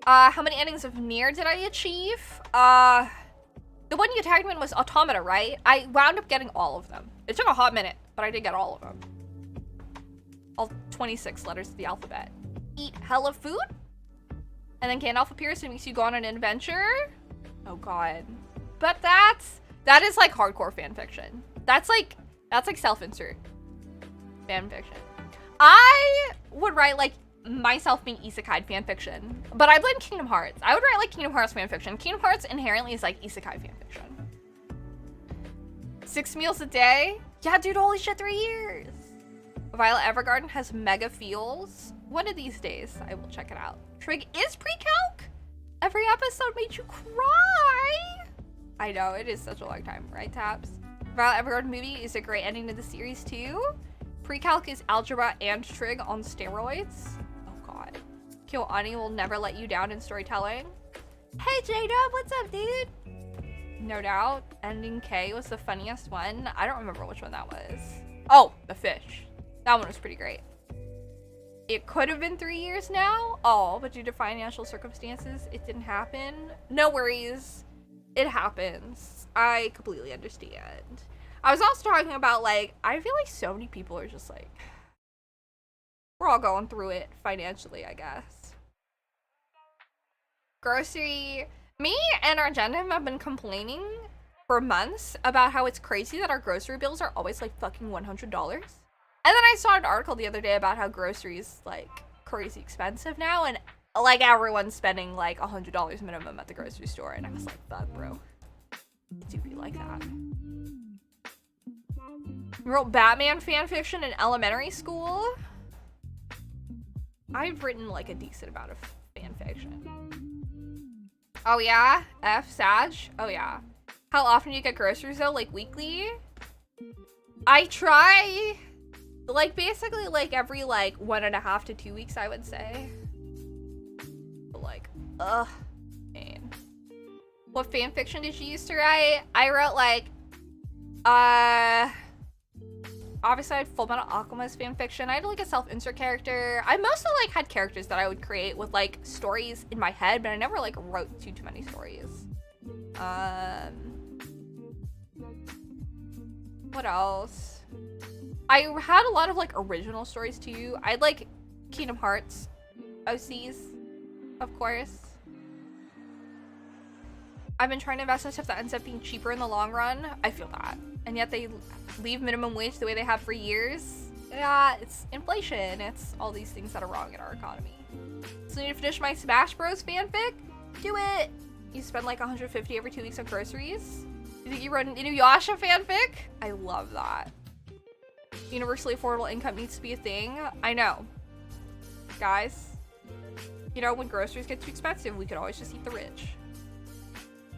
How many endings of Nier did I achieve? The one you tagged me in was Automata, right? I wound up getting all of them. It took a hot minute, but I did get all of them. All 26 letters of the alphabet. Eat hella food? And then Gandalf appears and makes you go on an adventure? Oh god. But that is like hardcore fanfiction. That's like self-insert fanfiction. I would write like myself being isekai fanfiction, but I blame Kingdom Hearts. I would write like Kingdom Hearts fanfiction. Kingdom Hearts inherently is like isekai fanfiction. 6 meals a day? Yeah, dude, holy shit, 3 years. Violet Evergarden has mega feels. One of these days, I will check it out. Trig is pre-calc? Every episode made you cry? I know, it is such a long time, right, Taps? Violet Evergarden movie is a great ending to the series, too. Pre-calc is algebra and trig on steroids. Oh, God. KyoAni will never let you down in storytelling. Hey, J-Dub, what's up, dude? No doubt. Ending K was the funniest one. I don't remember which one that was. Oh, the fish. That one was pretty great. It could have been 3 years now. Oh, but due to financial circumstances, it didn't happen. No worries. It happens. I completely understand. I was also talking about, like, I feel like so many people are just like, we're all going through it financially, I guess. Grocery. Me and our Gundam have been complaining for months about how it's crazy that our grocery bills are always like fucking $100. And then I saw an article the other day about how groceries like crazy expensive now, and like everyone's spending like $100 minimum at the grocery store, and I was like, fuck, bro. It do be like that. You wrote Batman fanfiction in elementary school? I've written like a decent amount of fanfiction. Oh yeah? F Sag? Oh yeah. How often do you get groceries though? Like weekly? I try like basically like every like 1.5 to 2 weeks, I would say. But like, ugh, man. What fanfiction did you used to write? I wrote like, obviously I had Full Metal Alchemist fanfiction. I had like a self-insert character. I mostly like had characters that I would create with like stories in my head, but I never like wrote too many stories. What else? I had a lot of like original stories too. I had like Kingdom Hearts OCs, of course. I've been trying to invest in stuff that ends up being cheaper in the long run. I feel that. And yet they leave minimum wage the way they have for years. Yeah, it's inflation. It's all these things that are wrong in our economy. So I need to finish my Smash Bros fanfic? Do it! You spend like 150 every 2 weeks on groceries? You think you wrote an Inuyasha fanfic? I love that. Universally affordable income needs to be a thing. I know. Guys, you know, when groceries get too expensive, we could always just eat the rich.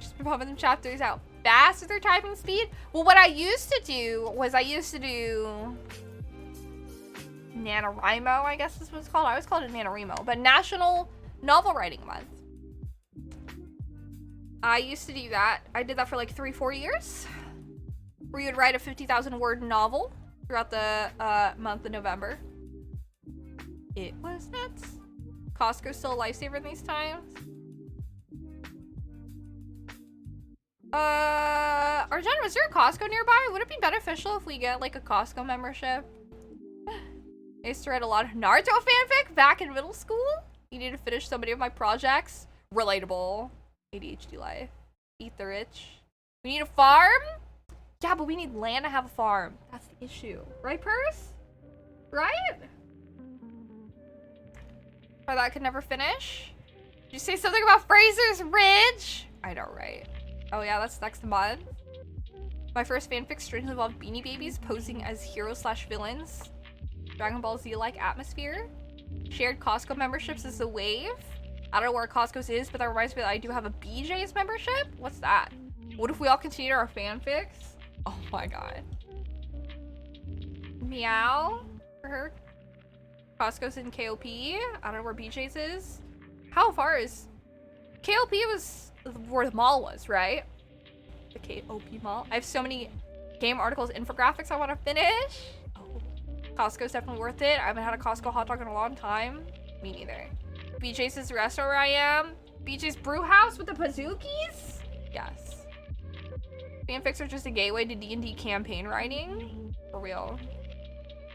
Just been pumping them chapters out fast with their typing speed. Well, what I used to do was NaNoWriMo, I guess this was called. I always called it NaNoWriMo, but National Novel Writing Month. I used to do that. I did that for like 3-4 years, where you would write a 50,000 word novel throughout the month of November. It was nuts. Costco's still a lifesaver in these times. Arjun, was there a Costco nearby? Would it be beneficial if we get like a Costco membership? I used to write a lot of Naruto fanfic back in middle school. You need to finish so many of my projects. Relatable. ADHD life. Eat the rich. We need a farm? Yeah, but we need land to have a farm. That's the issue. Right, Purse? Right? Or that could never finish? Did you say something about Fraser's Ridge? I know, right? Oh yeah, that's next month. My first fanfic strangely involved Beanie Babies posing as heroes/villains. Dragon Ball Z-like atmosphere. Shared Costco memberships is the wave. I don't know where Costco's is, but that reminds me that I do have a BJ's membership. What's that? What if we all continued our fanfics? Oh my god. Meow for her. Costco's in KOP. I don't know where BJ's is. How far is KOP? Was where the mall was, right? The KOP mall. I have so many game articles, infographics I want to finish. Oh, Costco's definitely worth it. I haven't had a Costco hot dog in a long time. Me neither. BJ's is the restaurant where I am. BJ's brew house with the Pazookies? Yes. Fanfics are just a gateway to D&D campaign writing. For real.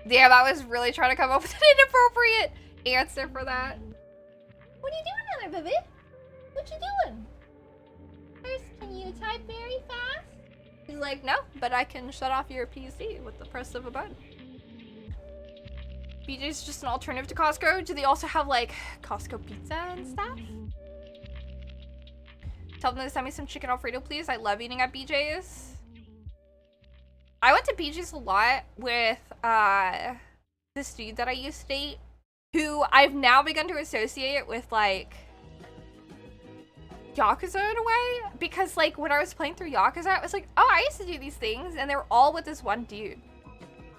Damn, I was really trying to come up with an inappropriate answer for that. What are you doing there, baby? What you doing? First, can you type very fast? He's like, no, but I can shut off your PC with the press of a button. BJ's just an alternative to Costco. Do they also have like Costco pizza and stuff? Tell them to send me some chicken Alfredo, please. I love eating at BJ's. I went to BJ's a lot with this dude that I used to date, who I've now begun to associate with like Yakuza in a way, because like when I was playing through Yakuza, I was like, oh, I used to do these things, and they were all with this one dude.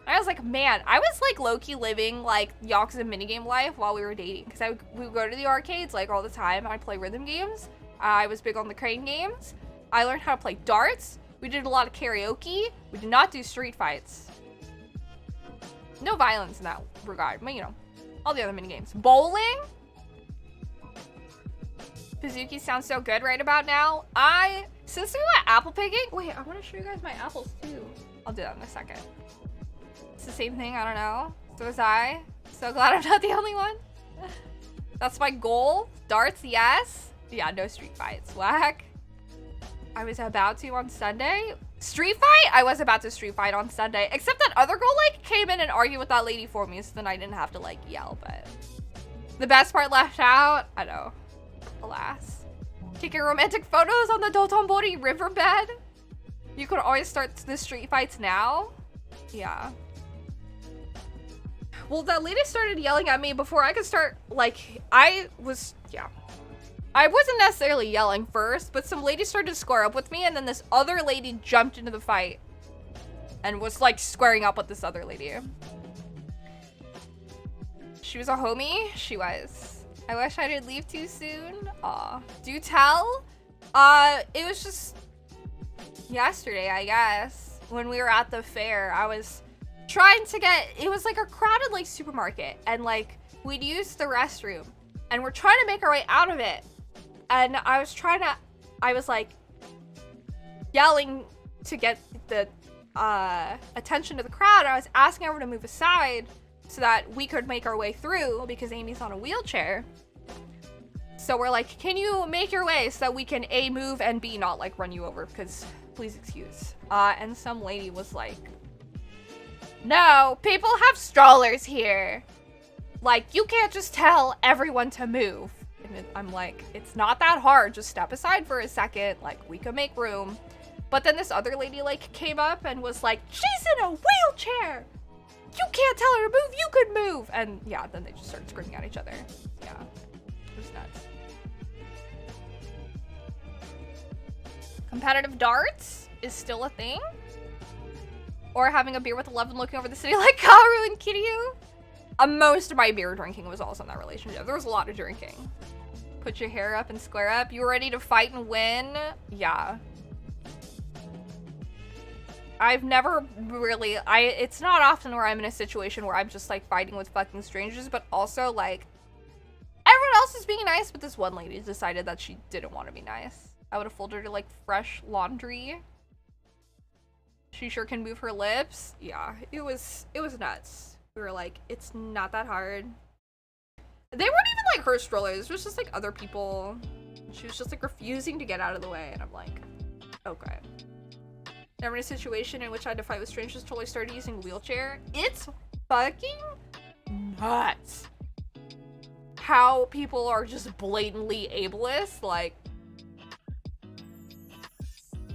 And I was like, man, I was like low-key living like Yakuza minigame life while we were dating, because we would go to the arcades like all the time, and I'd play rhythm games. I was big on the crane games. I learned how to play darts. We did a lot of karaoke. We did not do street fights. No violence in that regard, but you know, all the other minigames. Bowling? Pizookie sounds so good right about now. Since we went apple picking, wait, I want to show you guys my apples too. I'll do that in a second. It's the same thing, I don't know. So was I. So glad I'm not the only one. That's my goal. Darts, yes. Yeah, no street fights. Whack. I was about to on Sunday. Street fight? I was about to street fight on Sunday. Except that other girl like came in and argued with that lady for me, so then I didn't have to like yell, but the best part left out. I know. Alas. Taking romantic photos on the Dotonbori riverbed. You could always start the street fights now. Yeah. Well, that lady started yelling at me before I could start, like, I wasn't necessarily yelling first, but some lady started to square up with me, and then this other lady jumped into the fight and was, like, squaring up with this other lady. She was a homie? She was. I wish I didn't leave too soon. Aw. Do tell? It was just yesterday, I guess, when we were at the fair. I was trying to get, it was like a crowded like supermarket, and like we'd use the restroom and we're trying to make our way out of it, and I was like yelling to get the attention of the crowd. I was asking everyone to move aside so that we could make our way through because Amy's on a wheelchair. So we're like, can you make your way so that we can A, move, and B, not like run you over, because please excuse. And some lady was like, no, people have strollers here. Like, you can't just tell everyone to move. And I'm like, it's not that hard. Just step aside for a second. Like, we could make room. But then this other lady, like, came up and was like, she's in a wheelchair. You can't tell her to move. You could move. And yeah, then they just started screaming at each other. Yeah, it was nuts. Competitive darts is still a thing? Or having a beer with 11 looking over the city like Kaoru and Kiryu? Most of my beer drinking was also in that relationship. There was a lot of drinking. Put your hair up and square up. You ready to fight and win? Yeah. I've never really, it's not often where I'm in a situation where I'm just like fighting with fucking strangers, but also like everyone else is being nice, but this one lady decided that she didn't want to be nice. I would have folded her to like fresh laundry. She sure can move her lips. Yeah, it was nuts. We were like, it's not that hard. They weren't even like her strollers. It was just like other people. She was just like refusing to get out of the way. And I'm like, okay. Never in a situation in which I had to fight with strangers until I started using a wheelchair. It's fucking nuts how people are just blatantly ableist. Like,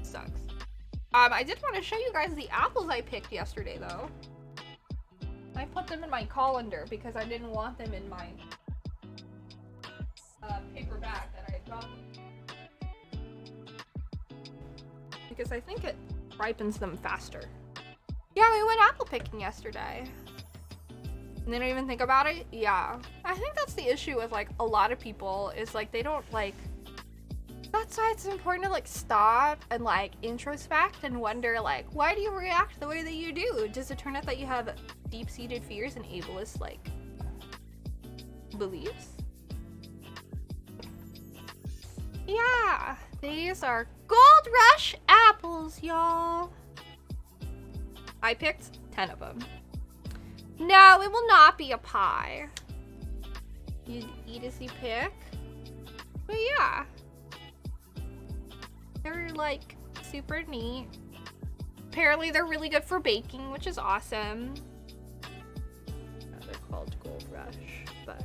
sucks. I did want to show you guys the apples I picked yesterday, though. I put them in my colander because I didn't want them in my paper bag that I had gotten. Because I think it ripens them faster. Yeah, we went apple picking yesterday. And they don't even think about it? Yeah. I think that's the issue with, like, a lot of people is, like, they don't, like... That's why it's important to, like, stop and, like, introspect and wonder, like, why do you react the way that you do? Does it turn out that you have deep-seated fears and ableist, like, beliefs? Yeah, these are Gold Rush apples, y'all. I picked 10 of them. No, it will not be a pie. You eat as you pick. But yeah. They're like super neat. Apparently they're really good for baking, which is awesome. They're called Gold Rush, but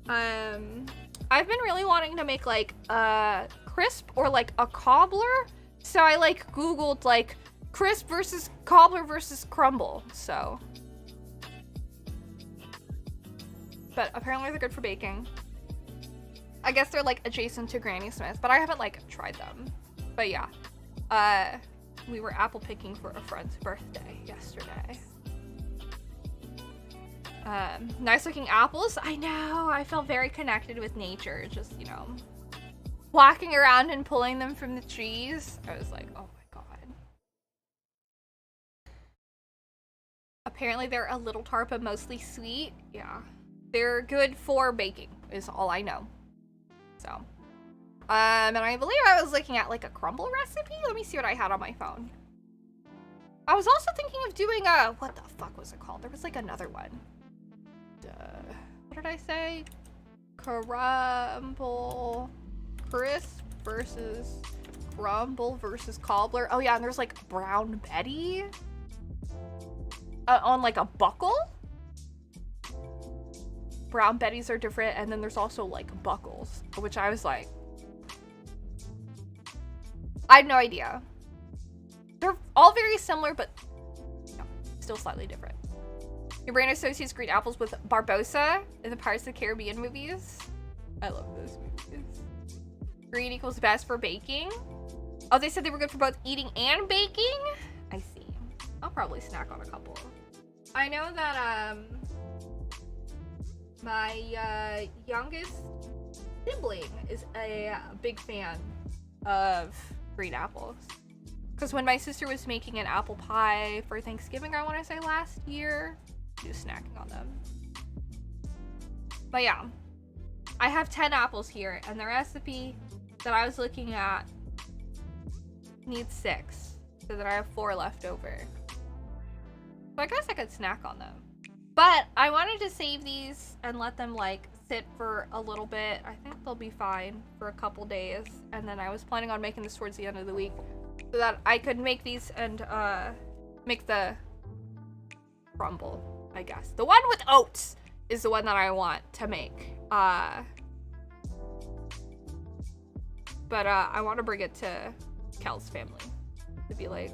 I've been really wanting to make like a crisp or like a cobbler. So I like Googled like crisp versus cobbler versus crumble. So, but apparently they're good for baking. I guess they're like adjacent to Granny Smith, but I haven't like tried them. But yeah, we were apple picking for a friend's birthday yesterday. Nice looking apples. I know, I felt very connected with nature. Just, you know, walking around and pulling them from the trees. I was like, oh my god. Apparently they're a little tart, but mostly sweet. Yeah. They're good for baking, is all I know. So, and I believe I was looking at like a crumble recipe. Let me see what I had on my phone. I was also thinking of doing a, what the fuck was it called? There was like another one. What did I say? Crumble crisp versus crumble versus cobbler. Oh yeah, and there's like Brown Betty on like a buckle. Brown Betties are different, and then there's also like buckles, which I was like, I had no idea. they're all very similar, but no, still slightly different. Your brain associates green apples with Barbossa in the Pirates of the Caribbean movies. I love those movies. Green equals best for baking. Oh, they said they were good for both eating and baking? I see. I'll probably snack on a couple. I know that, my, youngest sibling is a big fan of green apples. Because when my sister was making an apple pie for Thanksgiving, I want to say last year, she was snacking on them. But yeah, I have 10 apples here, and the recipe that I was looking at needs 6, so that I have 4 left over. So I guess I could snack on them. But I wanted to save these and let them like sit for a little bit. I think they'll be fine for a couple days. And then I was planning on making this towards the end of the week so that I could make these and make the crumble, I guess. The one with oats is the one that I want to make. But I want to bring it to Kel's family to be like,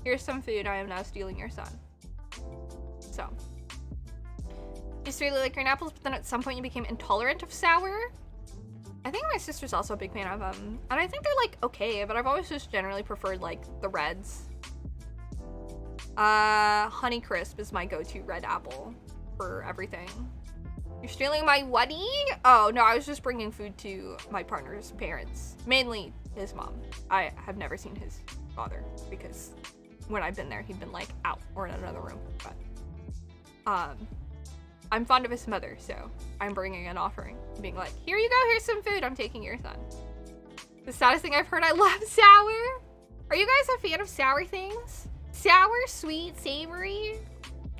here's some food, I am now stealing your son. So, used to really like green apples, but then at some point you became intolerant of sour. I think my sister's also a big fan of them, and I think they're like okay, but I've always just generally preferred like the reds. Honeycrisp is my go-to red apple for everything. You're stealing my whatty? Oh no, I was just bringing food to my partner's parents, mainly his mom. I have never seen his father because when I've been there, he'd been like out or in another room. But I'm fond of his mother, so I'm bringing an offering, being like, here you go, here's some food, I'm taking your son. The saddest thing I've heard, I love sour. Are you guys a fan of sour things? Sour, sweet, savory?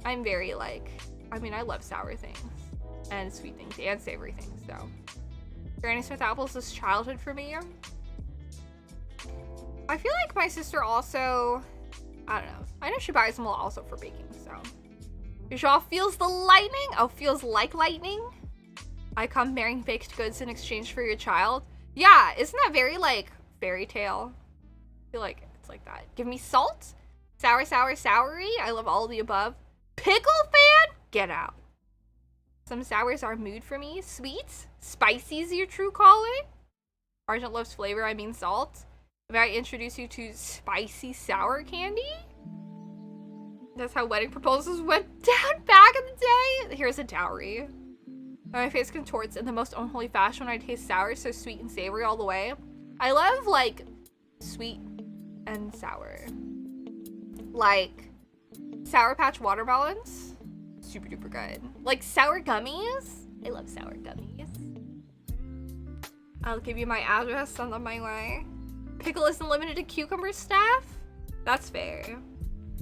I'm very like, I mean, I love sour things and sweet things and savory things, so. Granny Smith apples is childhood for me. I feel like my sister also, I don't know. I know she buys them also for baking, so. Y'all feels the lightning? Oh, feels like lightning? I come bearing baked goods in exchange for your child. Yeah, isn't that very like fairy tale? I feel like it's like that. Give me salt, sour, sour, soury. I love all of the above. Pickle fan? Get out. Some sours are mood for me. Sweets, spicy's your true calling. Argent loves flavor, I mean salt. May I introduce you to spicy sour candy? That's how wedding proposals went down back in the day. Here's a dowry. My face contorts in the most unholy fashion when I taste sour, so sweet and savory all the way. I love like sweet and sour. Like Sour Patch watermelons, super duper good. Like sour gummies. I love sour gummies. I'll give you my address, send them my way. Pickle isn't limited to cucumber staff? That's fair.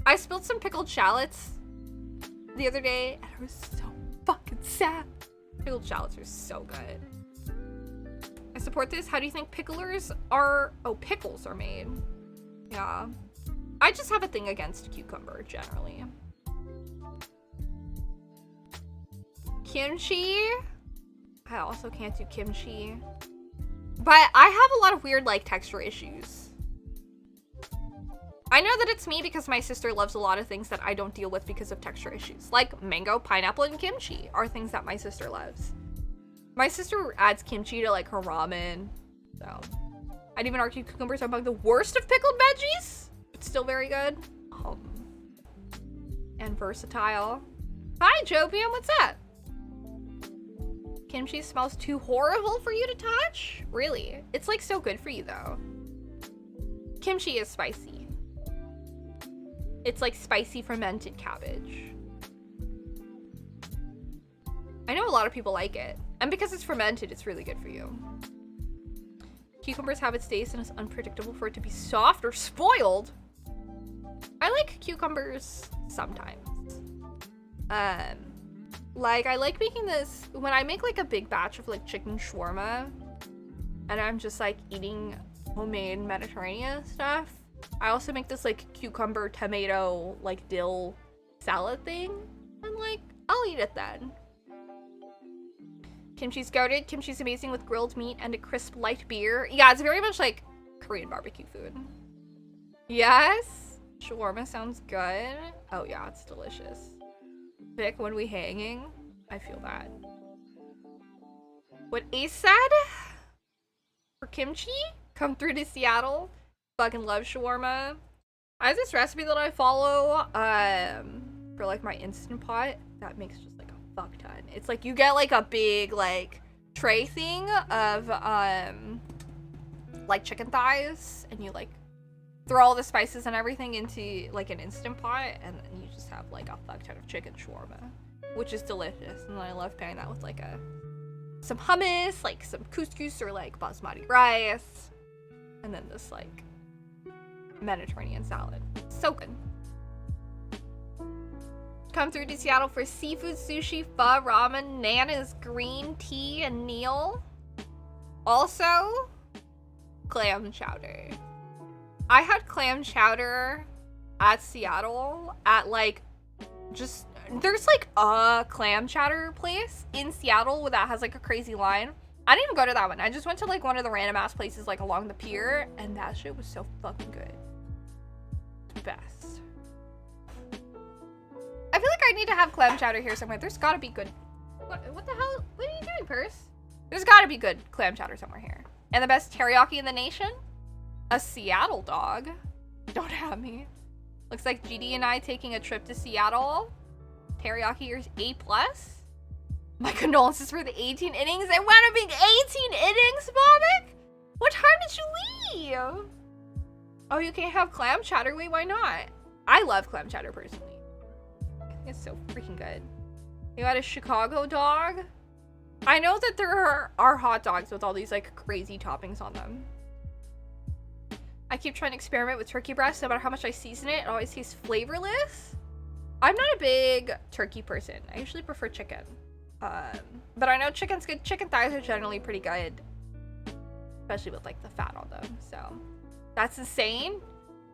I spilled some pickled shallots the other day, and it was so fucking sad. Pickled shallots are so good. I support this. How do you think picklers are... Oh, pickles are made. Yeah. I just have a thing against cucumber, generally. Kimchi? I also can't do kimchi. But I have a lot of weird, like, texture issues. I know that it's me because my sister loves a lot of things that I don't deal with because of texture issues. Like mango, pineapple, and kimchi are things that my sister loves. My sister adds kimchi to like her ramen. So I'd even argue cucumbers are among the worst of pickled veggies, but still very good. And versatile. Hi, Jovium, what's up? Kimchi smells too horrible for you to touch? Really? It's like so good for you though. Kimchi is spicy. It's like spicy fermented cabbage. I know a lot of people like it. And because it's fermented, it's really good for you. Cucumbers have its taste and it's unpredictable for it to be soft or spoiled. I like cucumbers sometimes. Like I like making this, when I make like a big batch of like chicken shawarma and I'm just like eating homemade Mediterranean stuff. I also make this like cucumber, tomato, like dill salad thing. And like, I'll eat it then. Kimchi's goated. Kimchi's amazing with grilled meat and a crisp light beer. Yeah, it's very much like Korean barbecue food. Yes. Shawarma sounds good. Oh yeah, it's delicious. Vic, when we hanging, I feel that. What Ace said? For kimchi? Come through to Seattle. Fucking love shawarma. I have this recipe that I follow for like my Instant Pot that makes just like a fuck ton. It's like you get like a big like tray thing of like chicken thighs, and you like throw all the spices and everything into like an Instant Pot, and then you just have like a fuck ton of chicken shawarma, which is delicious. And I love pairing that with like some hummus, like some couscous or like basmati rice, and then this like Mediterranean salad. So good. Come through to Seattle for seafood, sushi, pho, ramen, Nana's green tea, and Neil. Also, clam chowder. I had clam chowder at Seattle at like just there's like a clam chowder place in Seattle that has like a crazy line. I didn't even go to that one. I just went to like one of the random ass places like along the pier, and that shit was so fucking good. Best. I feel like I need to have clam chowder here somewhere. There's gotta be good. What the hell? What are you doing, Purse? There's gotta be good clam chowder somewhere here. And the best teriyaki in the nation? A Seattle dog. Don't have me. Looks like GD and I taking a trip to Seattle. Teriyaki is A+. My condolences for the 18 innings. It wound up being 18 innings, Bobik? What time did you leave? Oh, you can't have clam chowder? Wait, why not? I love clam chowder personally. I think it's so freaking good. You got a Chicago dog? I know that there are hot dogs with all these like crazy toppings on them. I keep trying to experiment with turkey breast. No matter how much I season it, it always tastes flavorless. I'm not a big turkey person. I usually prefer chicken. But I know chicken's good. Chicken thighs are generally pretty good, especially with like the fat on them. So that's insane.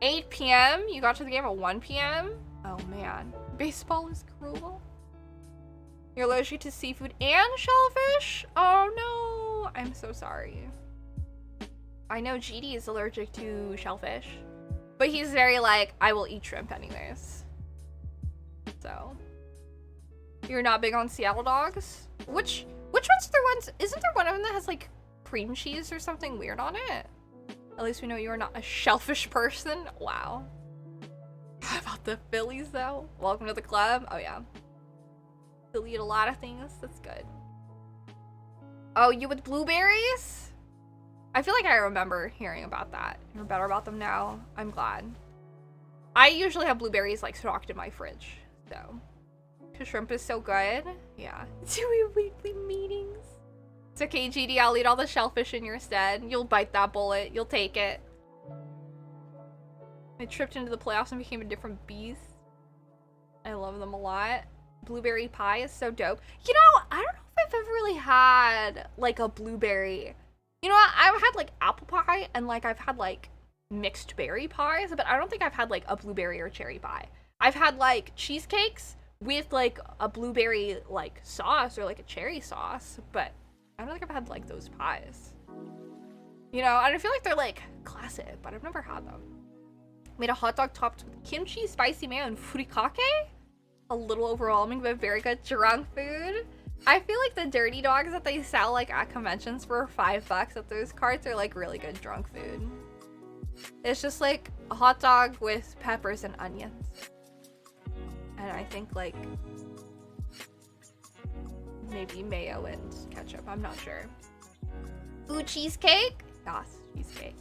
8 p.m. You got to the game at 1 p.m. Oh man, baseball is cruel. You're allergic to seafood and shellfish? Oh no, I'm so sorry. I know GD is allergic to shellfish, but he's very like, I will eat shrimp anyways. So, you're not big on Seattle dogs? Which ones are the ones, isn't there one of them that has like cream cheese or something weird on it? At least we know you are not a shellfish person. Wow. How about the Phillies though? Welcome to the club. Oh yeah. They'll eat a lot of things. That's good. Oh, you with blueberries? I feel like I remember hearing about that. You're better about them now. I'm glad. I usually have blueberries like stocked in my fridge. So, because shrimp is so good. Yeah. 2 weekly meetings. It's okay, GD. I'll eat all the shellfish in your stead. You'll bite that bullet. You'll take it. I tripped into the playoffs and became a different beast. I love them a lot. Blueberry pie is so dope. You know, I don't know if I've ever really had like a blueberry. You know what? I've had like apple pie and like I've had like mixed berry pies, but I don't think I've had like a blueberry or cherry pie. I've had like cheesecakes with like a blueberry like sauce or like a cherry sauce, but I don't think I've had like those pies. You know, and I feel like they're like classic, but I've never had them. Made a hot dog topped with kimchi, spicy mayo, and furikake. A little overwhelming, but very good drunk food. I feel like the dirty dogs that they sell like at conventions for $5 at those carts are like really good drunk food. It's just like a hot dog with peppers and onions. And I think like maybe mayo and ketchup. I'm not sure. Ooh, cheesecake? Yes, cheesecake.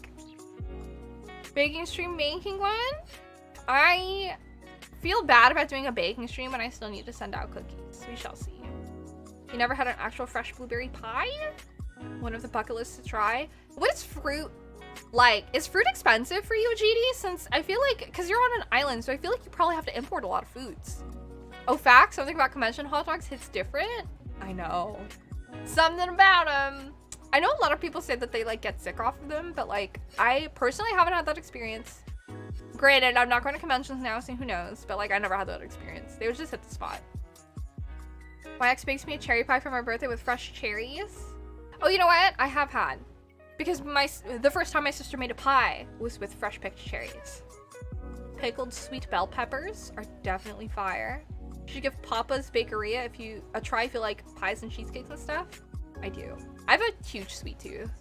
Baking stream making one? I feel bad about doing a baking stream when I still need to send out cookies. We shall see. You never had an actual fresh blueberry pie? One of the bucket lists to try. What is fruit like? Is fruit expensive for you, GD? Since I feel like, because you're on an island, so I feel like you probably have to import a lot of foods. Oh, fact, something about convention hot dogs hits different? I know. Something about them. I know a lot of people say that they like get sick off of them, but like I personally haven't had that experience. Granted, I'm not going to conventions now, so who knows, but like I never had that experience. They would just hit the spot. My ex bakes me a cherry pie for my birthday with fresh cherries. Oh, you know what? I have had. Because the first time my sister made a pie was with fresh picked cherries. pickled sweet bell peppers are definitely fire. You should give Papa's Bakeria a try if you like pies and cheesecakes and stuff. I do. I have a huge sweet tooth.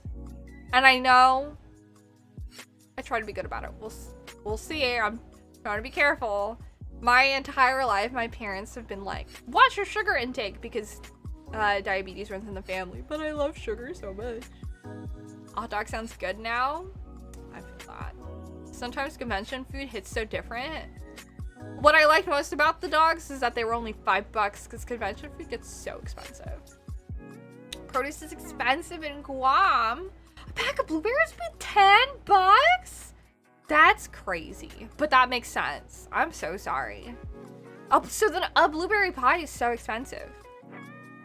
And I know I try to be good about it. We'll see. I'm trying to be careful. My entire life, my parents have been like, watch your sugar intake because diabetes runs in the family. But I love sugar so much. Hot dog sounds good now. I feel that. Sometimes convention food hits so different. What I liked most about the dogs is that they were only $5 because convention food gets so expensive. Produce is expensive in Guam. A pack of blueberries be $10? That's crazy, but that makes sense. I'm so sorry. So then a blueberry pie is so expensive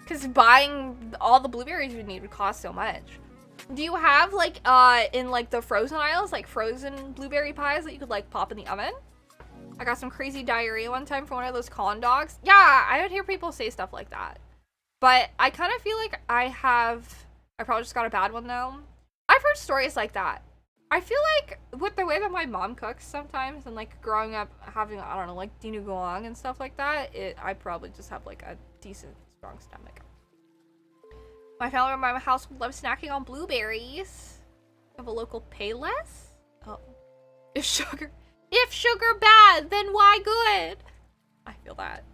because buying all the blueberries you need would cost so much. Do you have like in like the frozen aisles, like frozen blueberry pies that you could like pop in the oven? I got some crazy diarrhea one time from one of those corn dogs. Yeah, I would hear people say stuff like that. But I kind of feel like I probably just got a bad one though. I've heard stories like that. I feel like with the way that my mom cooks sometimes and like growing up having, I don't know, like dinuguang and stuff like that, I probably just have like a decent, strong stomach. My family or my household loves snacking on blueberries. Have a local Payless? Oh. If sugar bad, then why good? I feel that.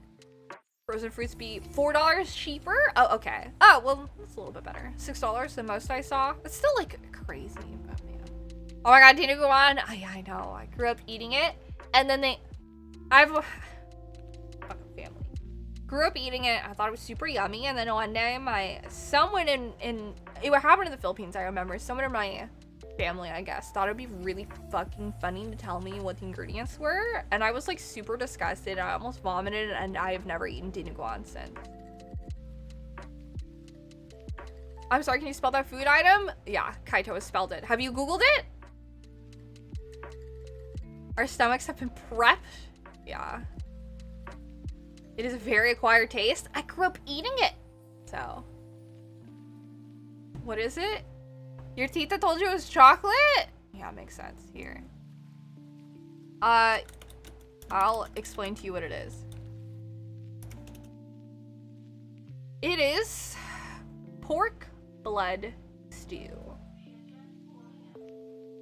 Frozen fruits be $4 cheaper? Oh, okay. Oh, well, that's a little bit better. $6 the most I saw. It's still like crazy, but man. Oh my god, dinuguang. I know. I grew up eating it. And then I've a fucking family. Grew up eating it. I thought it was super yummy. And then one day someone in it happened in the Philippines, I remember. Someone in my family, I guess, thought it'd be really fucking funny to tell me what the ingredients were. And I was like super disgusted. I almost vomited and I have never eaten dinuguang since. I'm sorry, can you spell that food item? Yeah, Kaito has spelled it. Have you Googled it? Our stomachs have been prepped. Yeah. It is a very acquired taste. I grew up eating it. So. What is it? Your tita told you it was chocolate? Yeah, makes sense. Here. I'll explain to you what it is. It is pork blood stew.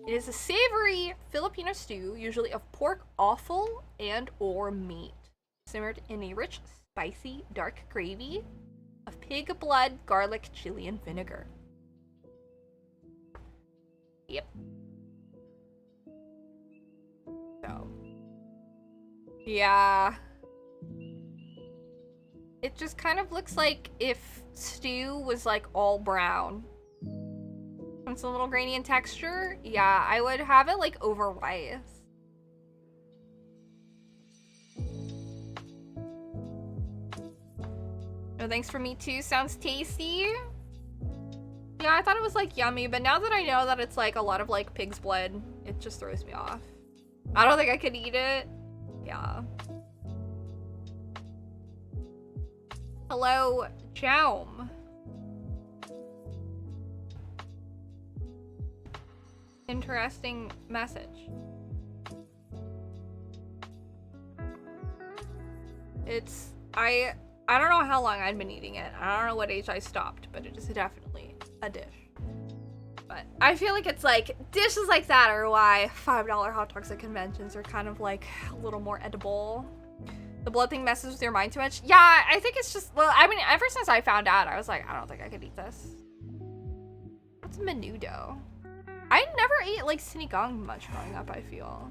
It is a savory Filipino stew, usually of pork offal and or meat, simmered in a rich, spicy, dark gravy of pig blood, garlic, chili, and vinegar. Yep. So. Yeah. It just kind of looks like if stew was like all brown. It's a little grainy in texture. Yeah, I would have it like over rice. No thanks for me too. Sounds tasty. Yeah, I thought it was like yummy, but now that I know that it's like a lot of like pig's blood, it just throws me off. I don't think I could eat it. Yeah. Hello, Jaum. Interesting message. It's I don't know how long I'd been eating it. I don't know what age I stopped, but it is definitely a dish. But I feel like it's like dishes like that are why $5 hot dogs at conventions are kind of like a little more edible. The blood thing messes with your mind too much. Yeah, I think it's just, well, I mean, ever since I found out, I was like, I don't think I could eat this. What's menudo? I never ate like sinigang much growing up, I feel.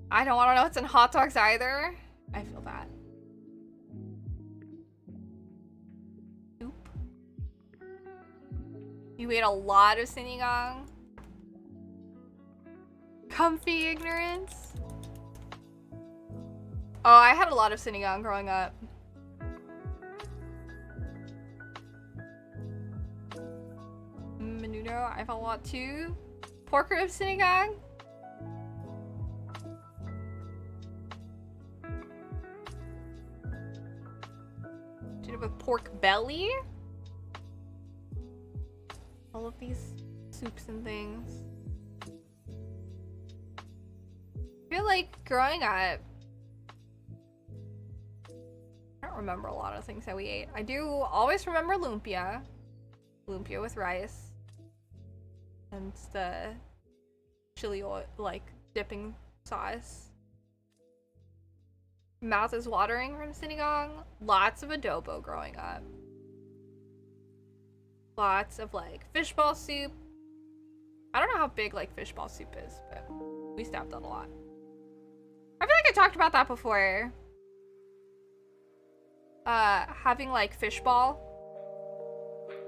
I don't want to know what's in hot dogs either. I feel that. Soup. You ate a lot of sinigang. Comfy ignorance. Oh, I had a lot of sinigang growing up. Menudo, I've had a lot too. Pork rib sinigang. Did it with pork belly. All of these soups and things. like growing up, I don't remember a lot of things that we ate. I do always remember lumpia. Lumpia with rice. And the chili oil, like dipping sauce. Mouth is watering from sinigang. Lots of adobo growing up. Lots of like fishball soup. I don't know how big like fishball soup is, but we used to have that a lot. I feel like I talked about that before. Having like fishball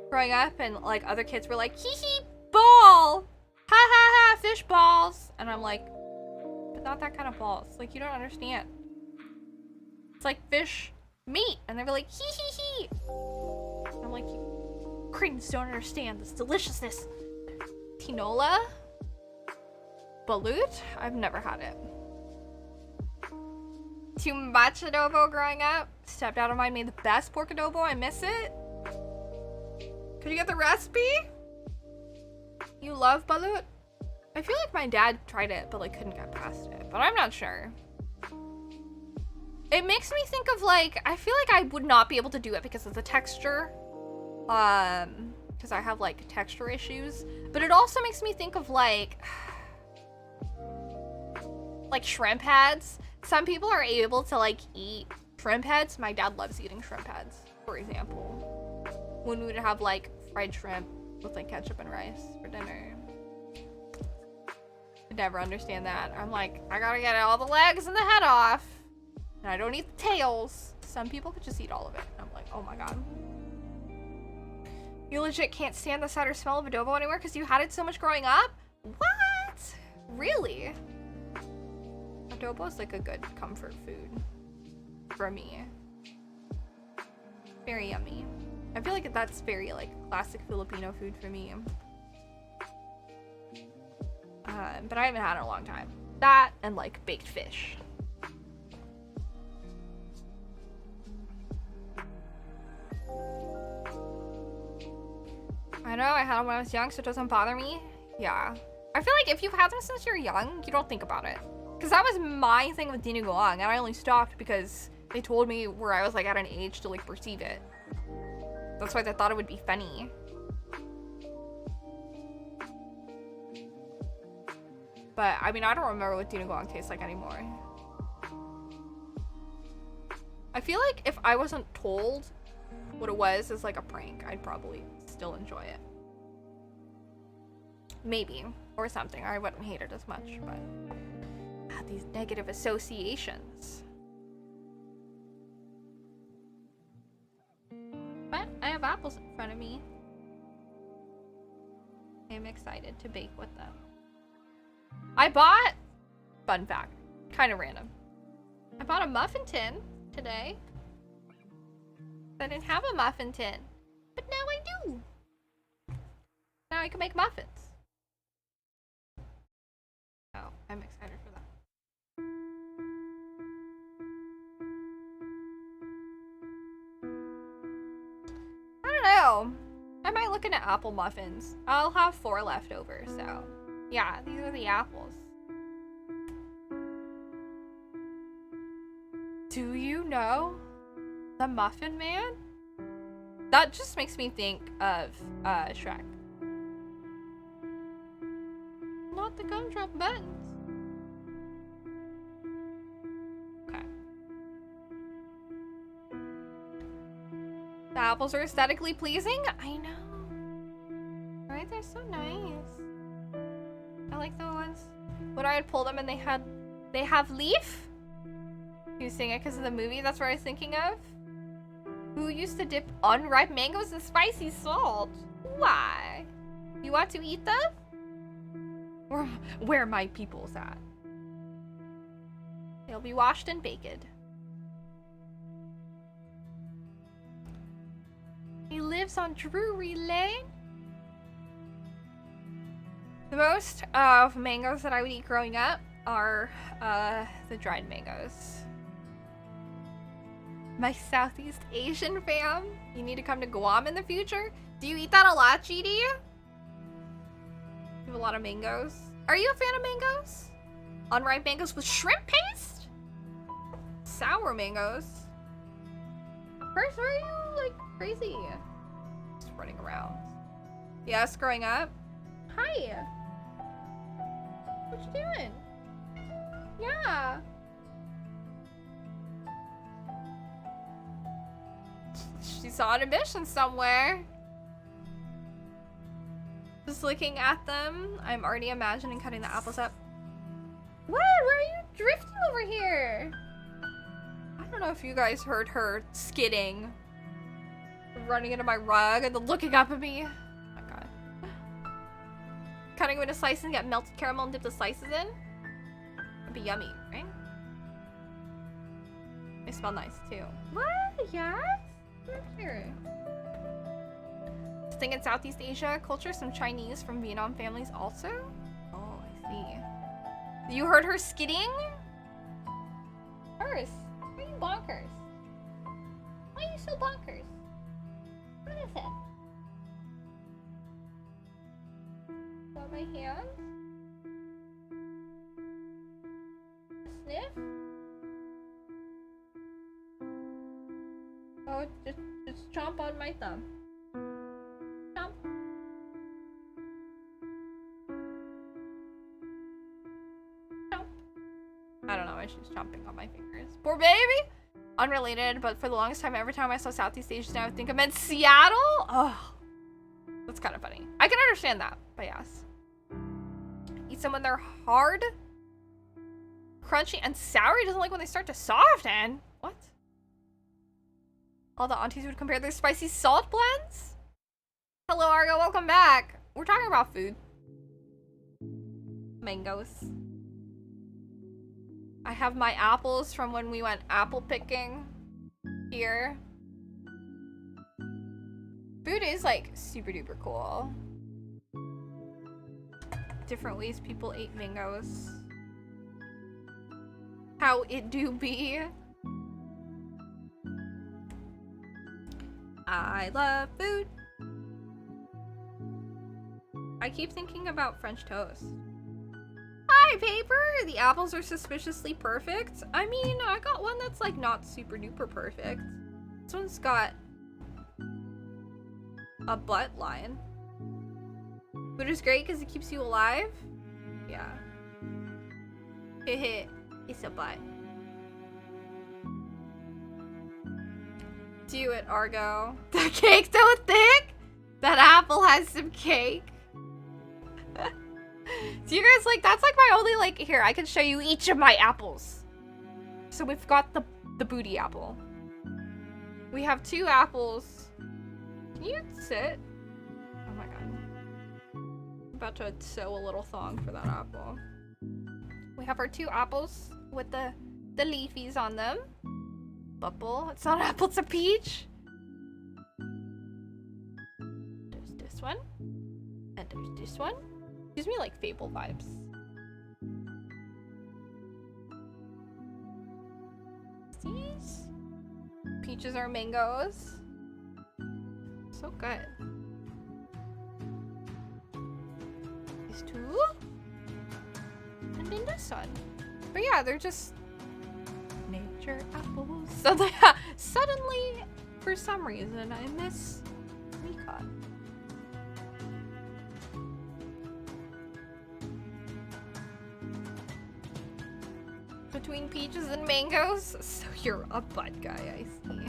growing up, and like other kids were like, hee hee, ball! Ha ha ha, fish balls! And I'm like, but not that kind of balls. Like, you don't understand. It's like fish meat. And they were like, hee hee hee. And I'm like, you cretins don't understand this deliciousness. Tinola? Balut? I've never had it. Too much adobo growing up. Stepdad of mine made the best pork adobo. I miss it. Could you get the recipe? You love balut? I feel like my dad tried it, but like couldn't get past it. But I'm not sure. It makes me think of like, I feel like I would not be able to do it because of the texture. Because I have like texture issues. But it also makes me think of like shrimp heads. Some people are able to like eat shrimp heads. My dad loves eating shrimp heads, for example. When we would have like fried shrimp with like ketchup and rice for dinner. Could never understand that. I'm like, I gotta get all the legs and the head off. And I don't eat the tails. Some people could just eat all of it. And I'm like, oh my god. You legit can't stand the sight or smell of adobo anymore because you had it so much growing up? What? Really? Adobo is like a good comfort food for me. Very yummy. I feel like that's very like classic Filipino food for me. But I haven't had it in a long time. That and like baked fish. I know, I had them when I was young, so it doesn't bother me. Yeah. I feel like if you've had them since you're young, you don't think about it. Because that was my thing with dinuguan, and I only stopped because they told me where I was like at an age to like perceive it. That's why they thought it would be funny. But, I mean, I don't remember what dinuguan tastes like anymore. I feel like if I wasn't told what it was as like a prank, I'd probably still enjoy it. Maybe. Or something. I wouldn't hate it as much, but I had these negative associations. But I have apples in front of me. I'm excited to bake with them. I bought, fun fact, kind of random. I bought a muffin tin today. I didn't have a muffin tin, but now I do. Now I can make muffins. Oh, I'm excited for that. I don't know. I might look into apple muffins. I'll have 4 left over, so yeah, these are the apples. Do you know the Muffin Man? That just makes me think of Shrek. Not the gumdrop buttons. Okay. The apples are aesthetically pleasing? I know. Right? They're so nice. I like the ones when I would pull them and they have leaf. You sing it because of the movie? That's what I was thinking of. Who used to dip unripe mangoes in spicy salt? Why? You want to eat them? Or where my people's at? They'll be washed and baked. He lives on Drury Lane. The most of mangoes that I would eat growing up are the dried mangoes. My Southeast Asian fam. You need to come to Guam in the future? Do you eat that a lot, GD? You have a lot of mangoes. Are you a fan of mangoes? Unripe mangoes with shrimp paste? Sour mangoes? First, why are you like crazy? Just running around. Yes, growing up. Hi. What you doing? Yeah. She's on a mission somewhere. Just looking at them, I'm already imagining cutting the apples up. What? Where are you drifting over here? I don't know if you guys heard her skidding. Running into my rug and then looking up at me. Oh my god. Cutting them into slices and get melted caramel and dip the slices in? That'd be yummy, right? They smell nice too. What? Yes? Here. Thing in Southeast Asia culture, some Chinese from Vietnam families also? Oh, I see. You heard her skidding? Hers. Why are you bonkers? Why are you so bonkers? What is it? Want my hand? Sniff? Oh, just chomp on my thumb. Chomp. Chomp. I don't know why she's chomping on my fingers. Poor baby! Unrelated, but for the longest time, every time I saw Southeast Asia, I would think I meant Seattle? Oh, that's kind of funny. I can understand that, but yes. Eat some when they're hard, crunchy, and sour. He doesn't like when they start to soften. What? All the aunties would compare their spicy salt blends? Hello, Argo. Welcome back. We're talking about food. Mangoes. I have my apples from when we went apple picking here. Food is like super duper cool. Different ways people ate mangoes. How it do be. I love food. I keep thinking about French toast. Hi, Paper! The apples are suspiciously perfect. I mean, I got one that's like not super duper perfect. This one's got a butt line. Food is great because it keeps you alive. Yeah. Hehe, it's a butt. Do it, Argo. The cake's so thick! That apple has some cake. Do you guys like, that's like my only like, here, I can show you each of my apples. So we've got the booty apple. We have 2 apples. Can you sit? Oh my god. I'm about to sew a little thong for that apple. We have our 2 apples with the leafies on them. Bubble. It's not an apple, it's a peach. There's this one. And there's this one. Gives me like Fable vibes. These peaches are mangoes. So good. These 2. And then this one. But yeah, they're just nature apples. So suddenly, for some reason, I miss Mika. Between peaches and mangoes? So you're a butt guy, I see.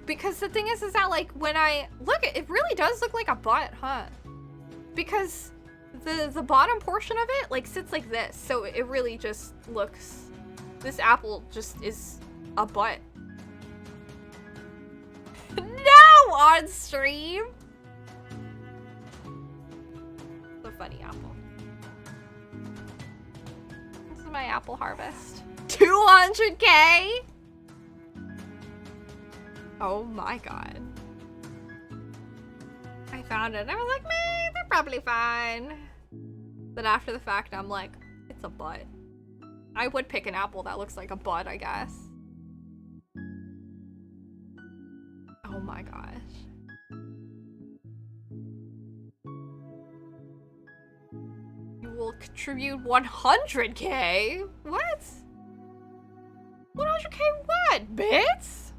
Because the thing is that like when I look, it really does look like a butt, huh? Because the bottom portion of it like sits like this, so it really just looks. This apple just is a butt. No, on stream. It's a funny apple. This is my apple harvest. 200K. Oh my god. I found it and I was like, man, they're probably fine. Then after the fact, I'm like, it's a butt. I would pick an apple that looks like a butt, I guess. Oh my gosh. You will will contribute 100k. What? 100k what, bits?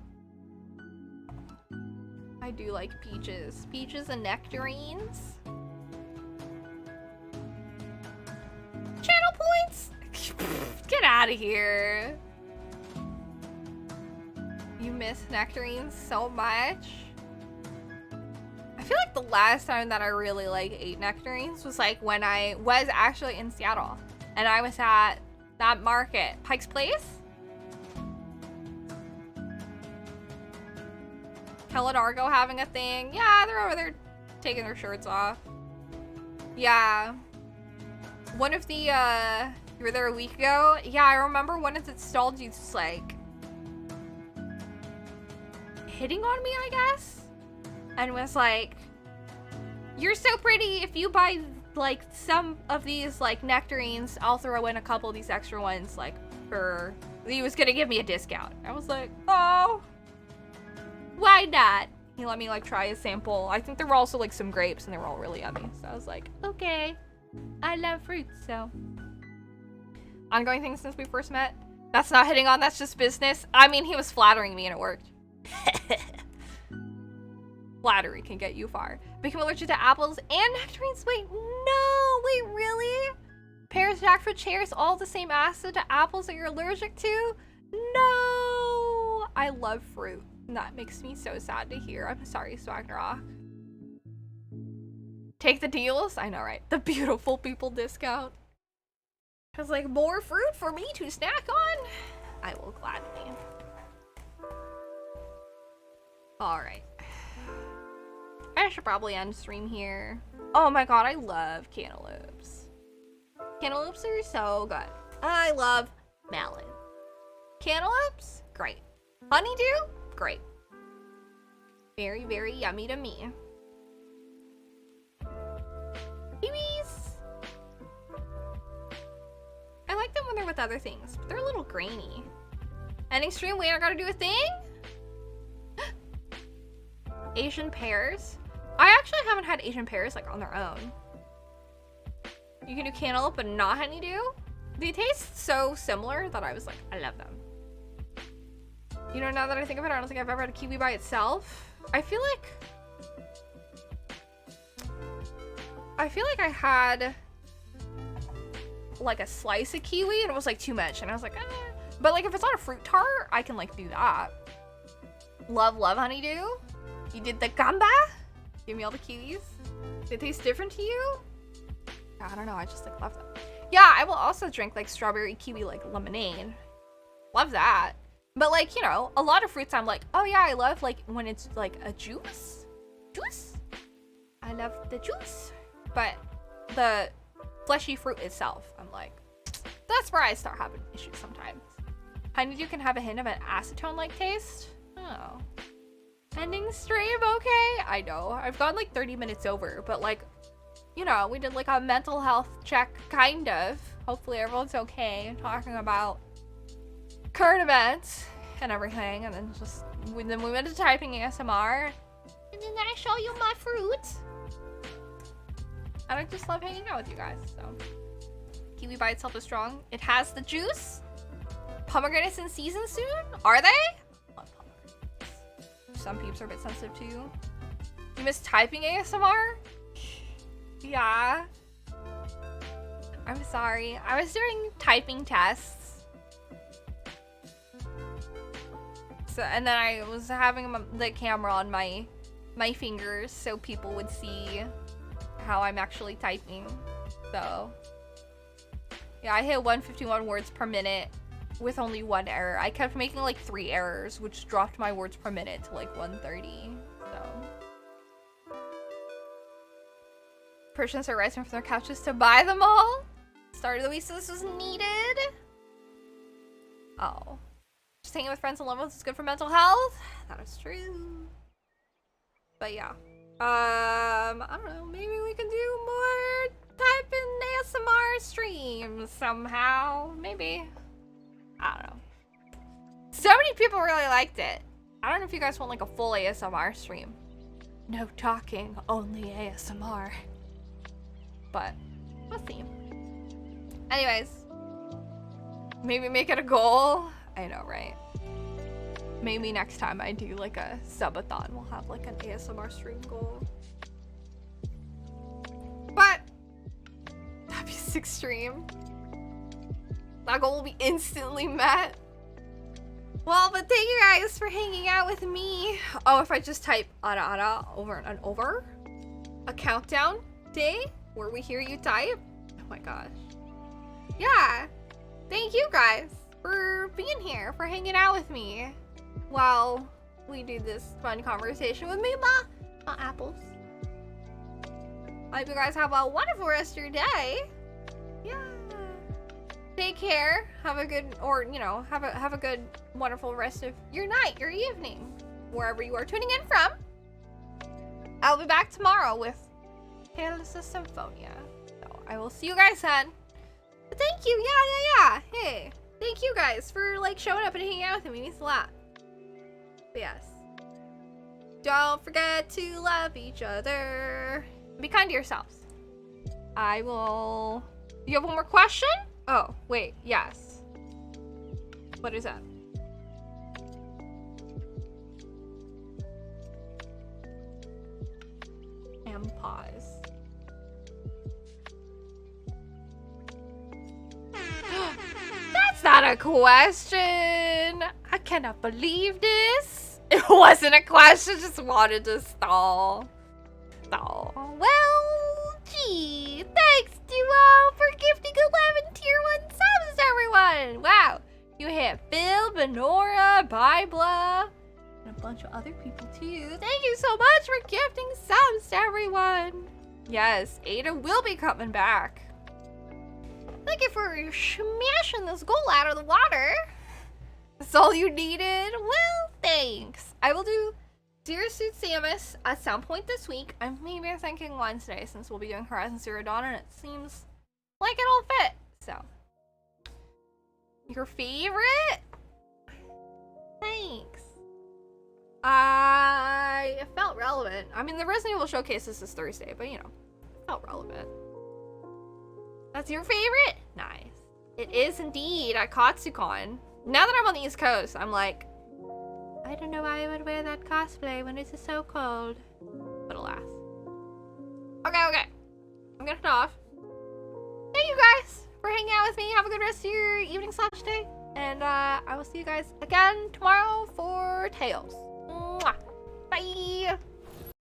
I do like peaches. Peaches and nectarines. Channel points? Get out of here. You miss nectarines so much. I feel like the last time that I really like ate nectarines was like when I was actually in Seattle and I was at that market, Pike's Place. Kel and Argo having a thing. Yeah, they're over there taking their shirts off. Yeah. One of the, you were there a week ago? Yeah, I remember one of the stall dudes was like hitting on me, I guess? And was like, you're so pretty, if you buy like some of these like nectarines, I'll throw in a couple of these extra ones like for, he was gonna give me a discount. I was like, oh, why not? He let me like try a sample. I think there were also like some grapes and they were all really yummy. So I was like, okay, I love fruits, so. Ongoing things since we first met? That's not hitting on, that's just business. I mean, he was flattering me and it worked. Flattery can get you far. Become allergic to apples and nectarines? Wait, no, wait, really? Pears, jackfruit, cherries, all the same acid to apples that you're allergic to? No, I love fruit. That makes me so sad to hear. I'm sorry, Swagnarok. Take the deals? I know, right? The beautiful people discount. Cause like more fruit for me to snack on? I will gladly. All right. I should probably end stream here. Oh my god, I love cantaloupes. Cantaloupes are so good. I love melon. Cantaloupes? Great. Honeydew? Great. Very, very yummy to me. Kiwis! I like them when they're with other things, but they're a little grainy. Ending stream, wait, I gotta do a thing? Asian pears? I actually haven't had Asian pears like on their own. You can do cantaloupe but not honeydew? They taste so similar that I was like, I love them. You know, now that I think of it, I don't think I've ever had a kiwi by itself. I feel like I had like a slice of kiwi and it was like too much and I was like, eh. But like if it's on a fruit tart, I can like do that. Love honeydew. You did the gamba? Give me all the kiwis. They taste different to you? I don't know, I just like love them. Yeah, I will also drink like strawberry kiwi like lemonade. Love that. But like, you know, a lot of fruits I'm like, oh yeah, I love like when it's like a juice. I love the juice. But the fleshy fruit itself, I'm like, that's where I start having issues sometimes. Honeydew can have a hint of an acetone-like taste. Oh. Ending stream, okay? I know, I've gone like 30 minutes over, but like, you know, we did like a mental health check, kind of. Hopefully everyone's okay. Talking about current events and everything, and then we went to typing ASMR, and then I show you my fruit. And I just love hanging out with you guys, so. Kiwi by itself is strong. It has the juice. Pomegranates in season soon? Are they? Love pomegranates. Some peeps are a bit sensitive to you. You miss typing ASMR? Yeah. I'm sorry. I was doing typing tests. So, and then I was having the camera on my fingers so people would see how I'm actually typing. So yeah, I hit 151 words per minute with only one error. I kept making like 3 errors, which dropped my words per minute to like 130. So Persians are rising from their couches to buy them all. Start of the week, so this was needed. Oh, just hanging with friends and loved ones is good for mental health. That is true. But yeah, I don't know, maybe we can do more type in ASMR streams somehow. Maybe. I don't know. So many people really liked it. I don't know if you guys want like a full ASMR stream. No talking, only ASMR. But we'll see. Anyways, maybe make it a goal. I know, right? Maybe next time I do like a subathon, we'll have like an ASMR stream goal. But that'd be 6 stream. That goal will be instantly met. Well, but thank you guys for hanging out with me. Oh, if I just type ara ara over and over, a countdown day where we hear you type. Oh my gosh. Yeah. Thank you guys for being here, for hanging out with me while we do this fun conversation with me, ma apples. I hope you guys have a wonderful rest of your day. Yeah. Take care. Have a good, or you know, have a good, wonderful rest of your night, your evening, wherever you are tuning in from. I'll be back tomorrow with Tales of Symphonia. So I will see you guys then. But thank you. Yeah. Hey, thank you guys for like showing up and hanging out with me. It means a lot. But yes. Don't forget to love each other. Be kind to yourselves. I will. You have one more question? Oh, wait, yes. What is that? And pause. That's not a question. I cannot believe this. It wasn't a question, just wanted to stall. Well, gee, thanks to for gifting 11 tier 1 subs, everyone. Wow, you hit Phil, Benora, Bibla, and a bunch of other people too. Thank you so much for gifting subs to everyone. Yes, Ada will be coming back. Thank you for smashing this goal out of the water. That's all you needed? Well, thanks. I will do Zero Suit Samus at some point this week. I'm maybe thinking Wednesday since we'll be doing Horizon Zero Dawn and it seems like it'll fit. So, your favorite? Thanks. It felt relevant. I mean, the Resident Evil Showcase is this Thursday, but you know, it felt relevant. That's your favorite? Nice. It is indeed at KatsuCon. Now that I'm on the East Coast, I'm like, I don't know why I would wear that cosplay when it's so cold. But alas. Okay. I'm gonna cut off. Thank you guys for hanging out with me. Have a good rest of your evening / day. And I will see you guys again tomorrow for Tales. Mwah. Bye.